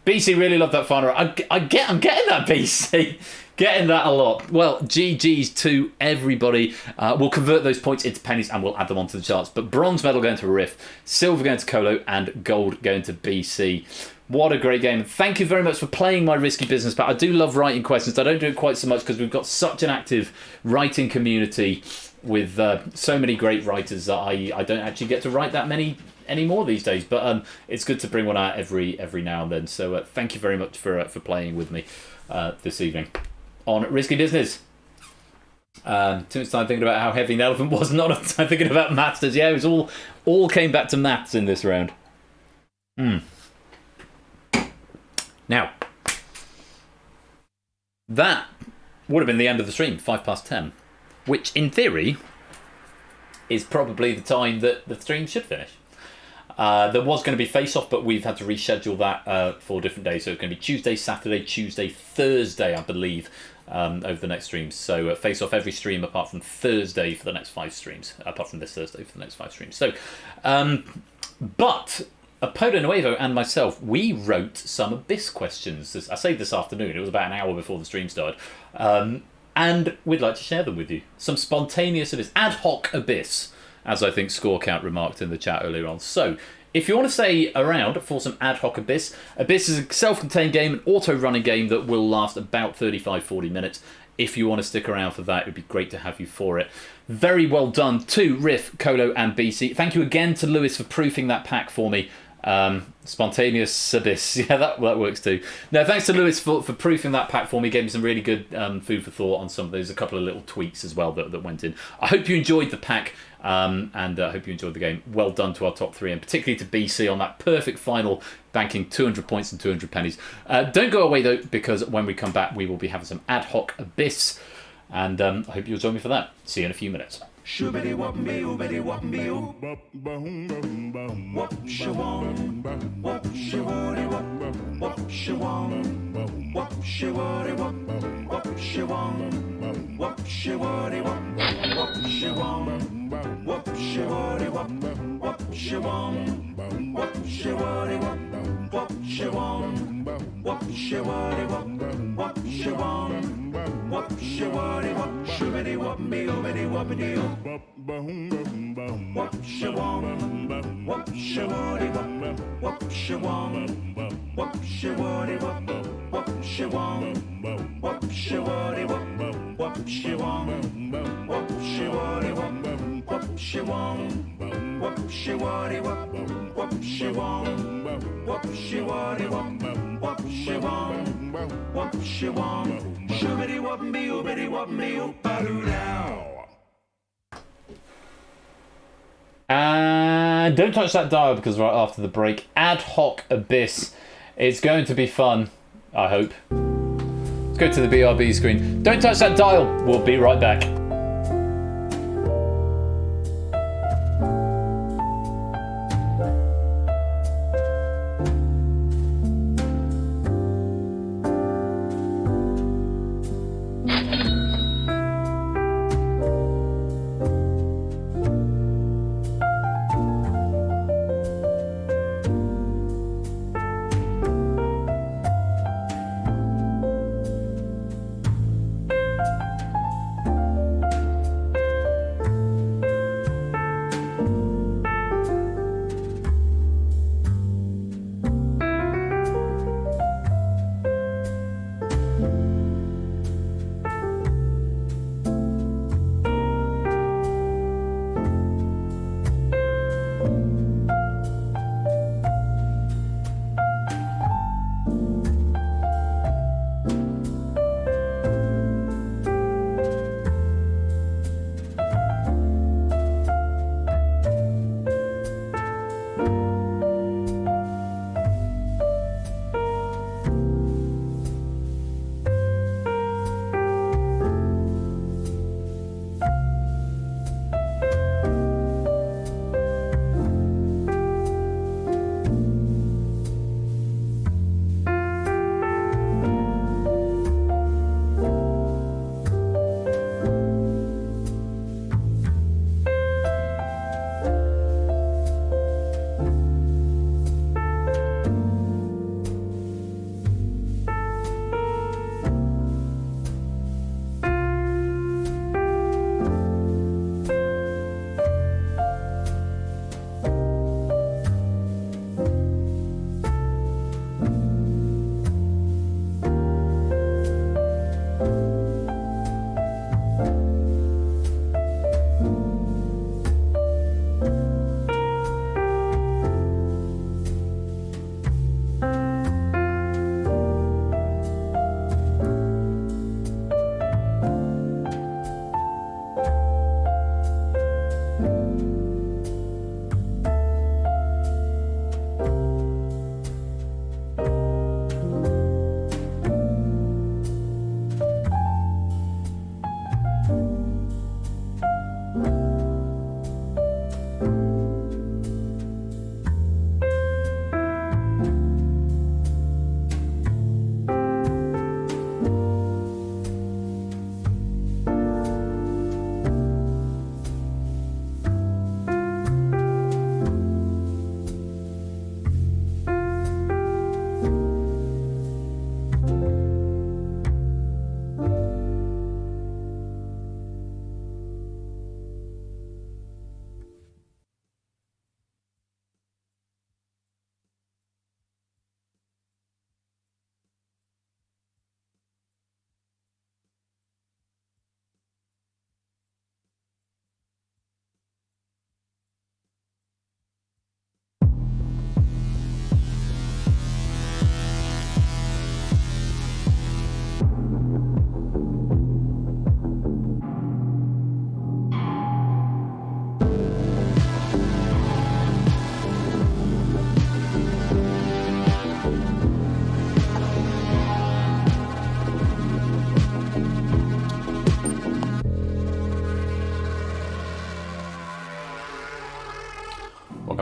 Speaker 1: BC really loved that final. I'm getting that, BC. Getting that a lot. Well, GG's to everybody. We'll convert those points into pennies and we'll add them onto the charts. But bronze medal going to Riff, silver going to Colo, and gold going to BC. What a great game. Thank you very much for playing my Risky Business pack. I do love writing questions. I don't do it quite so much because we've got such an active writing community with so many great writers that I don't actually get to write that many anymore these days. But it's good to bring one out every now and then. So thank you very much for playing with me this evening on Risky Business. Too much time thinking about how heavy an elephant was, not enough time thinking about maths. Yeah, it was all came back to maths in this round. Now, that would have been the end of the stream, 10:05, which in theory is probably the time that the stream should finish. There was going to be face-off, but we've had to reschedule that for different days. So it's going to be Tuesday, Saturday, Tuesday, Thursday, I believe, over the next streams. So face-off every stream apart from Thursday for the next 5 streams, apart from this Thursday for the next 5 streams. So, but Apodo Nuevo and myself, we wrote some Abyss questions. I say this afternoon, it was about an hour before the stream started. And we'd like to share them with you. Some spontaneous Abyss, ad hoc Abyss, as I think Score Count remarked in the chat earlier on. So, if you want to stay around for some ad hoc Abyss, Abyss is a self-contained game, an auto-running game that will last about 35-40 minutes. If you want to stick around for that, it would be great to have you for it. Very well done to Riff, Colo, and BC. Thank you again to Lewis for proofing that pack for me. Spontaneous Abyss, yeah, that works too. No, thanks to Lewis for proofing that pack for me. Gave me some really good food for thought on some of those. A couple of little tweaks as well that went in. I hope you enjoyed the pack, and I hope you enjoyed the game. Well done to our top 3, and particularly to BC on that perfect final, banking 200 points and 200 pennies. Don't go away though, because when we come back, we will be having some ad hoc Abyss, and I hope you'll join me for that. See you in a few minutes.
Speaker 3: Shoobity wop me oo bitty wop me oo. Wop shawong. Wop shawody wop. Wop shawong. Wop shawody wop. Wop shawong. Wop shawody wop. Wop shawong. Wop shawody wop. Wop shawong. Wop shawody wop. Wop shawong. Wop shawody wop. Wop shawong. Wop shawody wop. Shoobity wop me oo bitty wopity oo. Wop shawong. Wop shawody wop. Wop shawong. Wop shawody wop. Wop shawong. Wop shawody wop. Wop shawong. Wop shawody wop. Wop shawong. Wop shawody wop. Wop shawong. Wop shawody wop. Wop shawong. Wop shawong. Shoobity wop me oo bitty wop me oo. Ba-doo now.
Speaker 1: And don't touch that dial, because right after the break, ad hoc Abyss. It's going to be fun, I hope. Let's go to the BRB screen. Don't touch that dial. We'll be right back.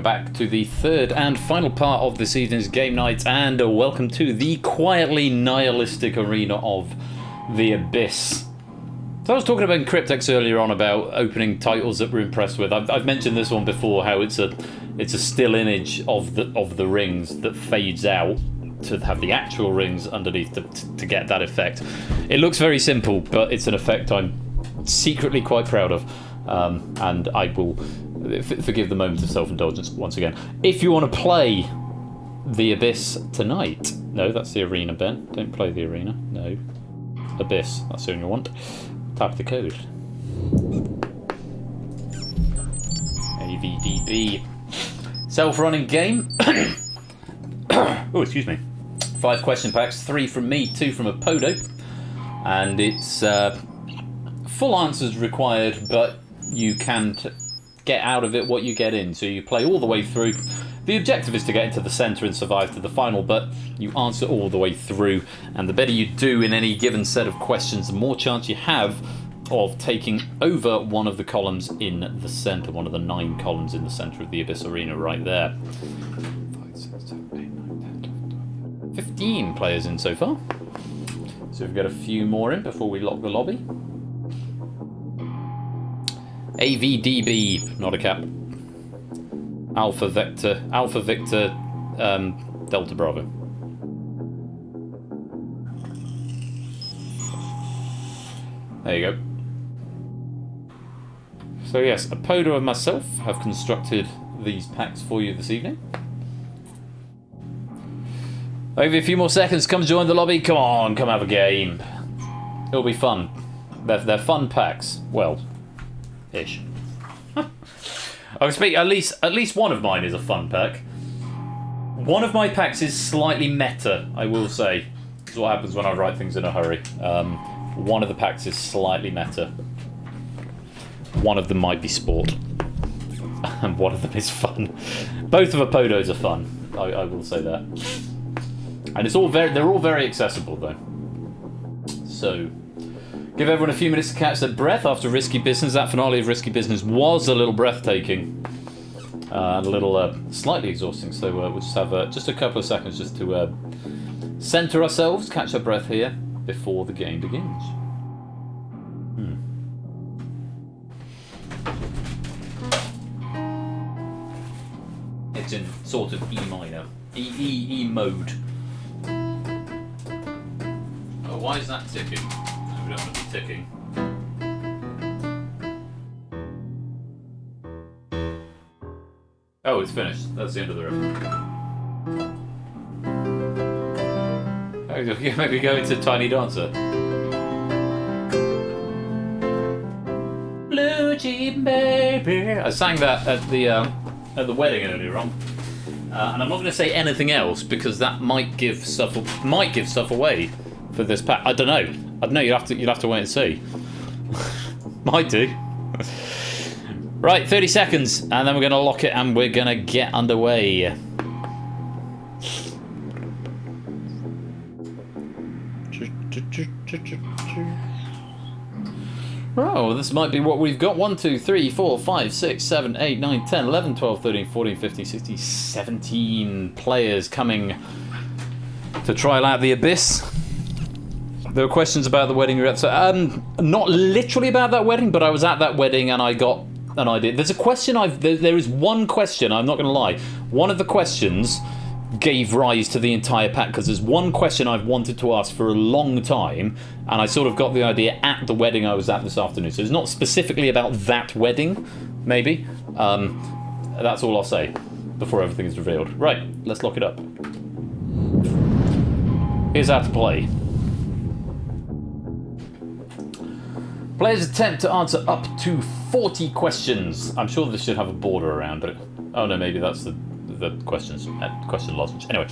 Speaker 1: back to the third and final part of this evening's game night, and welcome to the quietly nihilistic arena of the Abyss. So I was talking about in Cryptex earlier on about opening titles that we're impressed with. I've mentioned this one before, how it's a still image of the rings that fades out to have the actual rings underneath to get that effect. It looks very simple, but it's an effect I'm secretly quite proud of, and I will forgive the moment of self-indulgence once again. If you want to play the Abyss tonight, no, that's the arena, Ben. Don't play the arena. No, Abyss. That's the one you want. Type the code. AVDB. Self-running game. Oh, excuse me. 5 question packs, 3 from me, 2 from Apodo, and it's full answers required, but you can get out of it what you get in. So you play all the way through. The objective is to get into the centre and survive to the final, but you answer all the way through, and the better you do in any given set of questions, the more chance you have of taking over one of the columns in the centre, one of the 9 columns in the centre of the Abyss Arena right there. 5, 6, 7, 8, 9, 10, 11, 12, 15 players in so far. So we've got a few more in before we lock the lobby. AVDB, not a cap. Alpha Victor, Delta Bravo. There you go. So yes, Apodo and myself have constructed these packs for you this evening. I'll give you a few more seconds. Come join the lobby. Come on, come have a game. It'll be fun. They're fun packs. Well, ish. I would speak. At least one of mine is a fun pack. One of my packs is slightly meta, I will say. That's what happens when I write things in a hurry. One of the packs is slightly meta. One of them might be sport, and one of them is fun. Both of Apodos are fun. I will say that. And they're all very accessible though. So. Give everyone a few minutes to catch their breath after Risky Business. That finale of Risky Business was a little breathtaking and a little slightly exhausting. So we'll just have just a couple of seconds just to centre ourselves, catch our breath here before the game begins. It's in sort of E minor, E mode. Oh, why is that ticking? We don't want to be ticking. Oh, it's finished. That's the end of the riff. Oh, maybe go into Tiny Dancer. Blue Jean Baby. I sang that at the wedding earlier on, and I'm not going to say anything else because that might give stuff away for this pack. I don't know. You'd have to wait and see. Might do. Right, 30 seconds, and then we're going to lock it and we're going to get underway. Oh, this might be what we've got. 1, 2, 3, 4, 5, 6, 7, 8, 9, 10, 11, 12, 13, 14, 15, 16, 17 players coming to trial out the Abyss. There were questions about the wedding. So, not literally about that wedding, but I was at that wedding and I got an idea. There's a question there is one question, I'm not going to lie. One of the questions gave rise to the entire pack, because there's one question I've wanted to ask for a long time, and I sort of got the idea at the wedding I was at this afternoon. So it's not specifically about that wedding, maybe. That's all I'll say before everything is revealed. Right, let's lock it up. Here's how to play. Players attempt to answer up to 40 questions. I'm sure this should have a border around it. Oh no, maybe that's the question lozenge. Anyway,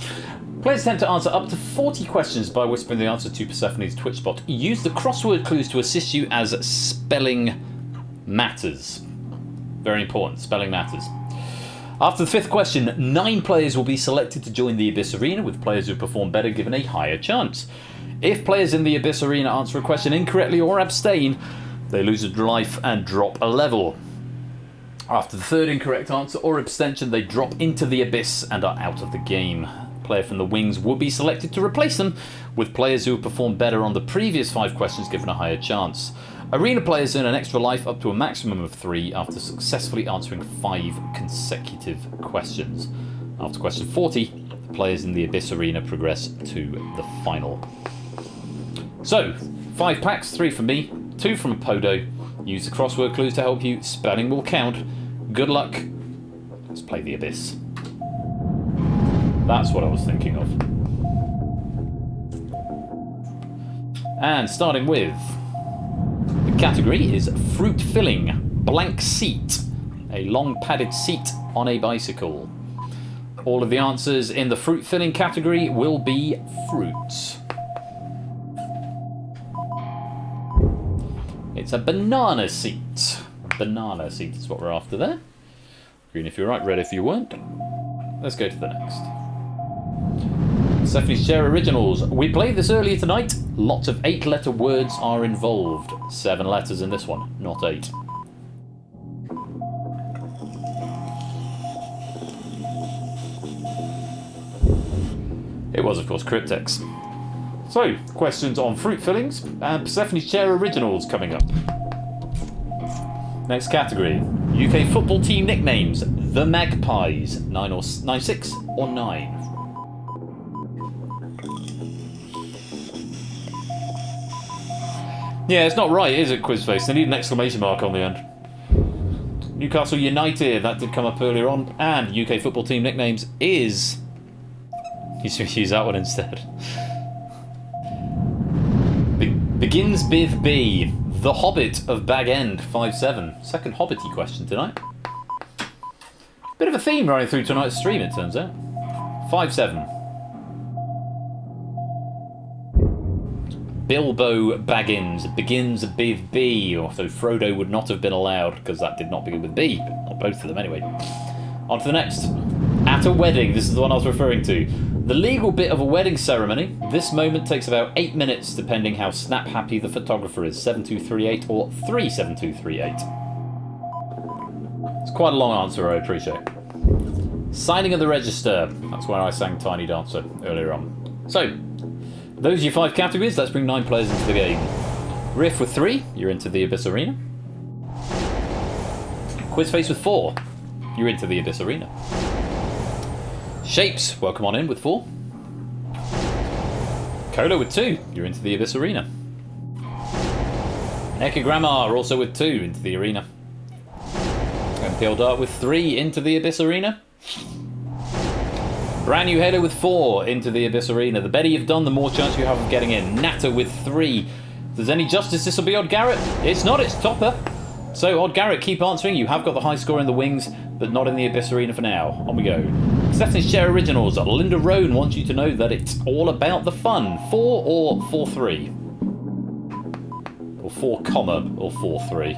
Speaker 1: players attempt to answer up to 40 questions by whispering the answer to Persephone's Twitch spot. Use the crossword clues to assist you as spelling matters. Very important, spelling matters. After the 5th question, 9 players will be selected to join the Abyss Arena, with players who perform better given a higher chance. If players in the Abyss Arena answer a question incorrectly or abstain, they lose a life and drop a level. After the third incorrect answer or abstention, they drop into the abyss and are out of the game. A player from the wings will be selected to replace them, with players who have performed better on the previous 5 questions given a higher chance. Arena players earn an extra life up to a maximum of 3 after successfully answering 5 consecutive questions. After question 40, the players in the Abyss Arena progress to the final. So, 5 packs, 3 from me, 2 from Apodo. Use the crossword clues to help you. Spelling will count. Good luck. Let's play the Abyss. That's what I was thinking of. And starting with... the category is fruit filling, blank seat. A long padded seat on a bicycle. All of the answers in the fruit filling category will be fruits. It's a banana seat. Banana seat is what we're after there. Green if you're right, red if you weren't. Let's go to the next. Stephanie's Chair Originals. We played this earlier tonight. Lots of 8-letter words are involved. 7 letters in this one, not 8. It was, of course, Cryptex. So, questions on fruit fillings and Persephone's Chair Originals coming up. Next category, UK football team nicknames. The Magpies, 6 or 9. Yeah, it's not right, is it, Quizface? They need an exclamation mark on the end. Newcastle United, that did come up earlier on. And UK football team nicknames is... you should use that one instead. Begins with B. The Hobbit of Bag End, 5-7. Second Hobbity question tonight. Bit of a theme running through tonight's stream, it turns out. 5-7. Bilbo Baggins begins with B. So Frodo would not have been allowed because that did not begin with B. Or both of them anyway. On to the next. At a wedding, this is the one I was referring to. The legal bit of a wedding ceremony. This moment takes about 8 minutes depending how snap happy the photographer is. 7238 or 37238. It's quite a long answer, I appreciate. Signing of the register. That's where I sang Tiny Dancer earlier on. So, those are your 5 categories. Let's bring 9 players into the game. Riff with 3, you're into the Abyss Arena. Quizface with 4, you're into the Abyss Arena. Shapes, welcome on in with 4. Cola with 2, you're into the Abyss Arena. Echogrammar also with 2, into the arena. MPL Dart with 3, into the Abyss Arena. Brand new Halo with 4, into the Abyss Arena. The better you've done, the more chance you have of getting in. Natter with 3. If there's any justice, this will be Odd Garrett. It's not, it's Topper. So, Odd Garrett, keep answering. You have got the high score in the wings, but not in the Abyss Arena for now. On we go. Stephanie's Chair Originals. Linda Roan wants you to know that it's all about the fun. 4 or 4-3? Or 4, or 4-3?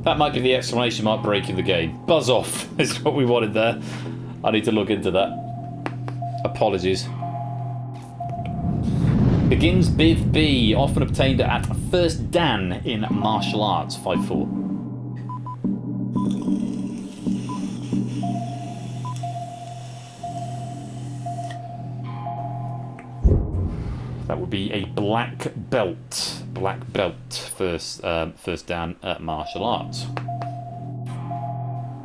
Speaker 1: That might be the exclamation mark breaking the game. Buzz off is what we wanted there. I need to look into that. Apologies. Begins with B, often obtained at First Dan in martial arts, 5-4. That would be a black belt. Black belt, first Dan at martial arts.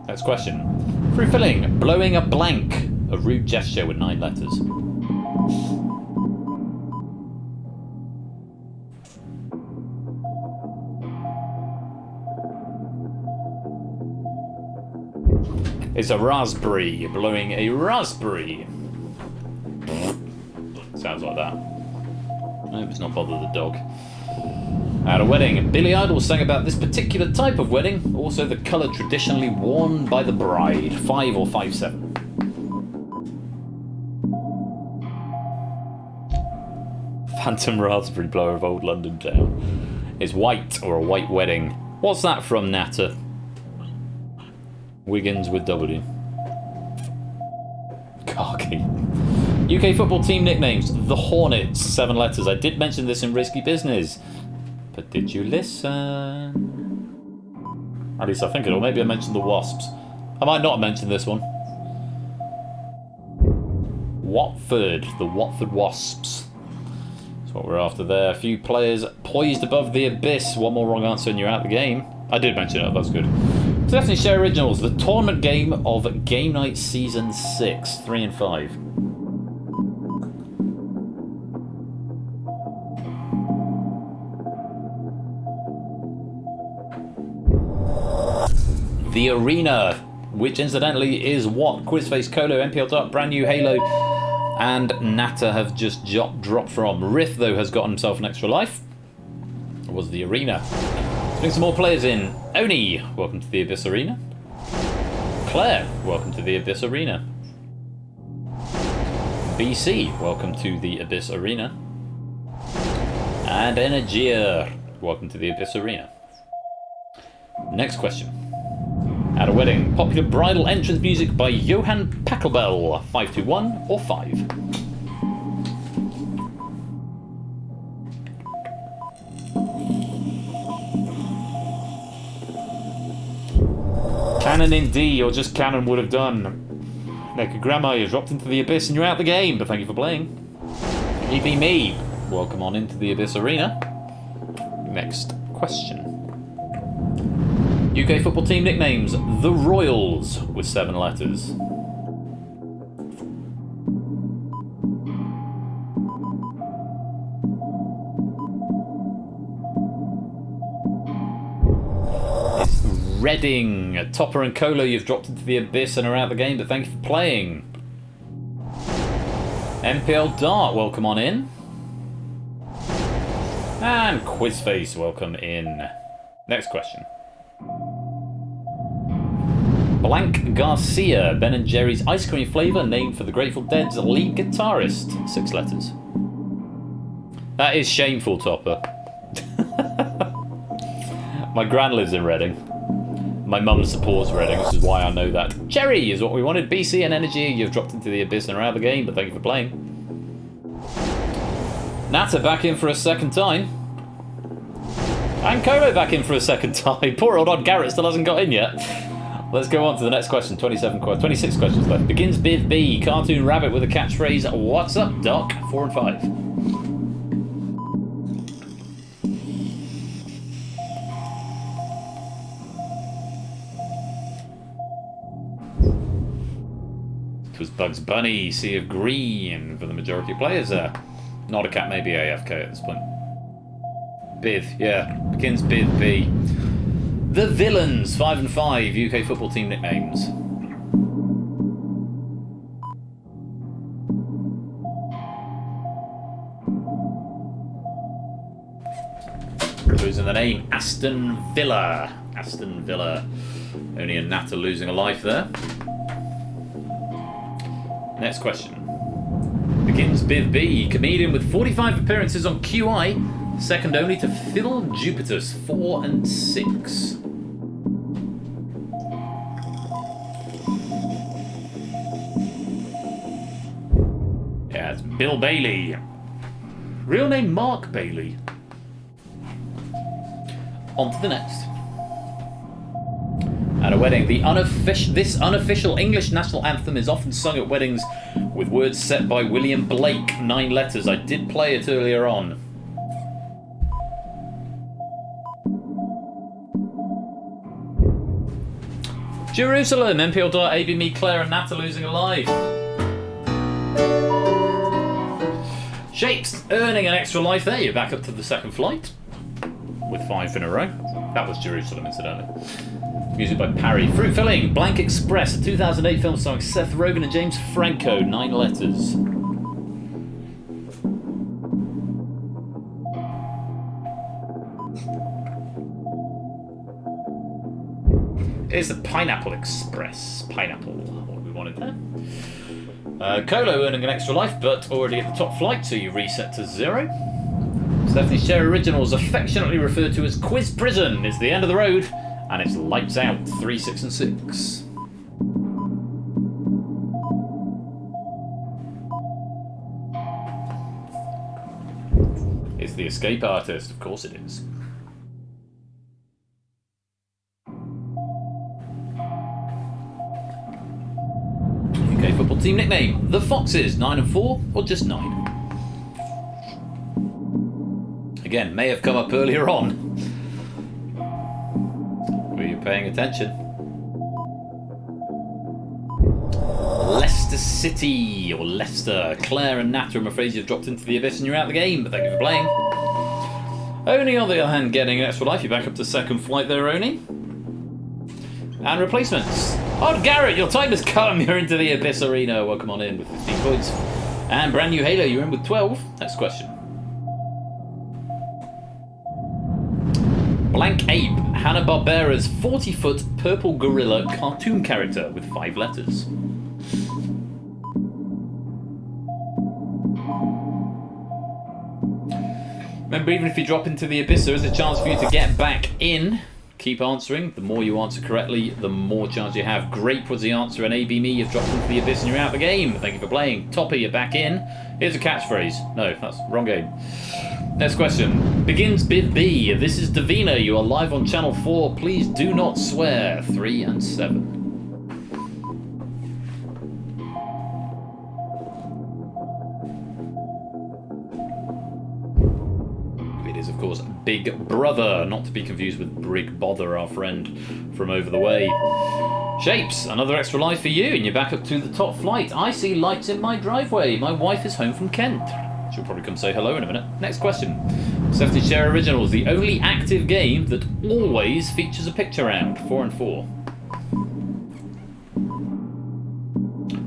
Speaker 1: Next question. Fruit filling, blowing a blank. A rude gesture with 9 letters. It's a raspberry. Blowing a raspberry. Sounds like that. I hope it's not bother the dog. At a wedding, Billy Idol sang about this particular type of wedding, also the colour traditionally worn by the bride. 5 or 5-7. Phantom Raspberry Blower of Old London Town. Is white or a white wedding. What's that from, Natter? Wiggins with W. Khaki. UK football team nicknames. The Hornets, 7 letters. I did mention this in Risky Business. But did you listen? At least I think it'll. Maybe I mentioned the Wasps. I might not have mentioned this one. Watford. The Watford Wasps. That's what we're after there. A few players poised above the abyss. One more wrong answer and you're out the game. I did mention it. That's good. So definitely share originals. The tournament game of Game Night Season 6. 3 and 5. The Arena, which incidentally is what Quizface, Colo, NPL Dark, Brand New, Halo, and Natter have just dropped from. Riff, though, has got himself an extra life. It was the Arena. Let's bring some more players in. Oni, welcome to the Abyss Arena. Claire, welcome to the Abyss Arena. BC, welcome to the Abyss Arena. And Energia, welcome to the Abyss Arena. Next question. At a wedding, popular bridal entrance music by Johann Pachelbel. 521 or 5? Cannon in D, or just Cannon would have done. Naked Grandma, you dropped into the Abyss and you're out the game, but thank you for playing. You be me. Welcome on into the Abyss Arena. Next question. UK football team nicknames, the Royals, with 7 letters. It's Reading. Topper and Colo, you've dropped into the Abyss and are out the game, but thank you for playing. NPL Dart, welcome on in. And Quizface, welcome in. Next question. Blank Garcia, Ben & Jerry's ice cream flavour, named for the Grateful Dead's lead guitarist. 6 letters. That is shameful, Topper. My gran lives in Reading. My mum supports Reading, which is why I know that. Cherry is what we wanted. BC and Energy, you've dropped into the Abyss and are out of the game, but thank you for playing. Natter back in for a second time. And Colo back in for a second time. Poor old Odd Garrett still hasn't got in yet. Let's go on to the next question. 26 questions left. Begins Biv B. Cartoon rabbit with a catchphrase. What's up, Doc? 4 and 5. It was Bugs Bunny, Sea of Green for the majority of players there. Not a cat, maybe AFK at this point. Biv, yeah. Begins Biv B. The Villains, 5 and 5, UK football team nicknames. Losing the name, Aston Villa. Aston Villa. Only a Natter losing a life there. Next question. Begins Biv B, comedian with 45 appearances on QI, second only to Phil Jupiter's 4 and 6. Yeah, it's Bill Bailey. Real name Mark Bailey. On to the next. At a wedding, this unofficial English national anthem is often sung at weddings with words set by William Blake, 9 letters. I did play it earlier on. Jerusalem, MPL Dart, AB Me, Claire and Nat are losing a life. Shapes earning an extra life there. You're back up to the second flight with 5 in a row. That was Jerusalem, incidentally. Music by Parry. Fruit Filling, Blank Express, a 2008 film starring Seth Rogen and James Franco, 9 letters. Here's the Pineapple Express. Pineapple, what we wanted there. Colo earning an extra life, but already at the top flight, so you reset to 0. Stephanie's Share Originals, affectionately referred to as Quiz Prison. It's the end of the road, and it's lights out, 3, 6, and 6. It's the Escape Artist, of course it is. football team nickname? The Foxes, 9 and 4, or just 9? Again, may have come up earlier on. Were you paying attention? Leicester City, or Leicester. Claire and Nat, I'm afraid you've dropped into the abyss and you're out of the game, but thank you for playing. Oni, on the other hand, getting an extra life. You're back up to second flight there, Oni. And replacements. Oh, Garrett, your time has come. You're into the abyss arena. Welcome on in with 15 points. And brand new Halo, you're in with 12. Next question. Blank Ape, Hanna-Barbera's 40-foot purple gorilla cartoon character with 5 letters. Remember, even if you drop into the abyss, there is a chance for you to get back in. Keep answering. The more you answer correctly, the more chance you have. Grape was the answer, and AB Me, you've dropped into the abyss and you're out of the game. Thank you for playing. Topper, you're back in. Here's a catchphrase. No, that's wrong game. Next question. Begins with B. This is Davina. You are live on Channel 4. Please do not swear. 3 and 7. It is, of course, Big Brother. Not to be confused with Brig Bother, our friend from over the way. Shapes. Another extra life for you, and you're back up to the top flight. I see lights in my driveway. My wife is home from Kent. She'll probably come say hello in a minute. Next question. 70 Share Originals, the only active game that always features a picture round. 4 and 4.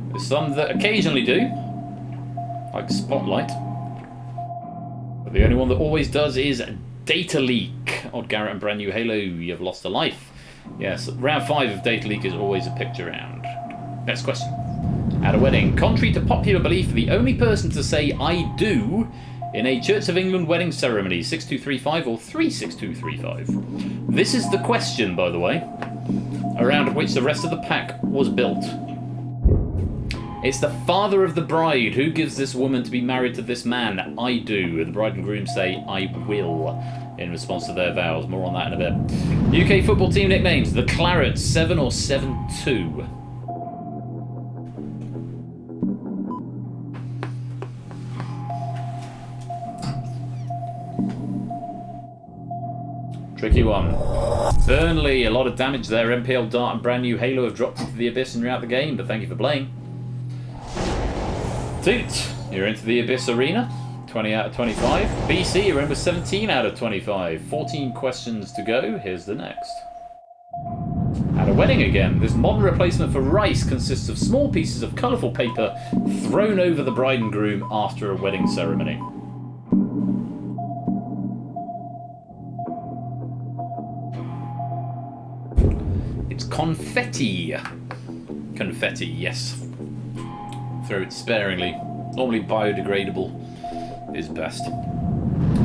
Speaker 1: There's some that occasionally do, like Spotlight. But the only one that always does is Data Leak. Odd Garrett and brand new Halo, you've lost a life. Yes, round 5 of Data Leak is always a picture round. Next question. At a wedding, contrary to popular belief, the only person to say I do in a Church of England wedding ceremony, 6235 or 36235. This is the question, by the way, around which the rest of the pack was built. It's the father of the bride who gives this woman to be married to this man. I do. The bride and groom say I will in response to their vows. More on that in a bit. UK football team nicknames. The Clarets, 7 or 7-2. Tricky one. Burnley, a lot of damage there. MPL Dart and brand new Halo have dropped into the abyss and you're out of the game, but thank you for playing. Toot, you're into the abyss arena. 20 out of 25. BC, you're in with 17 out of 25. 14 questions to go. Here's the next. At a wedding again, this modern replacement for rice consists of small pieces of colourful paper thrown over the bride and groom after a wedding ceremony. It's confetti. Confetti, yes. Throw it sparingly. Normally biodegradable is best.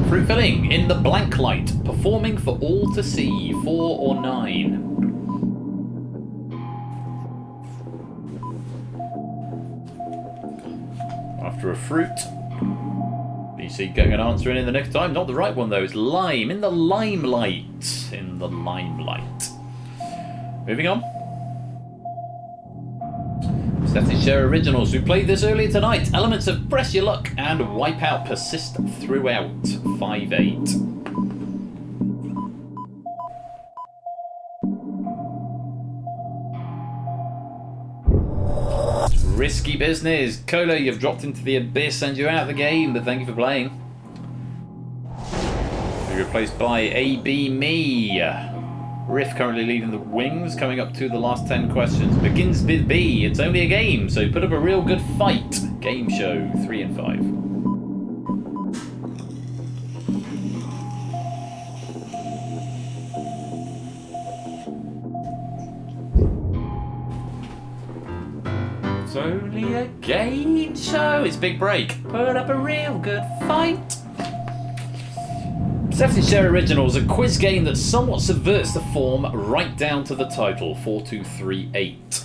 Speaker 1: Fruit filling in the blank light. Performing for all to see. 4 or 9. After a fruit. You see getting an answer in the next time. Not the right one though. It's lime. In the limelight. In the limelight. Moving on. Stephanie Share Originals. We played this earlier tonight. Elements of Press Your Luck and Wipeout persist throughout. 5-8. Risky business. Cola, you've dropped into the abyss and you're out of the game, but thank you for playing. You're replaced by AB Me. Riff currently leading the wings, coming up to the last 10 questions. Begins with B. It's only a game, so put up a real good fight. Game show, 3 and 5. It's only a game show. It's Big Break. Put up a real good fight. 70 Share Originals, a quiz game that somewhat subverts the form right down to the title. 4238.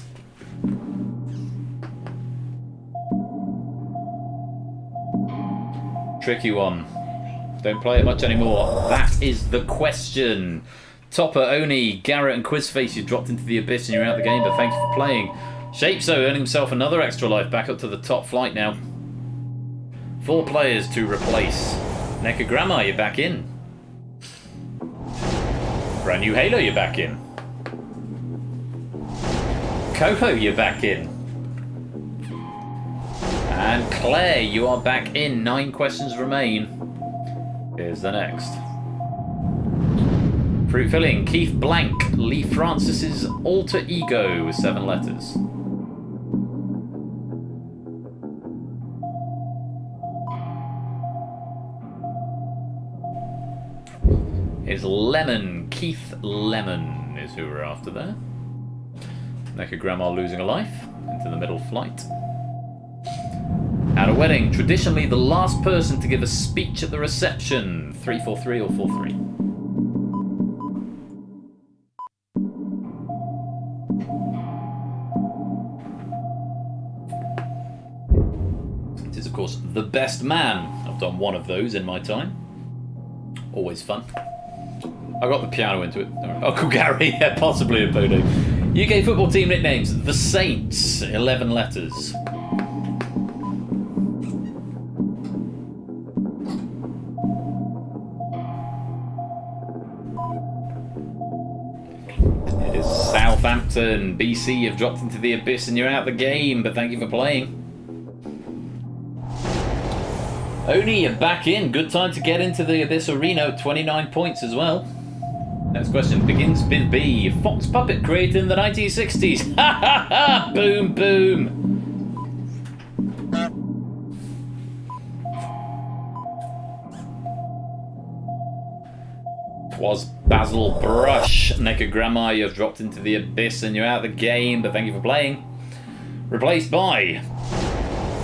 Speaker 1: Tricky one. Don't play it much anymore. That is the question. Topper, Oni, Garrett and Quizface, you dropped into the abyss and you're out of the game, but thank you for playing. Shapeso earning himself another extra life, back up to the top flight now. 4 players to replace. Nekagramma, you're back in. Brand new Halo, you're back in. Coco, you're back in. And Claire, you are back in. 9 questions remain. Here's the next. Fruit filling, Keith Blank, Lee Francis's alter ego with 7 letters. Is Lemon, Keith Lemon is who we're after there. Nekagramma losing a life into the middle flight. At a wedding, traditionally the last person to give a speech at the reception. 343 or 43. It is, of course, The Best Man. I've done one of those in my time. Always fun. I got the piano into it. Uncle Gary, yeah, possibly a photo. UK football team nicknames. The Saints, 11 letters. It is Southampton. BC, you've dropped into the abyss and you're out the game, but thank you for playing. Oni, you're back in. Good time to get into the Abyss Arena. 29 points as well. Next question begins with B. Fox puppet created in the 1960s. Ha ha ha! Boom, boom. Was Basil Brush. Nekagramma, you've dropped into the abyss and you're out of the game, but thank you for playing. Replaced by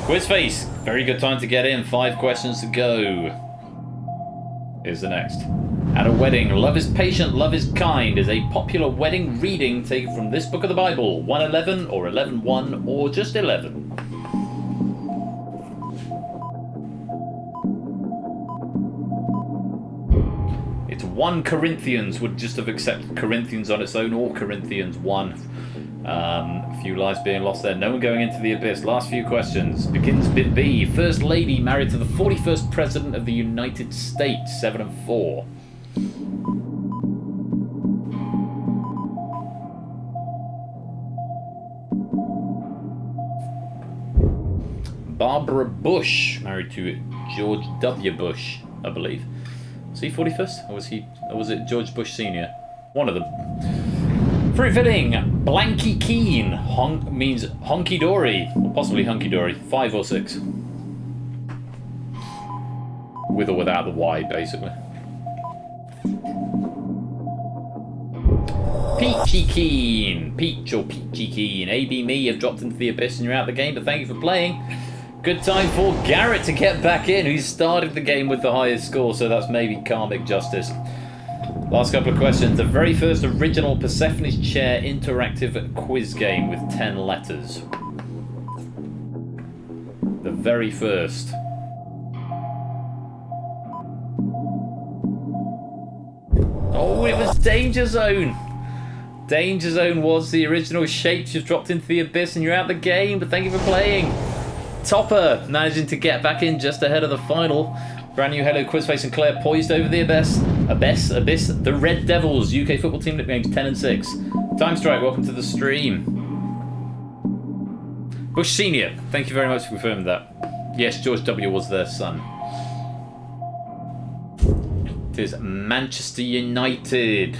Speaker 1: Quizface. Very good time to get in. 5 questions to go. Here's the next. At a wedding, love is patient, love is kind is a popular wedding reading taken from this book of the Bible. 1:11 or 11:1 or just 11. It's 1 Corinthians. Would just have accepted Corinthians on its own or Corinthians 1. A few lives being lost there. No one going into the abyss. Last few questions. Begins bit B. First lady married to the 41st President of the United States. 7 and 4. Barbara Bush, married to George W. Bush, I believe. Was he 41st? Or was it George Bush Sr.? One of them. Fruit filling, Blanky Keen, means honky dory, or possibly hunky dory. 5 or 6. With or without the Y, basically. Peachy Keen, Peach or Peachy Keen. AB me, you've dropped into the abyss and you're out of the game, but thank you for playing. Good time for Garrett to get back in, who started the game with the highest score, so that's maybe karmic justice. Last couple of questions. The very first original Persephone's Chair interactive quiz game with 10 letters. The very first. Oh, it was Danger Zone. Danger Zone was the original shape. You've dropped into the abyss and you're out the game, but thank you for playing. Topper managing to get back in just ahead of the final. Brand new Hello Quizface and Claire poised over the abyss. Abyss. The Red Devils, UK football team nicknames 10 and 6. Time Strike, welcome to the stream. Bush Senior, thank you very much for confirming that. Yes, George W. was their son. It is Manchester United.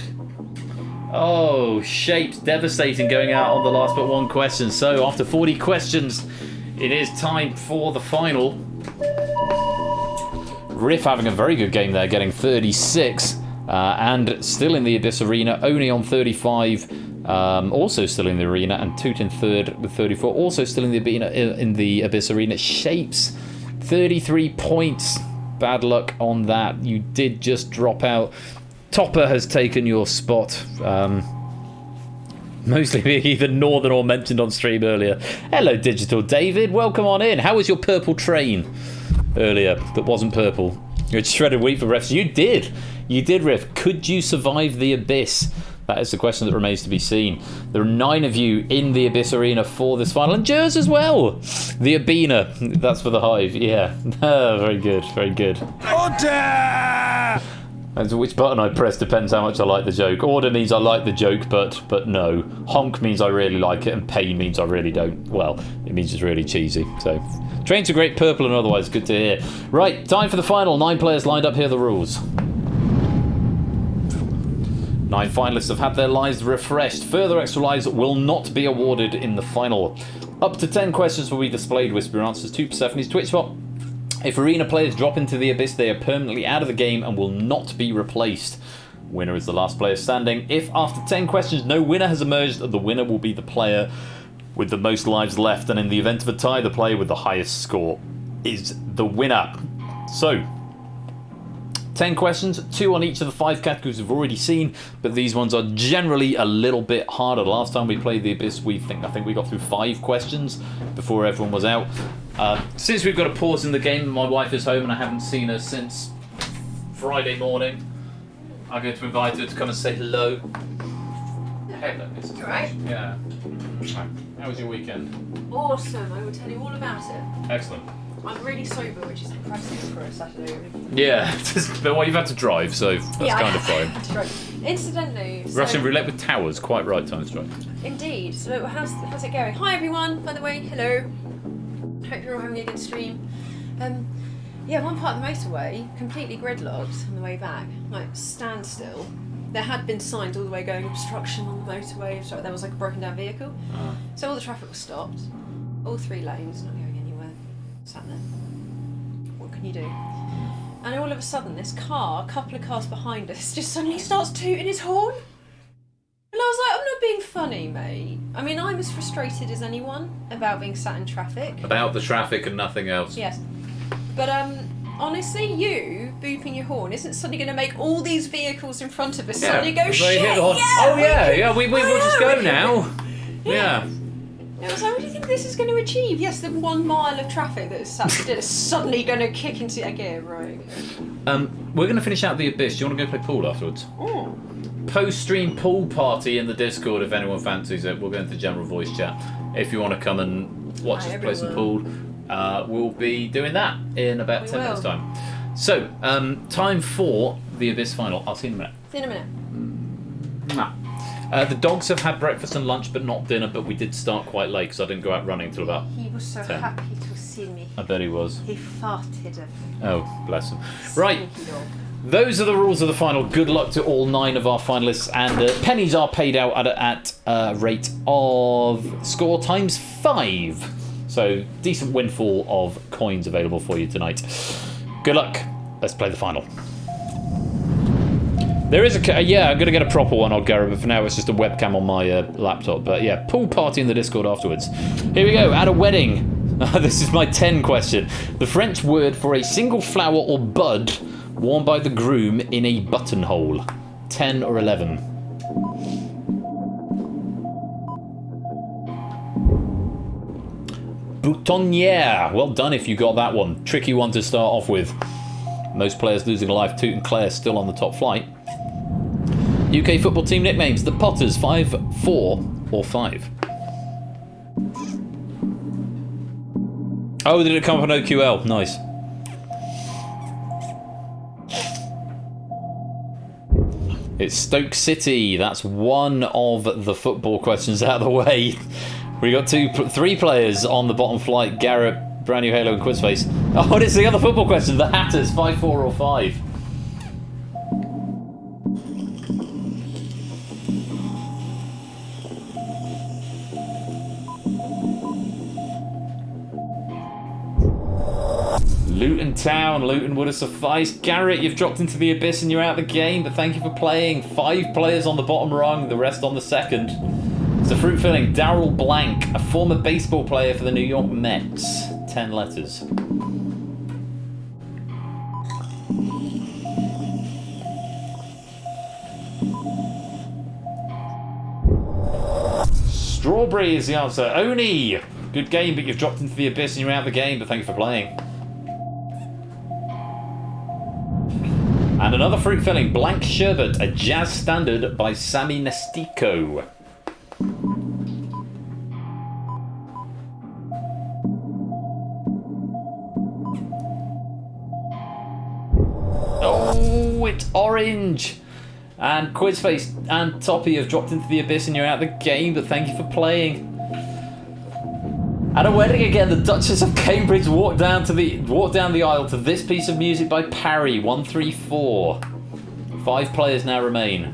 Speaker 1: Oh, Shapes devastating going out on the last but 1 question. So after 40 questions, it is time for the final. Riff having a very good game there, getting 36, and still in the Abyss Arena, only on 35, also still in the arena, and Toot in third with 34, also still in the Abyss Arena. Shapes, 33 points. Bad luck on that. You did just drop out. Topper has taken your spot. Mostly being either Northern or mentioned on stream earlier. Hello, Digital David. Welcome on in. How was your purple train earlier that wasn't purple? You had shredded wheat for refs. You did. You did, Riff. Could you survive the abyss? That is the question that remains to be seen. There are 9 of you in the Abyss Arena for this final, and Jers as well. The Abina, that's for the Hive. Yeah, very good, very good.
Speaker 3: Order!
Speaker 1: And which button I press depends how much I like the joke. Order means I like the joke, but no. Honk means I really like it, and pay means I really don't. Well, it means it's really cheesy. So, train to great purple and otherwise, good to hear. Right, time for the final. 9 players lined up. Here are the rules. 9 finalists have had their lives refreshed. Further extra lives will not be awarded in the final. Up to 10 questions will be displayed. Whisper your answers to Persephone's Twitch bot. If arena players drop into the abyss, they are permanently out of the game and will not be replaced. Winner is the last player standing. If after 10 questions no winner has emerged, the winner will be the player with the most lives left, and in the event of a tie, the player with the highest score is the winner. So, 10 questions, 2 on each of the 5 categories we've already seen, but these ones are generally a little bit harder. Last time we played the Abyss, I think we got through 5 questions before everyone was out. Since we've got a pause in the game, my wife is home and I haven't seen her since Friday morning. I'm going to invite her to come and say hello. Hello, Mrs.
Speaker 4: Alright.
Speaker 1: Yeah. How was your weekend?
Speaker 4: Awesome, I will tell you all about it.
Speaker 1: Excellent.
Speaker 4: I'm really sober, which is impressive for a Saturday evening.
Speaker 1: Yeah, but well, you've had to drive, so that's kind of fine.
Speaker 4: That's right. Incidentally,
Speaker 1: Russian roulette with towers, quite right time to drive.
Speaker 4: Indeed. So how's it going? Hi everyone, by the way, hello. Hope you're all having a good stream. Yeah, one part of the motorway completely gridlocked on the way back, like standstill. There had been signs all the way going obstruction on the motorway. So there was like a broken down vehicle. So all the traffic was stopped. All 3 lanes, not going anywhere. Sat there. What can you do? And all of a sudden, this car, a couple of cars behind us, just suddenly starts tooting his horn. And I was like, I'm not being funny, mate. I mean, I'm as frustrated as anyone about being sat in traffic.
Speaker 1: About the traffic and nothing else.
Speaker 4: Yes. But honestly, you booping your horn isn't suddenly going to make all these vehicles in front of us suddenly go, shit, yeah,
Speaker 1: we will just go now. Yeah.
Speaker 4: It was like, what do you think this is going to achieve? Yes, the 1 mile of traffic that is suddenly going to kick into gear, right?
Speaker 1: We're going to finish out the Abyss. Do you want to go play pool afterwards?
Speaker 4: Oh.
Speaker 1: Post-stream pool party in the Discord if anyone fancies it. We'll go into general voice chat. If you want to come and watch us play some pool, we'll be doing that in about 10 minutes' time. So, time for the Abyss final. I'll see you in a minute.
Speaker 4: See you in a minute.
Speaker 1: The dogs have had breakfast and lunch, but not dinner. But we did start quite late because I didn't go out running till about.
Speaker 4: He was so
Speaker 1: 10.
Speaker 4: happy to see me.
Speaker 1: I bet he was.
Speaker 4: He farted at me.
Speaker 1: Oh, bless him. Right.
Speaker 4: Sneaky dog.
Speaker 1: Those are the rules of the final. Good luck to all 9 of our finalists, and pennies are paid out at a rate of score times 5. So decent windfall of coins available for you tonight. Good luck. Let's play the final. There is a... yeah, I'm going to get a proper one, Odd Garrett, but for now it's just a webcam on my laptop. But yeah, pool party in the Discord afterwards. Here we go. At a wedding. This is my 10 question. The French word for a single flower or bud worn by the groom in a buttonhole. 10 or 11. Boutonniere. Well done if you got that one. Tricky one to start off with. Most players losing a life. Toot and Claire still on the top flight. UK football team nicknames. The Potters. 5, 4 or 5. Oh, did it come up on OQL? Nice. It's Stoke City. That's one of the football questions out of the way. We got 3 players on the bottom flight. Garrett, Brand New Halo, and Quizface. Oh, and it's the other football question. The Hatters, 5, 4 or 5. Luton Town. Luton would have sufficed. Garrett, you've dropped into the abyss and you're out of the game, but thank you for playing. 5 players on the bottom rung, the rest on the second. It's a fruit filling. Darryl Blank, a former baseball player for the New York Mets. 10 letters. Strawberry is the answer. Oni! Good game, but you've dropped into the abyss and you're out of the game, but thank you for playing. And another fruit filling, Blank Sherbet, a jazz standard by Sammy Nestico. Oh, it's orange. And Quizface and Toppy have dropped into the abyss and you're out of the game, but thank you for playing. At a wedding again, the Duchess of Cambridge walked down the aisle to this piece of music by Parry, 134. 5 players now remain.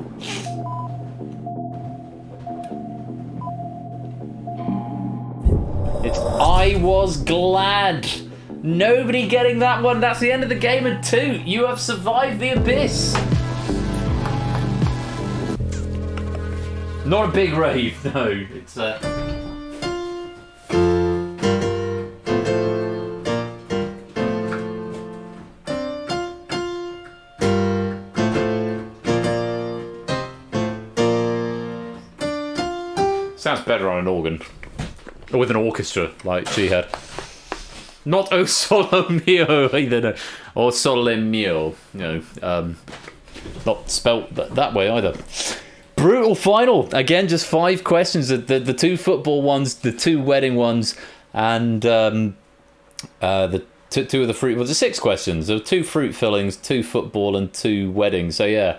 Speaker 1: It's I Was Glad. Nobody getting that one. That's the end of the game at 2. You have survived the abyss. Not a big rave, no. It's sounds better on an organ. Or with an orchestra, like she had. Not O Solo Mio either, no. Or Sole Mio. No, not spelt that way either. Brutal final. Again, just 5 questions. The 2 football ones, the 2 wedding ones, and the 2 of the fruit ones. 6 questions. There were 2 fruit fillings, 2 football, and 2 weddings. So yeah.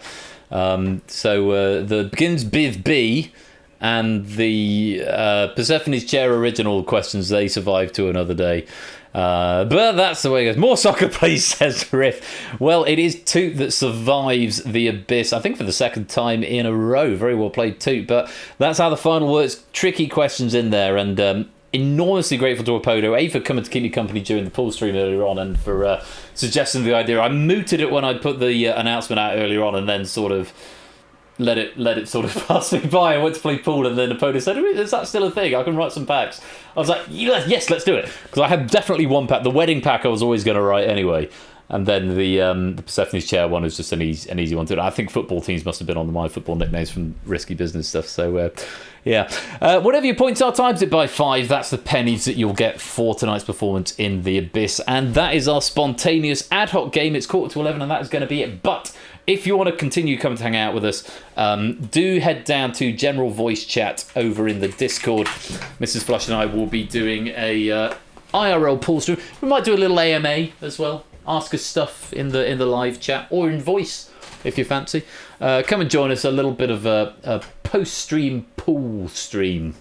Speaker 1: The begins with B, and the Persephone's Chair original questions, they survived to another day. But that's the way it goes. More soccer, please, says Riff. Well, it is Toot that survives the abyss, I think for the 2nd time in a row. Very well played, Toot. But that's how the final works. Tricky questions in there, and enormously grateful to Apodo, A, for coming to keep me company during the pool stream earlier on, and for suggesting the idea. I mooted it when I put the announcement out earlier on, and then sort of let it sort of pass me by. I went to play pool, and then Apodo said, is that still a thing? I can write some packs. I was like, yes, let's do it. Because I had definitely one pack. The wedding pack I was always going to write anyway. And then the Persephone's Chair one was just an easy one to do. I think football teams must have been on the My Football nicknames from Risky Business stuff. So, yeah. Whatever your points are, times it by 5. That's the pennies that you'll get for tonight's performance in the Abyss. And that is our spontaneous ad hoc game. It's 11:15, and that is going to be it. But if you want to continue coming to hang out with us, do head down to General Voice Chat over in the Discord. Mrs. Flush and I will be doing a IRL pool stream. We might do a little AMA as well. Ask us stuff in the live chat or in voice if you fancy. Come and join us. A little bit of a post-stream pool stream.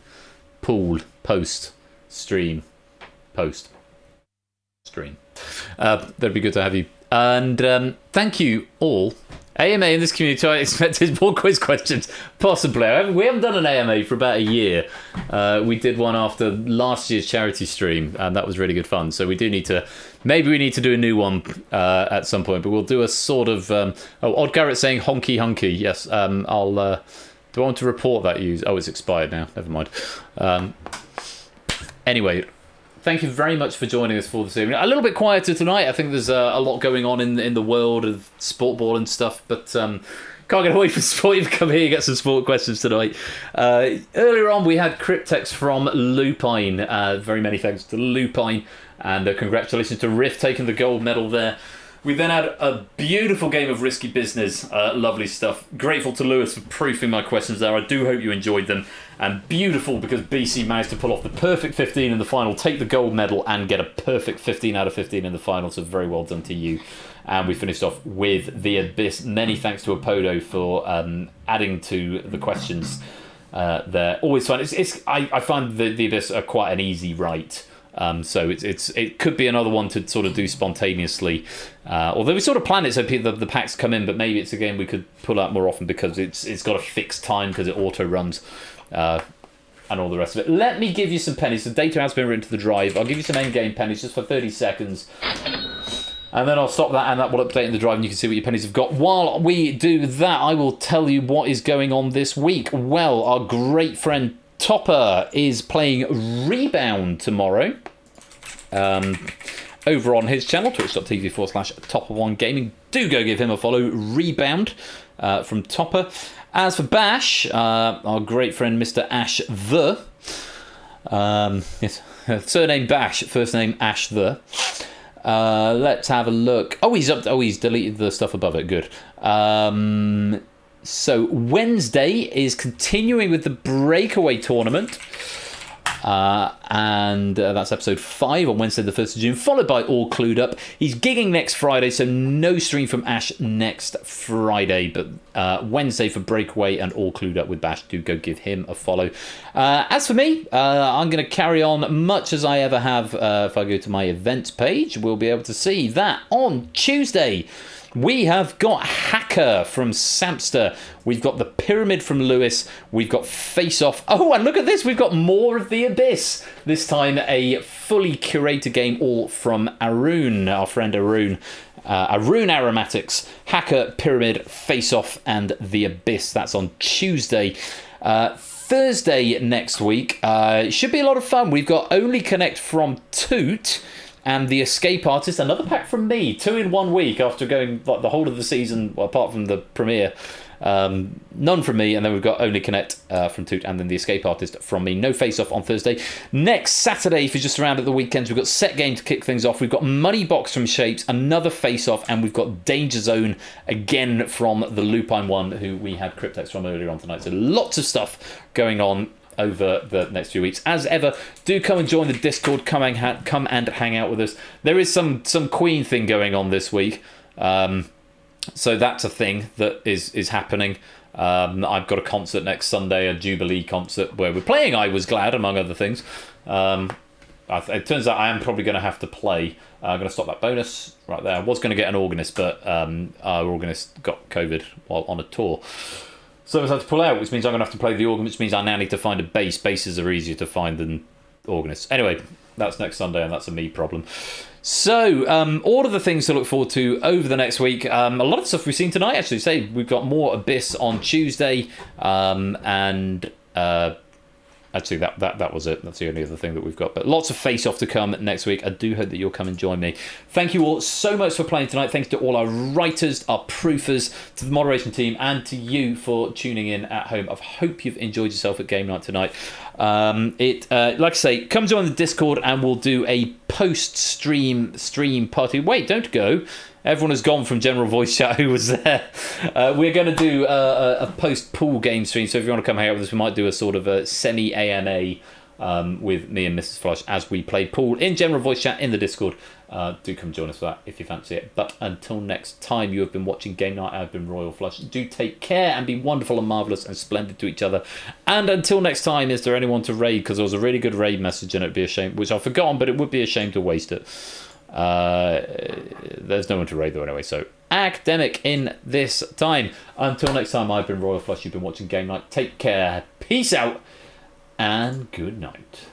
Speaker 1: Pool. Post. Stream. Post. Stream. That'd be good to have you. And thank you all. AMA in this community, I expected more quiz questions, possibly. We haven't done an AMA for about a year. We did one after last year's charity stream, and that was really good fun. So we do need to, maybe we need to do a new one at some point, but we'll do a sort of, Odd Garrett saying honky hunky. Yes, do I want to report that use? Oh, it's expired now. Never mind. Anyway, thank you very much for joining us for this evening. A little bit quieter tonight. I think there's a lot going on in the world of sport ball and stuff, but can't get away from sport. You've come here, you get some sport questions tonight. Earlier on, we had Cryptex from Lupine. Very many thanks to Lupine, and congratulations to Riff taking the gold medal there. We then had a beautiful game of Risky Business. Lovely stuff. Grateful to Lewis for proofing my questions there. I do hope you enjoyed them. And beautiful because BC managed to pull off the perfect 15 in the final, take the gold medal, and get a perfect 15 out of 15 in the final. So very well done to you. And we finished off with the Abyss. Many thanks to Apodo for adding to the questions there. Always fun. I find the Abyss are quite an easy write. So it could be another one to sort of do spontaneously. Although we sort of plan it so the packs come in, but maybe it's a game we could pull out more often because it's got a fixed time because it auto runs and all the rest of it. Let me give you some pennies. The data has been written to the drive. I'll give you some end game pennies just for 30 seconds. And then I'll stop that, and that will update in the drive, and you can see what your pennies have got. While we do that, I will tell you what is going on this week. Well, our great friend Topper is playing Rebound tomorrow over on his channel, twitch.tv/Topper1Gaming. Do go give him a follow. Rebound from Topper. As for Bash, our great friend Mr. Ash yes, surname Bash, first name Ash the. Let's have a look. Oh, he's up. Oh, he's deleted the stuff above it. Good. So Wednesday is continuing with the breakaway tournament. And that's episode 5 on Wednesday the 1st of June, followed by All Clued Up. He's gigging next Friday, so no stream from Ash next Friday, but Wednesday for Breakaway and All Clued Up with Bash. Do go give him a follow. As for me, I'm going to carry on much as I ever have. If I go to my events page, we'll be able to see that on Tuesday we have got Hacker from Samster. We've got The Pyramid from Lewis. We've got Face Off. Oh, and look at this. We've got more of The Abyss. This time a fully curated game, all from Arun, our friend Arun. Arun Aromatics, Hacker, Pyramid, Face Off, and The Abyss. That's on Tuesday. Thursday next week should be a lot of fun. We've got Only Connect from Toot and The Escape Artist, another pack from me, 2 in 1 week after going like the whole of the season, well, apart from the premiere. None from me, and then we've got Only Connect from Toot, and then The Escape Artist from me. No Face Off on Thursday. Next Saturday, if you're just around at the weekends, we've got Set Game to kick things off. We've got Money Box from Shapes, another Face Off, and we've got Danger Zone again from the Lupine one, who we had Cryptex from earlier on tonight. So lots of stuff going on over the next few weeks. As ever, do come and join the Discord. Come and hang out with us. There is some Queen thing going on this week. So that's a thing that is happening. I've got a concert next Sunday, a Jubilee concert, where we're playing I Was Glad, among other things. It turns out I am probably going to have to play. I'm going to stop that bonus right there. I was going to get an organist, but our organist got COVID while on a tour. So I had to pull out, which means I'm going to have to play the organ, which means I now need to find a bass. Basses are easier to find than organists. Anyway, that's next Sunday, and that's a me problem. So, all of the things to look forward to over the next week. A lot of stuff we've seen tonight, actually. Say we've got more Abyss on Tuesday, and actually that was it. That's the only other thing that we've got. But lots of Face Off to come next week. I do hope that you'll come and join me. Thank you all so much for playing tonight. Thanks to all our writers, our proofers, to the moderation team, and to you for tuning in at home. I hope you've enjoyed yourself at game night tonight. Like I say, come join the Discord and we'll do a post-stream party. Wait, don't go. Everyone has gone from general voice chat who was there. We're going to do a post-pool game stream, so if you want to come hang out with us, we might do a sort of a semi-AMA with me and Mrs. Flush as we play pool in general voice chat in the Discord. Do come join us for that if you fancy it. But until next time, you have been watching Game Night. I've been Royal Flush. Do take care and be wonderful and marvellous and splendid to each other. And until next time, is there anyone to raid? Because there was a really good raid message and it'd be a shame, which I've forgotten, but it would be a shame to waste it. There's no one to raid though anyway, so academic in this time. Until next time, I've been Royal Flush. You've been watching Game Night. Take care, peace out, and good night.